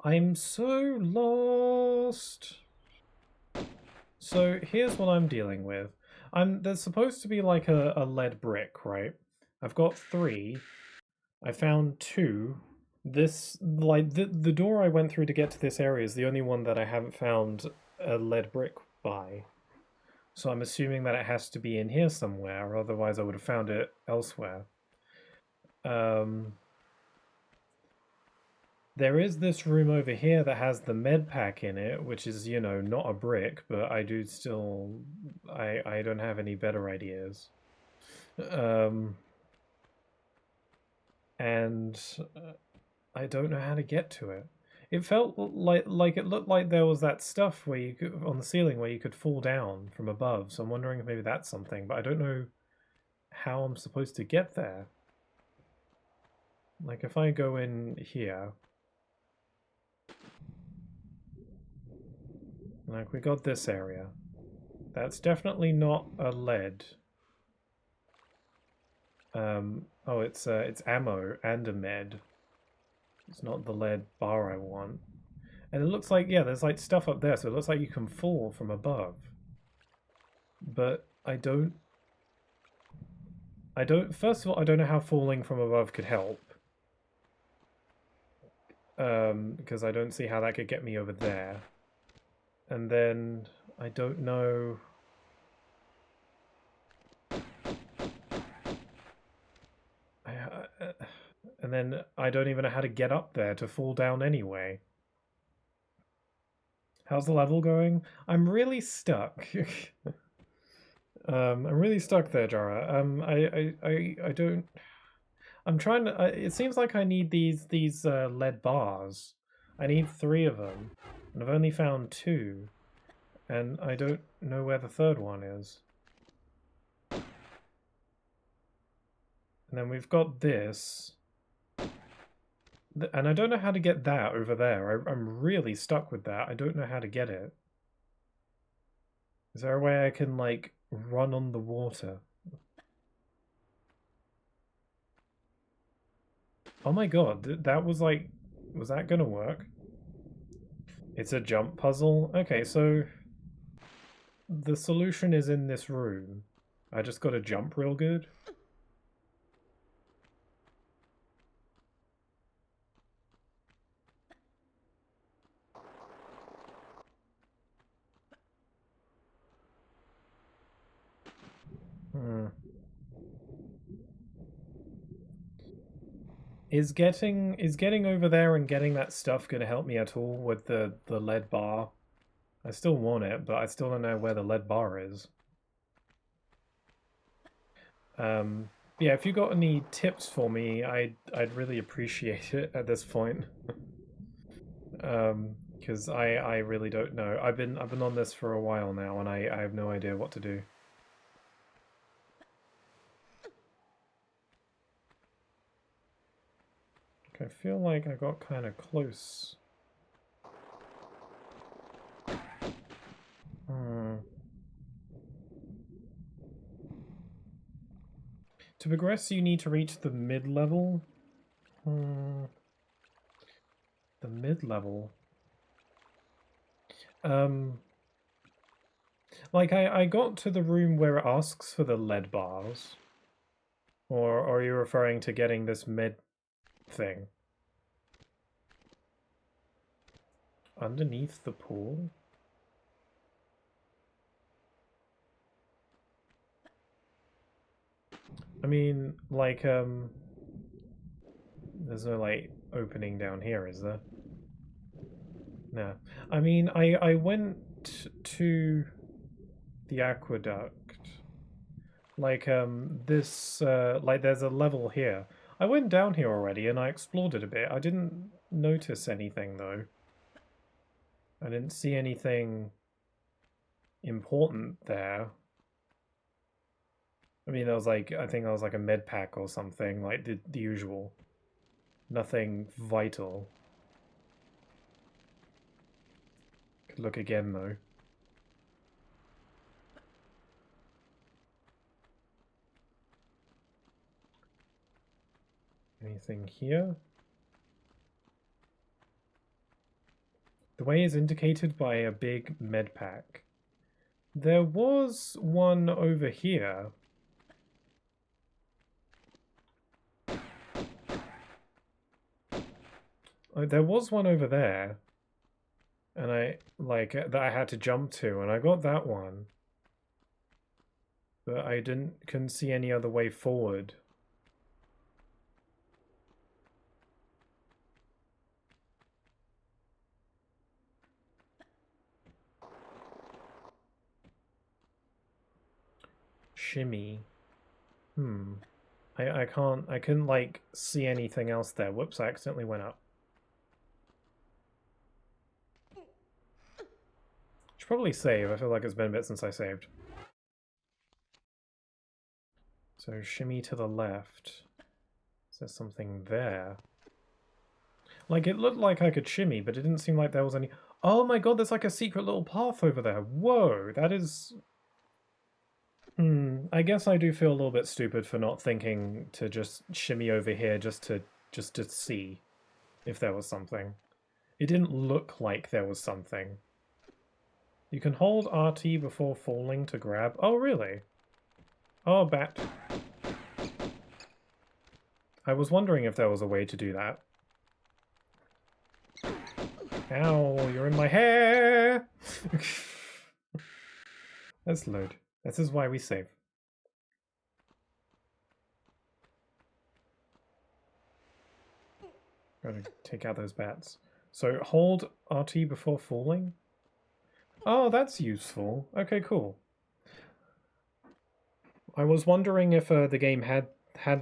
[SPEAKER 1] I'm so lost. So here's what I'm dealing with. There's supposed to be like a lead brick, right? I've got 3. I found 2. This, like, the door I went through to get to this area is the only one that I haven't found a lead brick by. So I'm assuming that it has to be in here somewhere, otherwise I would have found it elsewhere. There is this room over here that has the med pack in it, which is, you know, not a brick, but I do still... I don't have any better ideas. And I don't know how to get to it. It felt like it looked like there was that stuff where you could, on the ceiling where you could fall down from above. So I'm wondering if maybe that's something, but I don't know how I'm supposed to get there. Like if I go in here, like we got this area. That's definitely not a lead. Oh, it's ammo and a med. It's not the lead bar I want. And it looks like, yeah, there's like stuff up there, so it looks like you can fall from above. But I don't, first of all, I don't know how falling from above could help. Because I don't see how that could get me over there. And then, I don't know... and then I don't even know how to get up there to fall down anyway. How's the level going? I'm really stuck. I'm really stuck there, Jara. I don't... I'm trying to... it seems like I need these lead bars. I need 3 of them. And I've only found 2. And I don't know where the 3rd one is. And then we've got this. And I don't know how to get that over there. I'm really stuck with that. I don't know how to get it. Is there a way I can, like, run on the water? Oh my god, that was like... Was that gonna work? It's a jump puzzle? Okay, so... The solution is in this room. I just gotta jump real good. Is getting over there and getting that stuff gonna help me at all with the lead bar? I still want it, but I still don't know where the lead bar is. Yeah, if you got any tips for me, I'd really appreciate it at this point. Because I really don't know. I've been on this for a while now, and I have no idea what to do. I feel like I got kind of close. To progress, you need to reach the mid-level. The mid-level. Like, I got to the room where it asks for the lead bars. Or are you referring to getting this mid thing? Underneath the pool? I mean, like, there's no, like, opening down here, is there? No. I mean, I went to the aqueduct. Like, this, like, there's a level here. I went down here already, and I explored it a bit. I didn't notice anything, though. I didn't see anything important there. I mean, there was like, I think there was like a med pack or something, like the usual. Nothing vital. Could look again, though. Anything here? The way is indicated by a big med pack. There was one over here. There was one over there. And that I had to jump to, and I got that one. But I couldn't see any other way forward. Shimmy. I couldn't like see anything else there. Whoops, I accidentally went up. Should probably save. I feel like it's been a bit since I saved. So shimmy to the left. Is there something there? Like, it looked like I could shimmy, but it didn't seem like there was any... Oh my god, there's like a secret little path over there. Whoa, that is... I guess I do feel a little bit stupid for not thinking to just shimmy over here just to see if there was something. It didn't look like there was something. You can hold RT before falling to grab. Oh, really? Oh, bat. I was wondering if there was a way to do that. Ow, you're in my hair! Let's load. This is why we save. Gotta take out those bats. So hold RT before falling? Oh, that's useful. Okay, cool. I was wondering if the game had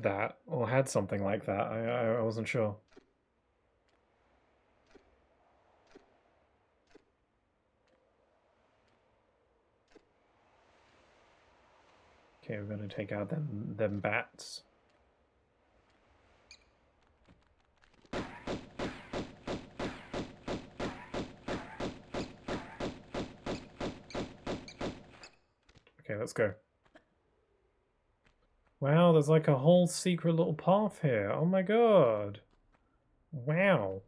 [SPEAKER 1] that, or had something like that. I wasn't sure. Okay, we're gonna take out them bats. Okay, let's go. Wow, there's like a whole secret little path here. Oh my god. Wow.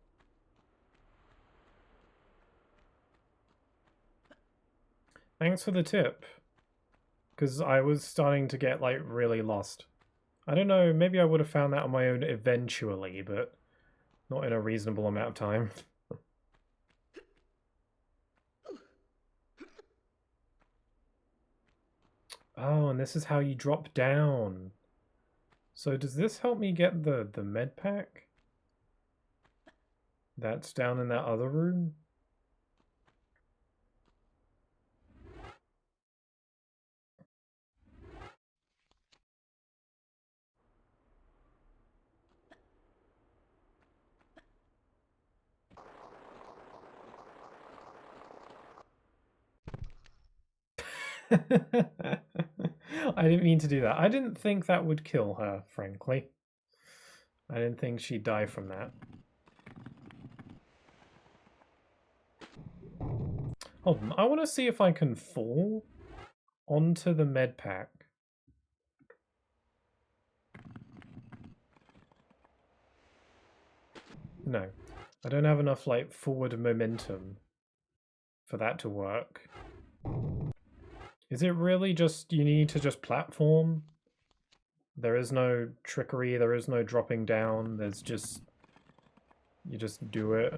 [SPEAKER 1] Thanks for the tip. Because I was starting to get, like, really lost. I don't know, maybe I would have found that on my own eventually, but not in a reasonable amount of time. Oh, and this is how you drop down. So does this help me get the med pack? That's down in that other room? I didn't mean to do that. I didn't think that would kill her, frankly. I didn't think she'd die from that. Hold on, I want to see if I can fall onto the med pack. No, I don't have enough, like, forward momentum for that to work. Is it really just, you need to just platform? There is no trickery, there is no dropping down, there's just, you just do it.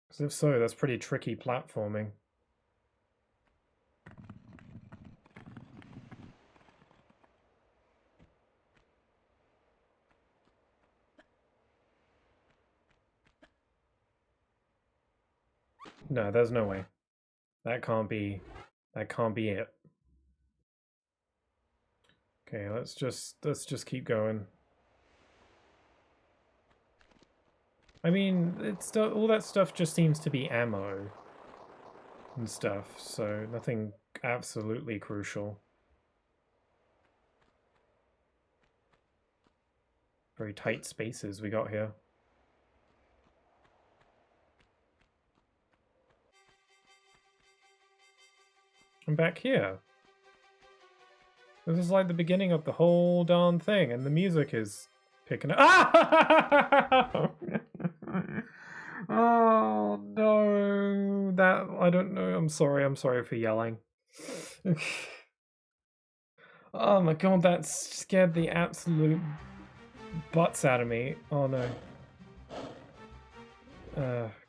[SPEAKER 1] Because if so, that's pretty tricky platforming. No, there's no way. That can't be it. Okay, let's just keep going. I mean, all that stuff just seems to be ammo and stuff, so nothing absolutely crucial. Very tight spaces we got here. I'm back here. This is like the beginning of the whole darn thing, and the music is picking up. Ah! Oh no, that I don't know. I'm sorry for yelling. Oh my god, that scared the absolute butts out of me. Oh no.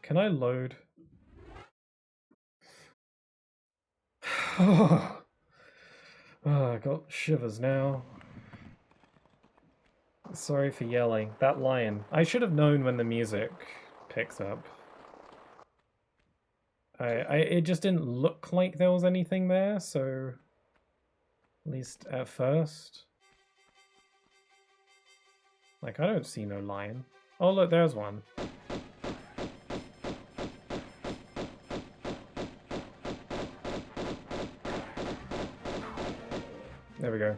[SPEAKER 1] Can I load? Oh, I got shivers now. Sorry for yelling. That lion. I should have known when the music picks up. It just didn't look like there was anything there, so at least at first. Like, I don't see no lion. Oh look, there's one. There we go.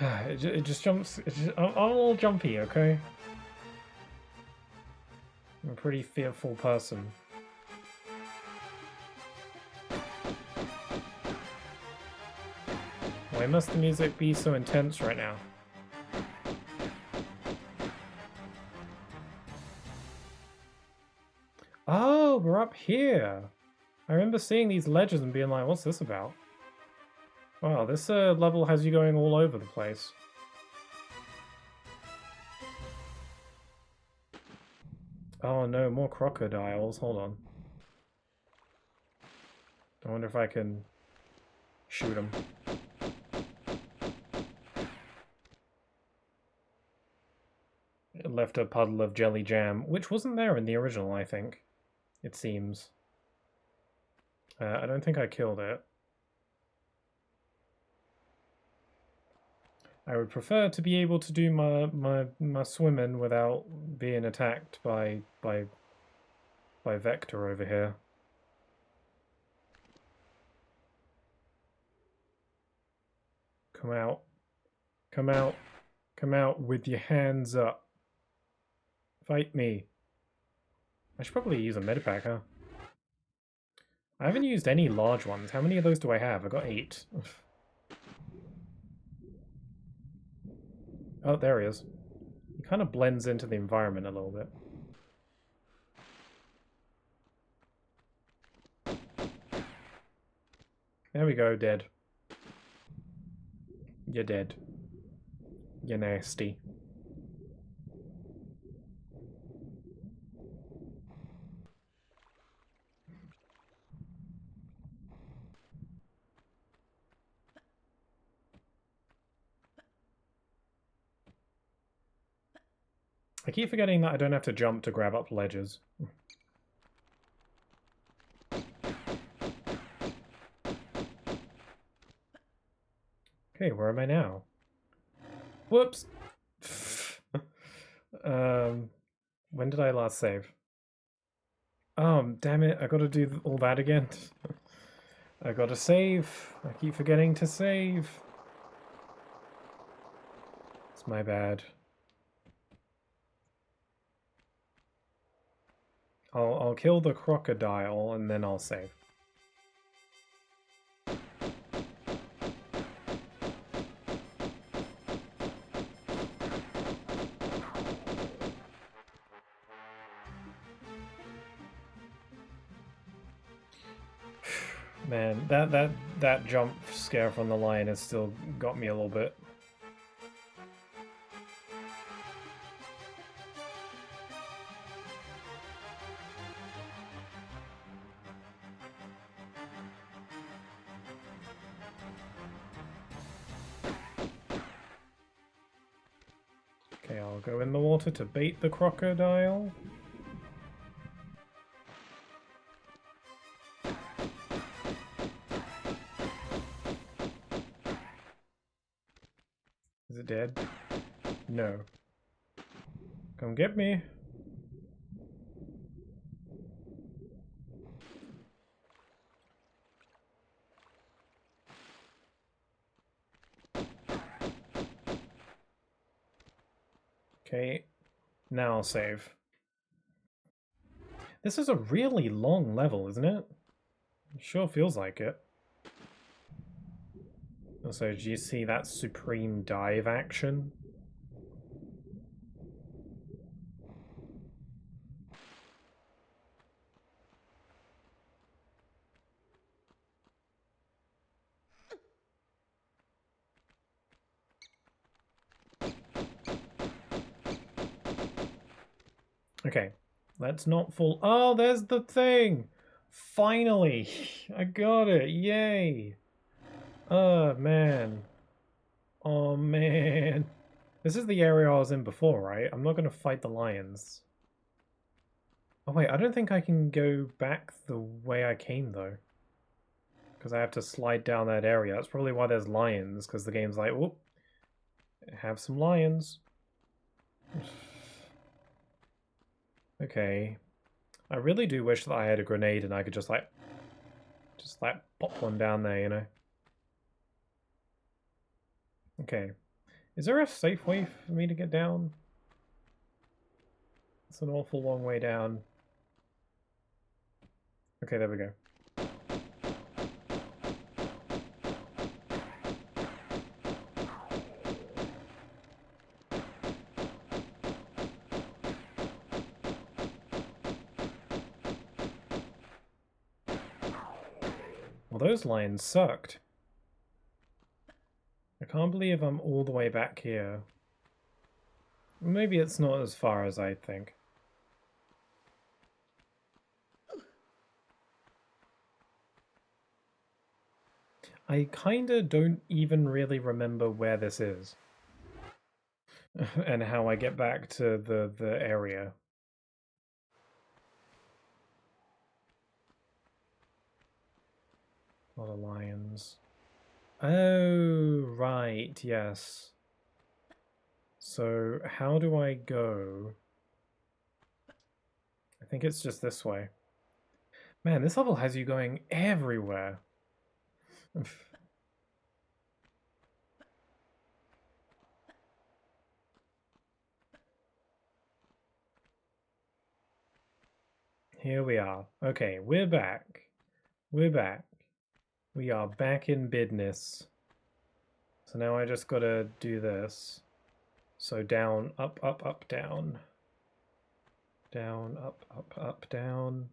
[SPEAKER 1] It just jumps. I'm a little jumpy, okay? I'm a pretty fearful person. Why must the music be so intense right now? Oh, we're up here. I remember seeing these ledges and being like, what's this about? Wow, this level has you going all over the place. Oh no, more crocodiles. Hold on. I wonder if I can shoot them. It left a puddle of jelly jam, which wasn't there in the original, I think. It seems. I don't think I killed it. I would prefer to be able to do my swimming without being attacked by Vector over here. Come out. Come out. Come out with your hands up. Fight me. I should probably use a medipack, huh? I haven't used any large ones. How many of those do I have? I got 8. Oh, there he is. He kind of blends into the environment a little bit. There we go, dead. You're dead. You're nasty. I keep forgetting that I don't have to jump to grab up ledges. Okay, where am I now? Whoops! When did I last save? Damn it, I gotta do all that again. I gotta save. I keep forgetting to save. It's my bad. I'll kill the crocodile and then I'll save. Man, that jump scare from the lion has still got me a little bit. Okay, I'll go in the water to bait the crocodile. Is it dead? No. Come get me. Okay, now I'll save. This is a really long level, isn't it? It sure feels like it. Also, do you see that supreme dive action? Okay, let's not fall. Oh, there's the thing! Finally! I got it! Yay! Oh, man. Oh, man. This is the area I was in before, right? I'm not going to fight the lions. Oh, wait, I don't think I can go back the way I came, though. Because I have to slide down that area. That's probably why there's lions, because the game's like, whoop, have some lions. Okay. I really do wish that I had a grenade and I could just like pop one down there, you know? Okay. Is there a safe way for me to get down? It's an awful long way down. Okay, there we go. Well, those lions sucked. I can't believe I'm all the way back here. Maybe it's not as far as I think. I kinda don't even really remember where this is. And how I get back to the area. A lot of lions. Oh, right, yes. So, how do I go? I think it's just this way. Man, this level has you going everywhere. Here we are. Okay, we're back. We're back. We are back in business. So now I just gotta do this. So down, up, up, up, down. Down, up, up, up, down.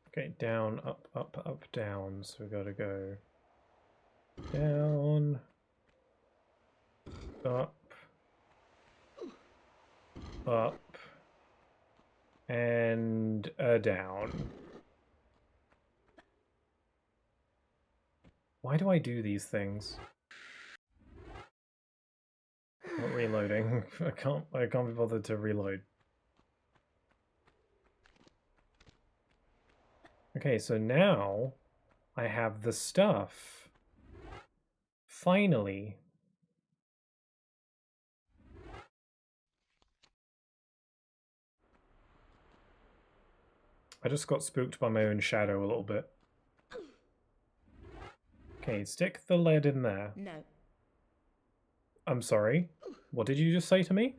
[SPEAKER 1] Okay, down, up, up, up, down. So we gotta go down, up, up, and down. Why do I do these things? Not reloading. I can't be bothered to reload. Okay, so now I have the stuff. Finally. I just got spooked by my own shadow a little bit. Okay, stick the lead in there.
[SPEAKER 2] No.
[SPEAKER 1] I'm sorry. What did you just say to me?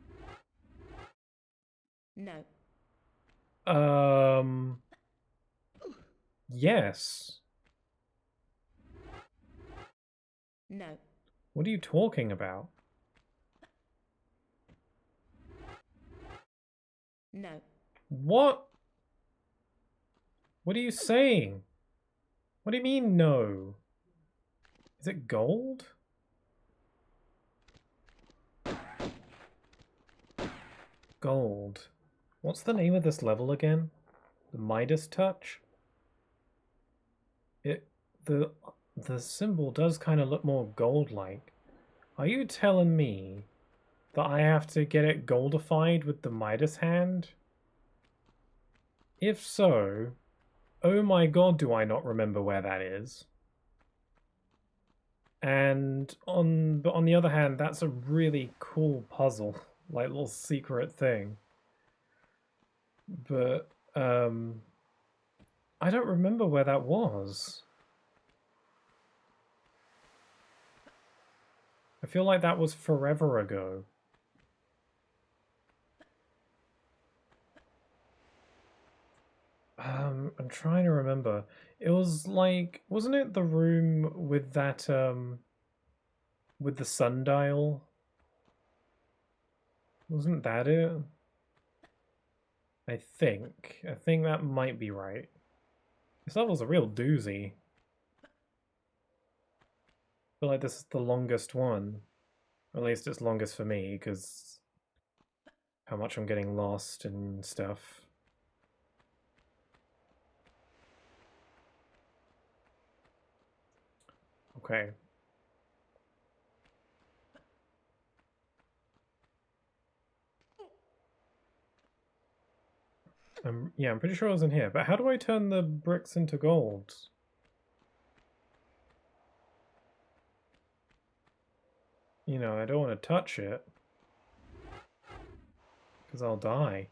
[SPEAKER 2] No.
[SPEAKER 1] Yes.
[SPEAKER 2] No.
[SPEAKER 1] What are you talking about?
[SPEAKER 2] No.
[SPEAKER 1] What? What are you saying? What do you mean, no? Is it gold? Gold. What's the name of this level again? The Midas Touch? The symbol does kind of look more gold-like. Are you telling me that I have to get it goldified with the Midas hand? If so, oh my god, do I not remember where that is. And on the other hand, that's a really cool puzzle, like little secret thing. But I don't remember where that was. I feel like that was forever ago. I'm trying to remember. It was like, wasn't it the room with that with the sundial? Wasn't that it? I think that might be right. This level's a real doozy. feel like this is the longest one. Or at least it's longest for me, because how much I'm getting lost and stuff. Okay. Yeah, I'm pretty sure I was in here, but how do I turn the bricks into gold? You know, I don't want to touch it. Because I'll die.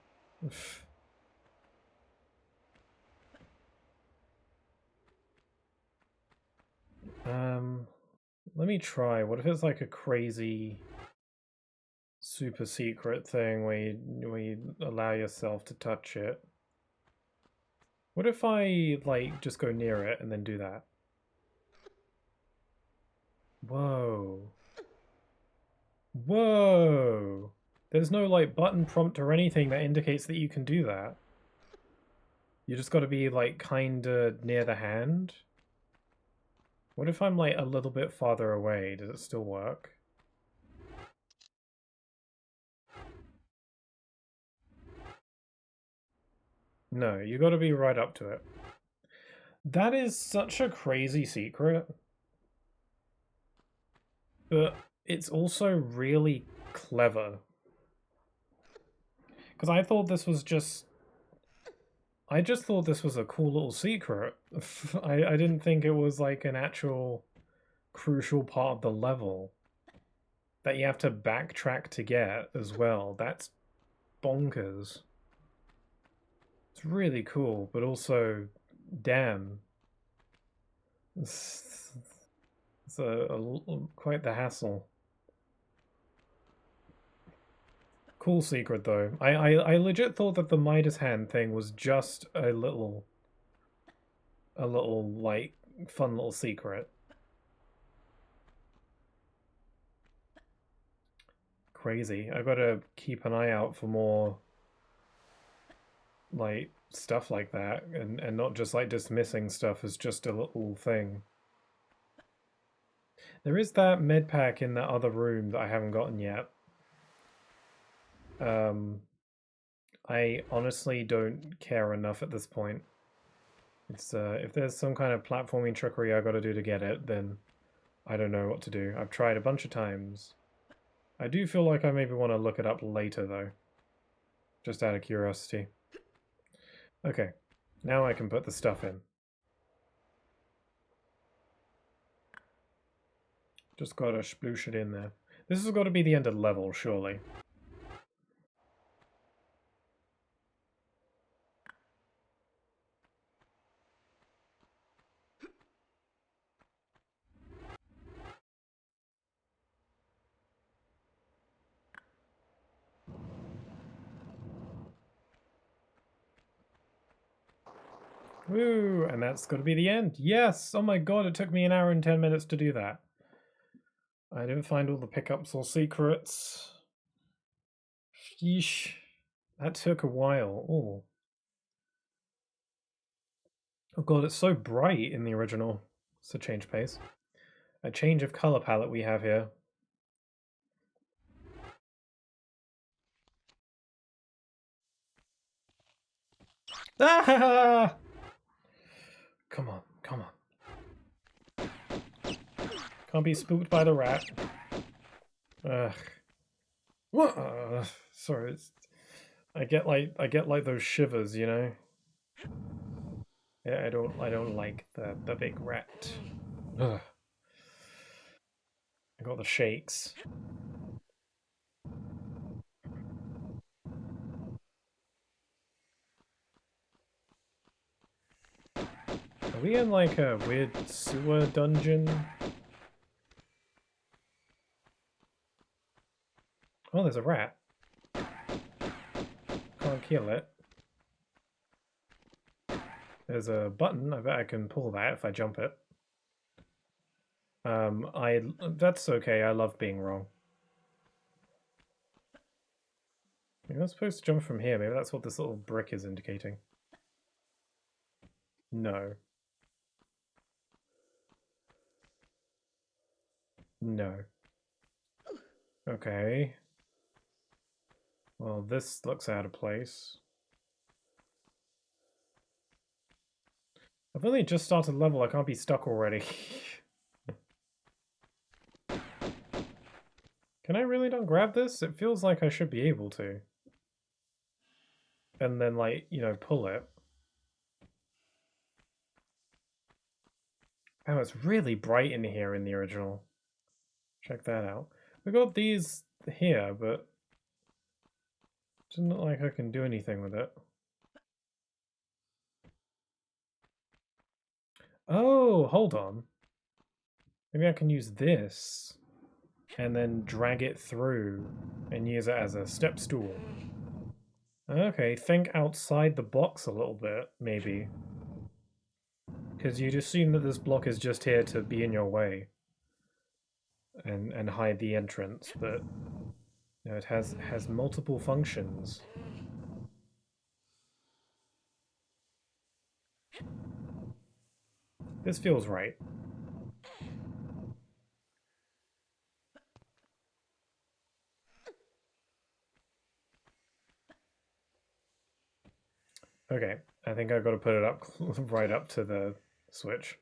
[SPEAKER 1] Let me try. What if it's like a crazy super secret thing where you allow yourself to touch it? What if I, like, just go near it and then do that? Whoa. Whoa! There's no, like, button prompt or anything that indicates that you can do that. You just gotta be, like, kinda near the hand. What if I'm, like, a little bit farther away? Does it still work? No, you gotta be right up to it. That is such a crazy secret. But it's also really clever. Because I thought this was just... I just thought this was a cool little secret. I didn't think it was like an actual crucial part of the level that you have to backtrack to get as well. That's bonkers. It's really cool, but also, damn. It's quite the hassle. Cool secret though. I legit thought that the Midas hand thing was just a little like fun little secret. Crazy. I gotta keep an eye out for more like stuff like that and not just like dismissing stuff as just a little thing. There is that med pack in that other room that I haven't gotten yet. I honestly don't care enough at this point. It's if there's some kind of platforming trickery I gotta do to get it, then I don't know what to do. I've tried a bunch of times. I do feel like I maybe want to look it up later though. Just out of curiosity. Okay, now I can put the stuff in. Just gotta sploosh it in there. This has got to be the end of the level, surely. Woo! And that's got to be the end. Yes! Oh my god, it took me an hour and 10 minutes to do that. I didn't find all the pickups or secrets. Yeesh. That took a while. Oh. Oh god, it's so bright in the original. It's a change pace. A change of color palette we have here. Ah! Come on, come on. Can't be spooked by the rat. Ugh. What? Sorry, I get like those shivers, you know. Yeah, I don't like the big rat. Ugh. I got the shakes. Are we in like a weird sewer dungeon? Oh, there's a rat. Can't kill it. There's a button. I bet I can pull that if I jump it. That's okay. I love being wrong. You're not supposed to jump from here. Maybe that's what this little brick is indicating. No. No. Okay. Well, this looks out of place. I've only just started level, I can't be stuck already. Can I really not grab this? It feels like I should be able to. And then, like, you know, pull it. Oh, it's really bright in here in the original. Check that out. We got these here, but it doesn't look like I can do anything with it. Oh, hold on. Maybe I can use this and then drag it through and use it as a step stool. Okay, think outside the box a little bit, maybe. Because you'd assume that this block is just here to be in your way and hide the entrance, but you know, it has multiple functions. This feels right. Okay, I think I've got to put it up right up to the switch.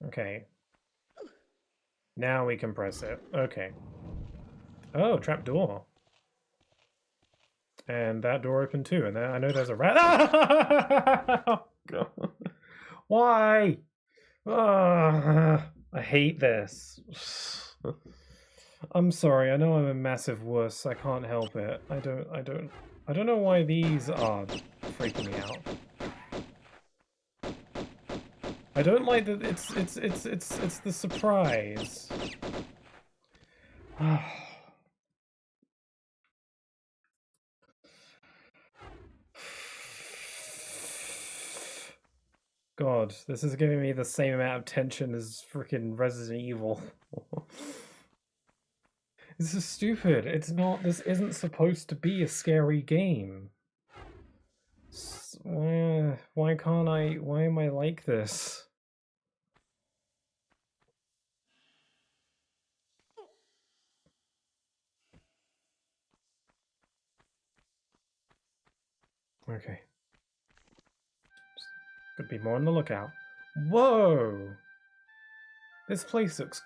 [SPEAKER 1] Okay. Now we can press it. Okay. Oh, trap door. And that door opened too, and I know there's a rat. Ah! God. Why? Ah, I hate this. I'm sorry. I know I'm a massive wuss. I can't help it. I don't know why these are freaking me out. I don't like that. It's the surprise. God, this is giving me the same amount of tension as freaking Resident Evil. This is stupid. It's not. This isn't supposed to be a scary game. Why can't I? Why am I like this? Okay. Could be more on the lookout. Whoa! This place looks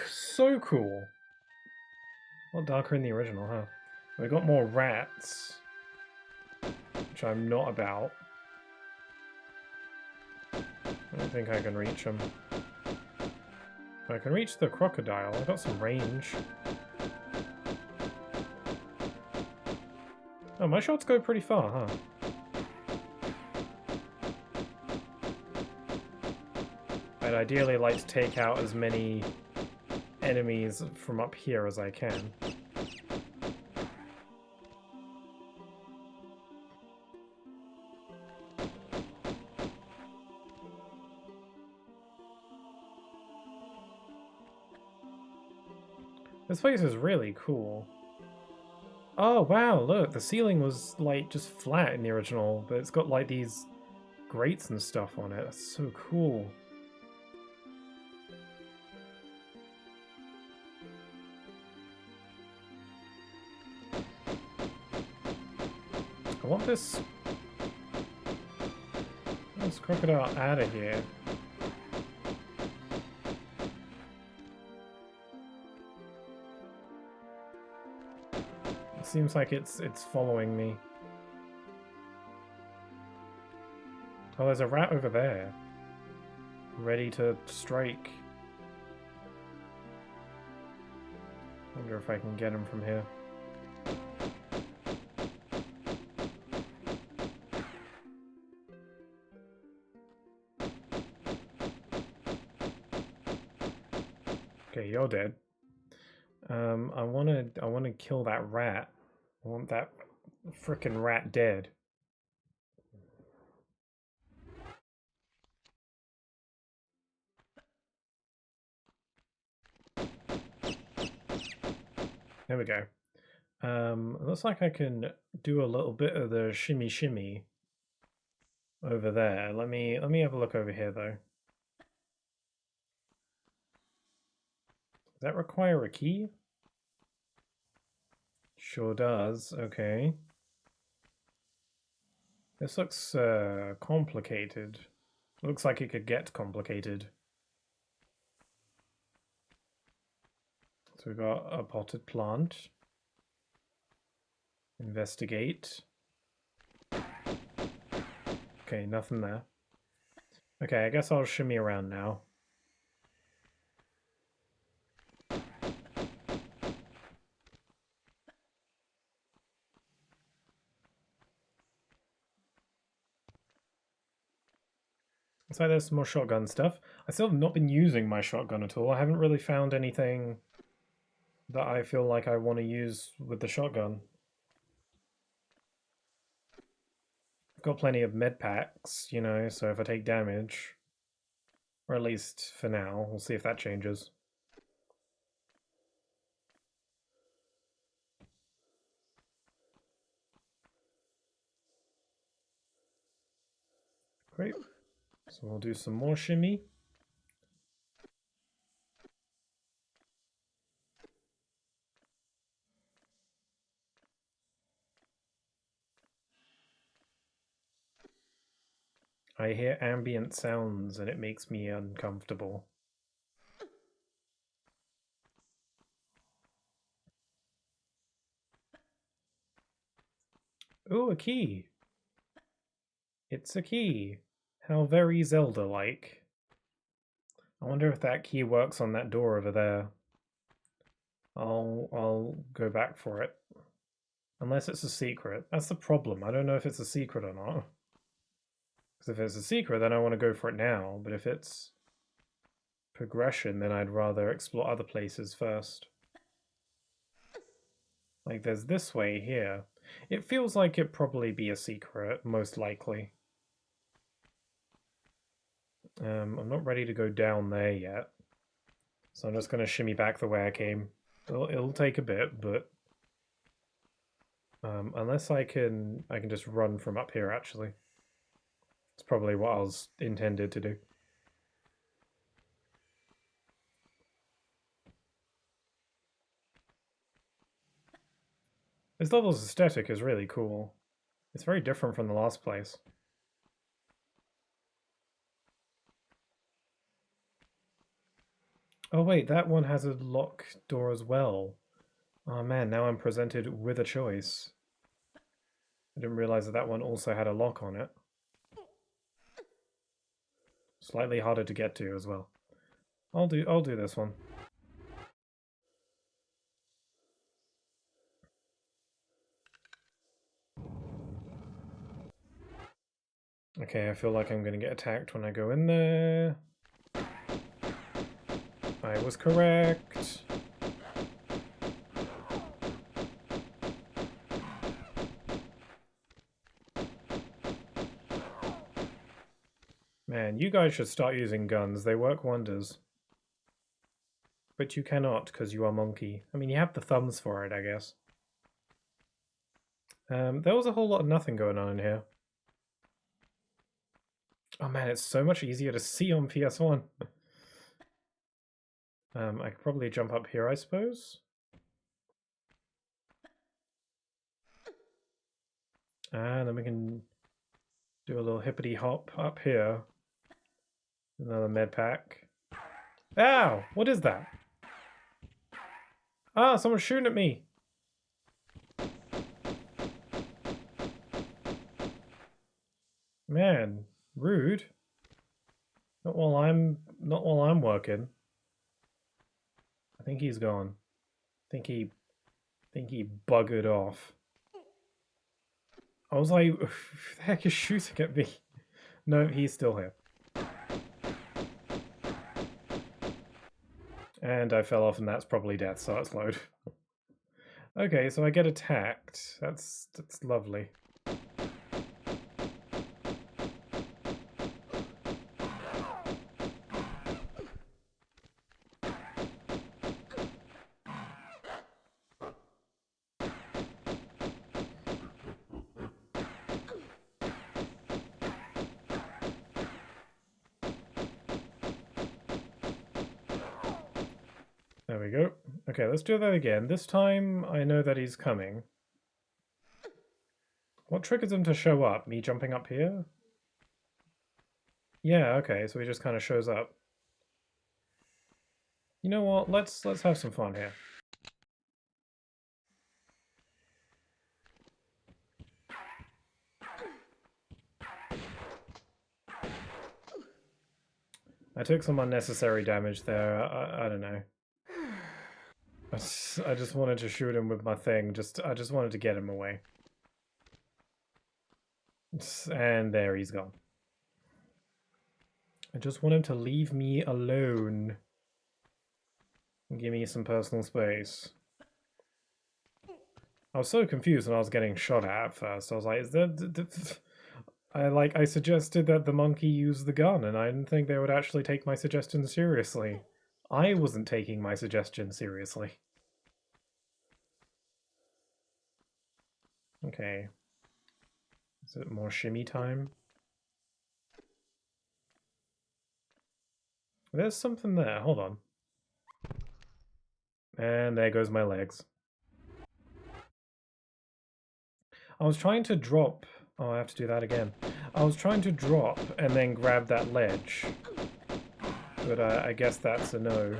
[SPEAKER 1] so cool. A lot darker in the original, huh? We got more rats, which I'm not about. I don't think I can reach them. I can reach the crocodile. I got some range. Oh, my shots go pretty far, huh? I'd ideally like to take out as many enemies from up here as I can. This place is really cool. Oh wow, look, the ceiling was like just flat in the original, but it's got like these grates and stuff on it. That's so cool. I want this crocodile out of here. It seems like it's following me. Oh, there's a rat over there. Ready to strike. Wonder if I can get him from here. Okay, you're dead. I wanna kill that rat. I want that frickin' rat dead. There we go. Looks like I can do a little bit of the shimmy shimmy over there. Let me have a look over here though. Does that require a key? Sure does. Okay. This looks complicated. Looks like it could get complicated. So we've got a potted plant. Investigate. Okay, nothing there. Okay, I guess I'll shimmy around now. Looks like there's some more shotgun stuff. I still have not been using my shotgun at all. I haven't really found anything that I feel like I want to use with the shotgun. I've got plenty of med packs, you know, so if I take damage, or at least for now, we'll see if that changes. Great. So we'll do some more shimmy. I hear ambient sounds and it makes me uncomfortable. Ooh, a key. It's a key. How very Zelda-like. I wonder if that key works on that door over there. I'll go back for it. Unless it's a secret. That's the problem. I don't know if it's a secret or not. Because if it's a secret, then I want to go for it now. But if it's progression, then I'd rather explore other places first. Like there's this way here. It feels like it'd probably be a secret, most likely. I'm not ready to go down there yet. So I'm just going to shimmy back the way I came. It'll take a bit, but unless I can just run from up here, actually. It's probably what I was intended to do. This level's aesthetic is really cool. It's very different from the last place. Oh wait, that one has a lock door as well. Oh man, now I'm presented with a choice. I didn't realize that that one also had a lock on it. Slightly harder to get to as well. I'll do this one. Okay, I feel like I'm gonna get attacked when I go in there. I was correct. Man, you guys should start using guns. They work wonders. But you cannot, because you are monkey. I mean, you have the thumbs for it, I guess. There was a whole lot of nothing going on in here. Oh man, it's so much easier to see on PS1. I could probably jump up here, I suppose. And then we can do a little hippity hop up here. Another med pack. Ow! What is that? Ah, someone's shooting at me! Man, rude. Not while I'm working. I think he's gone. I think he buggered off. I was like, who the heck is shooting at me? No, he's still here. And I fell off, and that's probably death, so let's load. Okay, so I get attacked. That's lovely. There we go. Okay, let's do that again. This time I know that he's coming. What triggers him to show up? Me jumping up here? Yeah, okay, so he just kind of shows up. You know what? Let's have some fun here. I took some unnecessary damage there. I don't know. I just wanted to shoot him with my thing. I just wanted to get him away. And there he's gone. I just want him to leave me alone. And give me some personal space. I was so confused when I was getting shot at first. I was like, is that... I suggested that the monkey use the gun, and I didn't think they would actually take my suggestion seriously. I wasn't taking my suggestion seriously. Okay. Is it more shimmy time? There's something there. Hold on. And there goes my legs. I was trying to drop... Oh, I have to do that again. I was trying to drop and then grab that ledge. But I guess that's a no.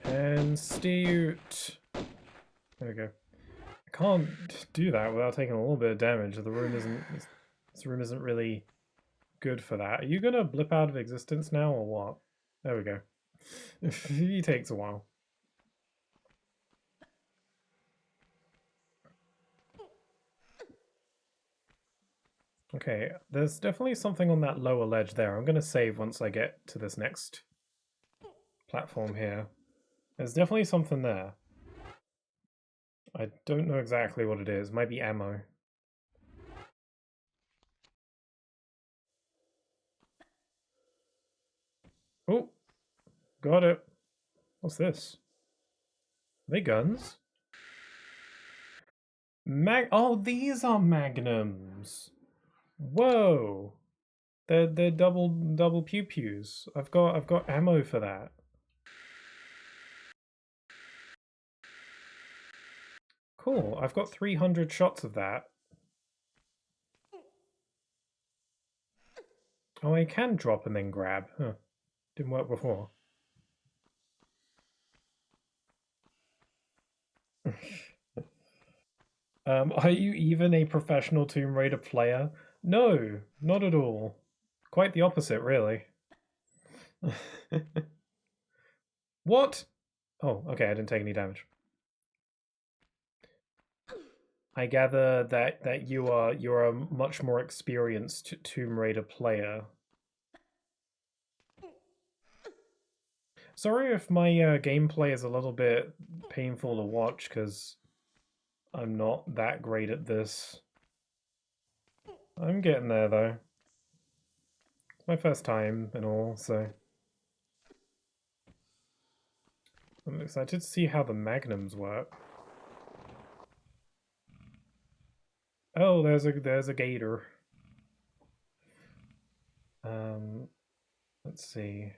[SPEAKER 1] And Stewt. There we go. I can't do that without taking a little bit of damage. The room isn't. This room isn't really good for that. Are you gonna blip out of existence now or what? There we go. He takes a while. Okay, there's definitely something on that lower ledge there. I'm gonna save once I get to this next platform here. There's definitely something there. I don't know exactly what it is. Might be ammo. Oh, got it. What's this? Are they guns? Oh, these are magnums. Whoa. They're double pew pews. I've got ammo for that. Cool. I've got 300 shots of that. Oh, I can drop and then grab. Huh. Didn't work before. Are you even a professional Tomb Raider player? No, not at all. Quite the opposite, really. What? Oh, okay, I didn't take any damage. I gather that you're a much more experienced Tomb Raider player. Sorry if my gameplay is a little bit painful to watch, because I'm not that great at this. I'm getting there, though. It's my first time and all, so... I'm excited to see how the magnums work. Oh, there's a gator. Let's see.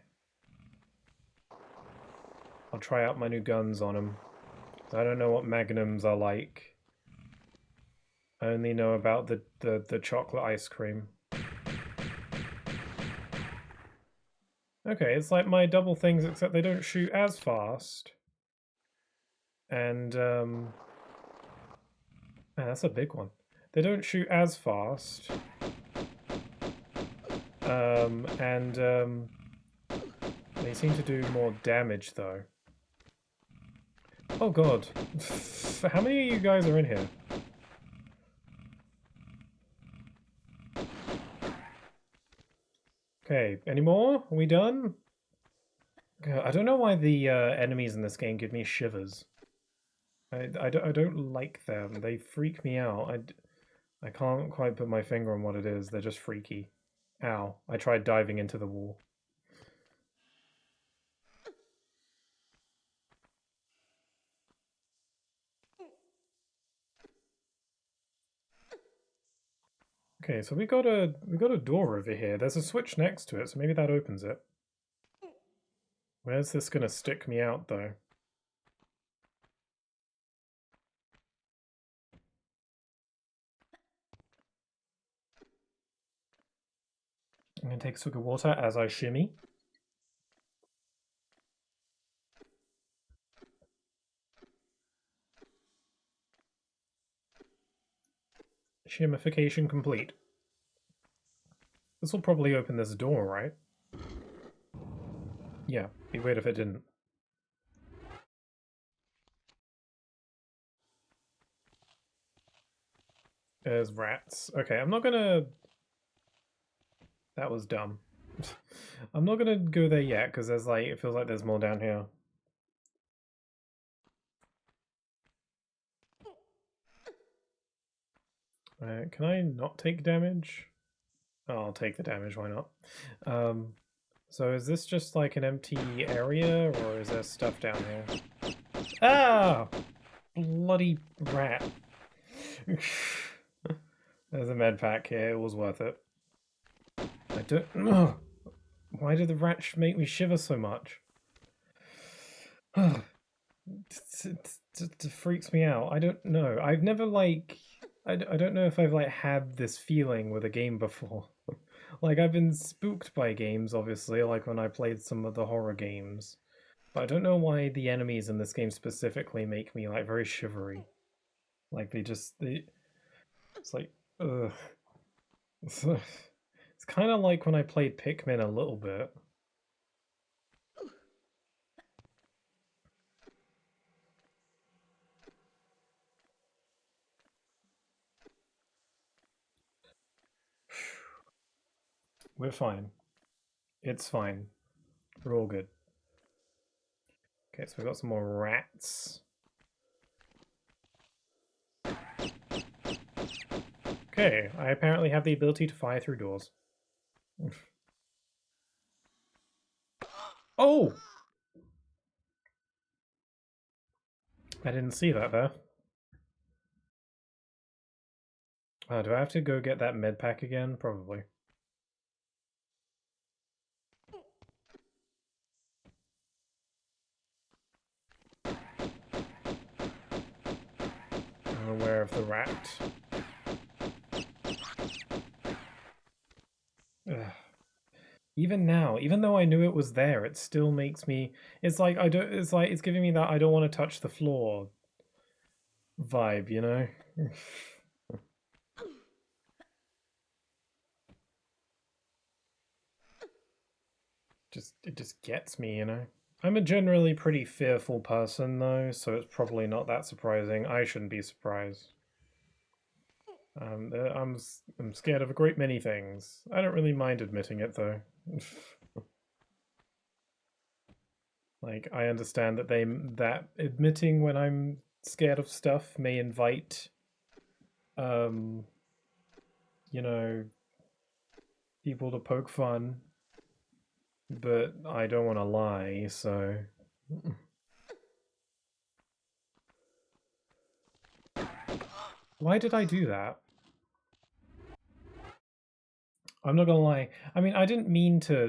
[SPEAKER 1] I'll try out my new guns on him. I don't know what magnums are like. I only know about the chocolate ice cream. Okay, it's like my double things, except they don't shoot as fast. And, that's a big one. They don't shoot as fast. They seem to do more damage, though. Oh god. How many of you guys are in here? Okay, any more? Are we done? I don't know why the enemies in this game give me shivers. I don't like them. They freak me out. I can't quite put my finger on what it is. They're just freaky. Ow. I tried diving into the wall. Okay, so we got a door over here. There's a switch next to it, so maybe that opens it. Where's this gonna stick me out though? I'm gonna take a swig of water as I shimmy. Shimmification complete. This will probably open this door, right? Yeah, be weird if it didn't. There's rats. Okay, I'm not gonna... That was dumb. I'm not gonna go there yet, because there's like, it feels like there's more down here. Can I not take damage? Oh, I'll take the damage, why not? So is this just like an empty area, or is there stuff down here? Ah! Bloody rat. There's a med pack here, it was worth it. I don't... Ugh. Why did the rat make me shiver so much? It freaks me out. I don't know. I've never like... I don't know if I've like had this feeling with a game before. Like I've been spooked by games, obviously, like when I played some of the horror games. But I don't know why the enemies in this game specifically make me like very shivery. Like it's like, ugh. It's kind of like when I played Pikmin a little bit. We're fine. It's fine. We're all good. Okay, so we've got some more rats. Okay, I apparently have the ability to fire through doors. Oh! I didn't see that there. Do I have to go get that med pack again? Probably. I'm aware of the rat. Ugh. Even now, even though I knew it was there, it still makes me... It's like, I don't... It's like, it's giving me that I don't want to touch the floor vibe, you know? It just gets me, you know? I'm a generally pretty fearful person, though, so it's probably not that surprising. I shouldn't be surprised. I'm scared of a great many things. I don't really mind admitting it, though. Like, I understand that admitting when I'm scared of stuff may invite, you know, people to poke fun, but I don't want to lie, so... Why did I do that? I'm not gonna lie. I mean, I didn't mean to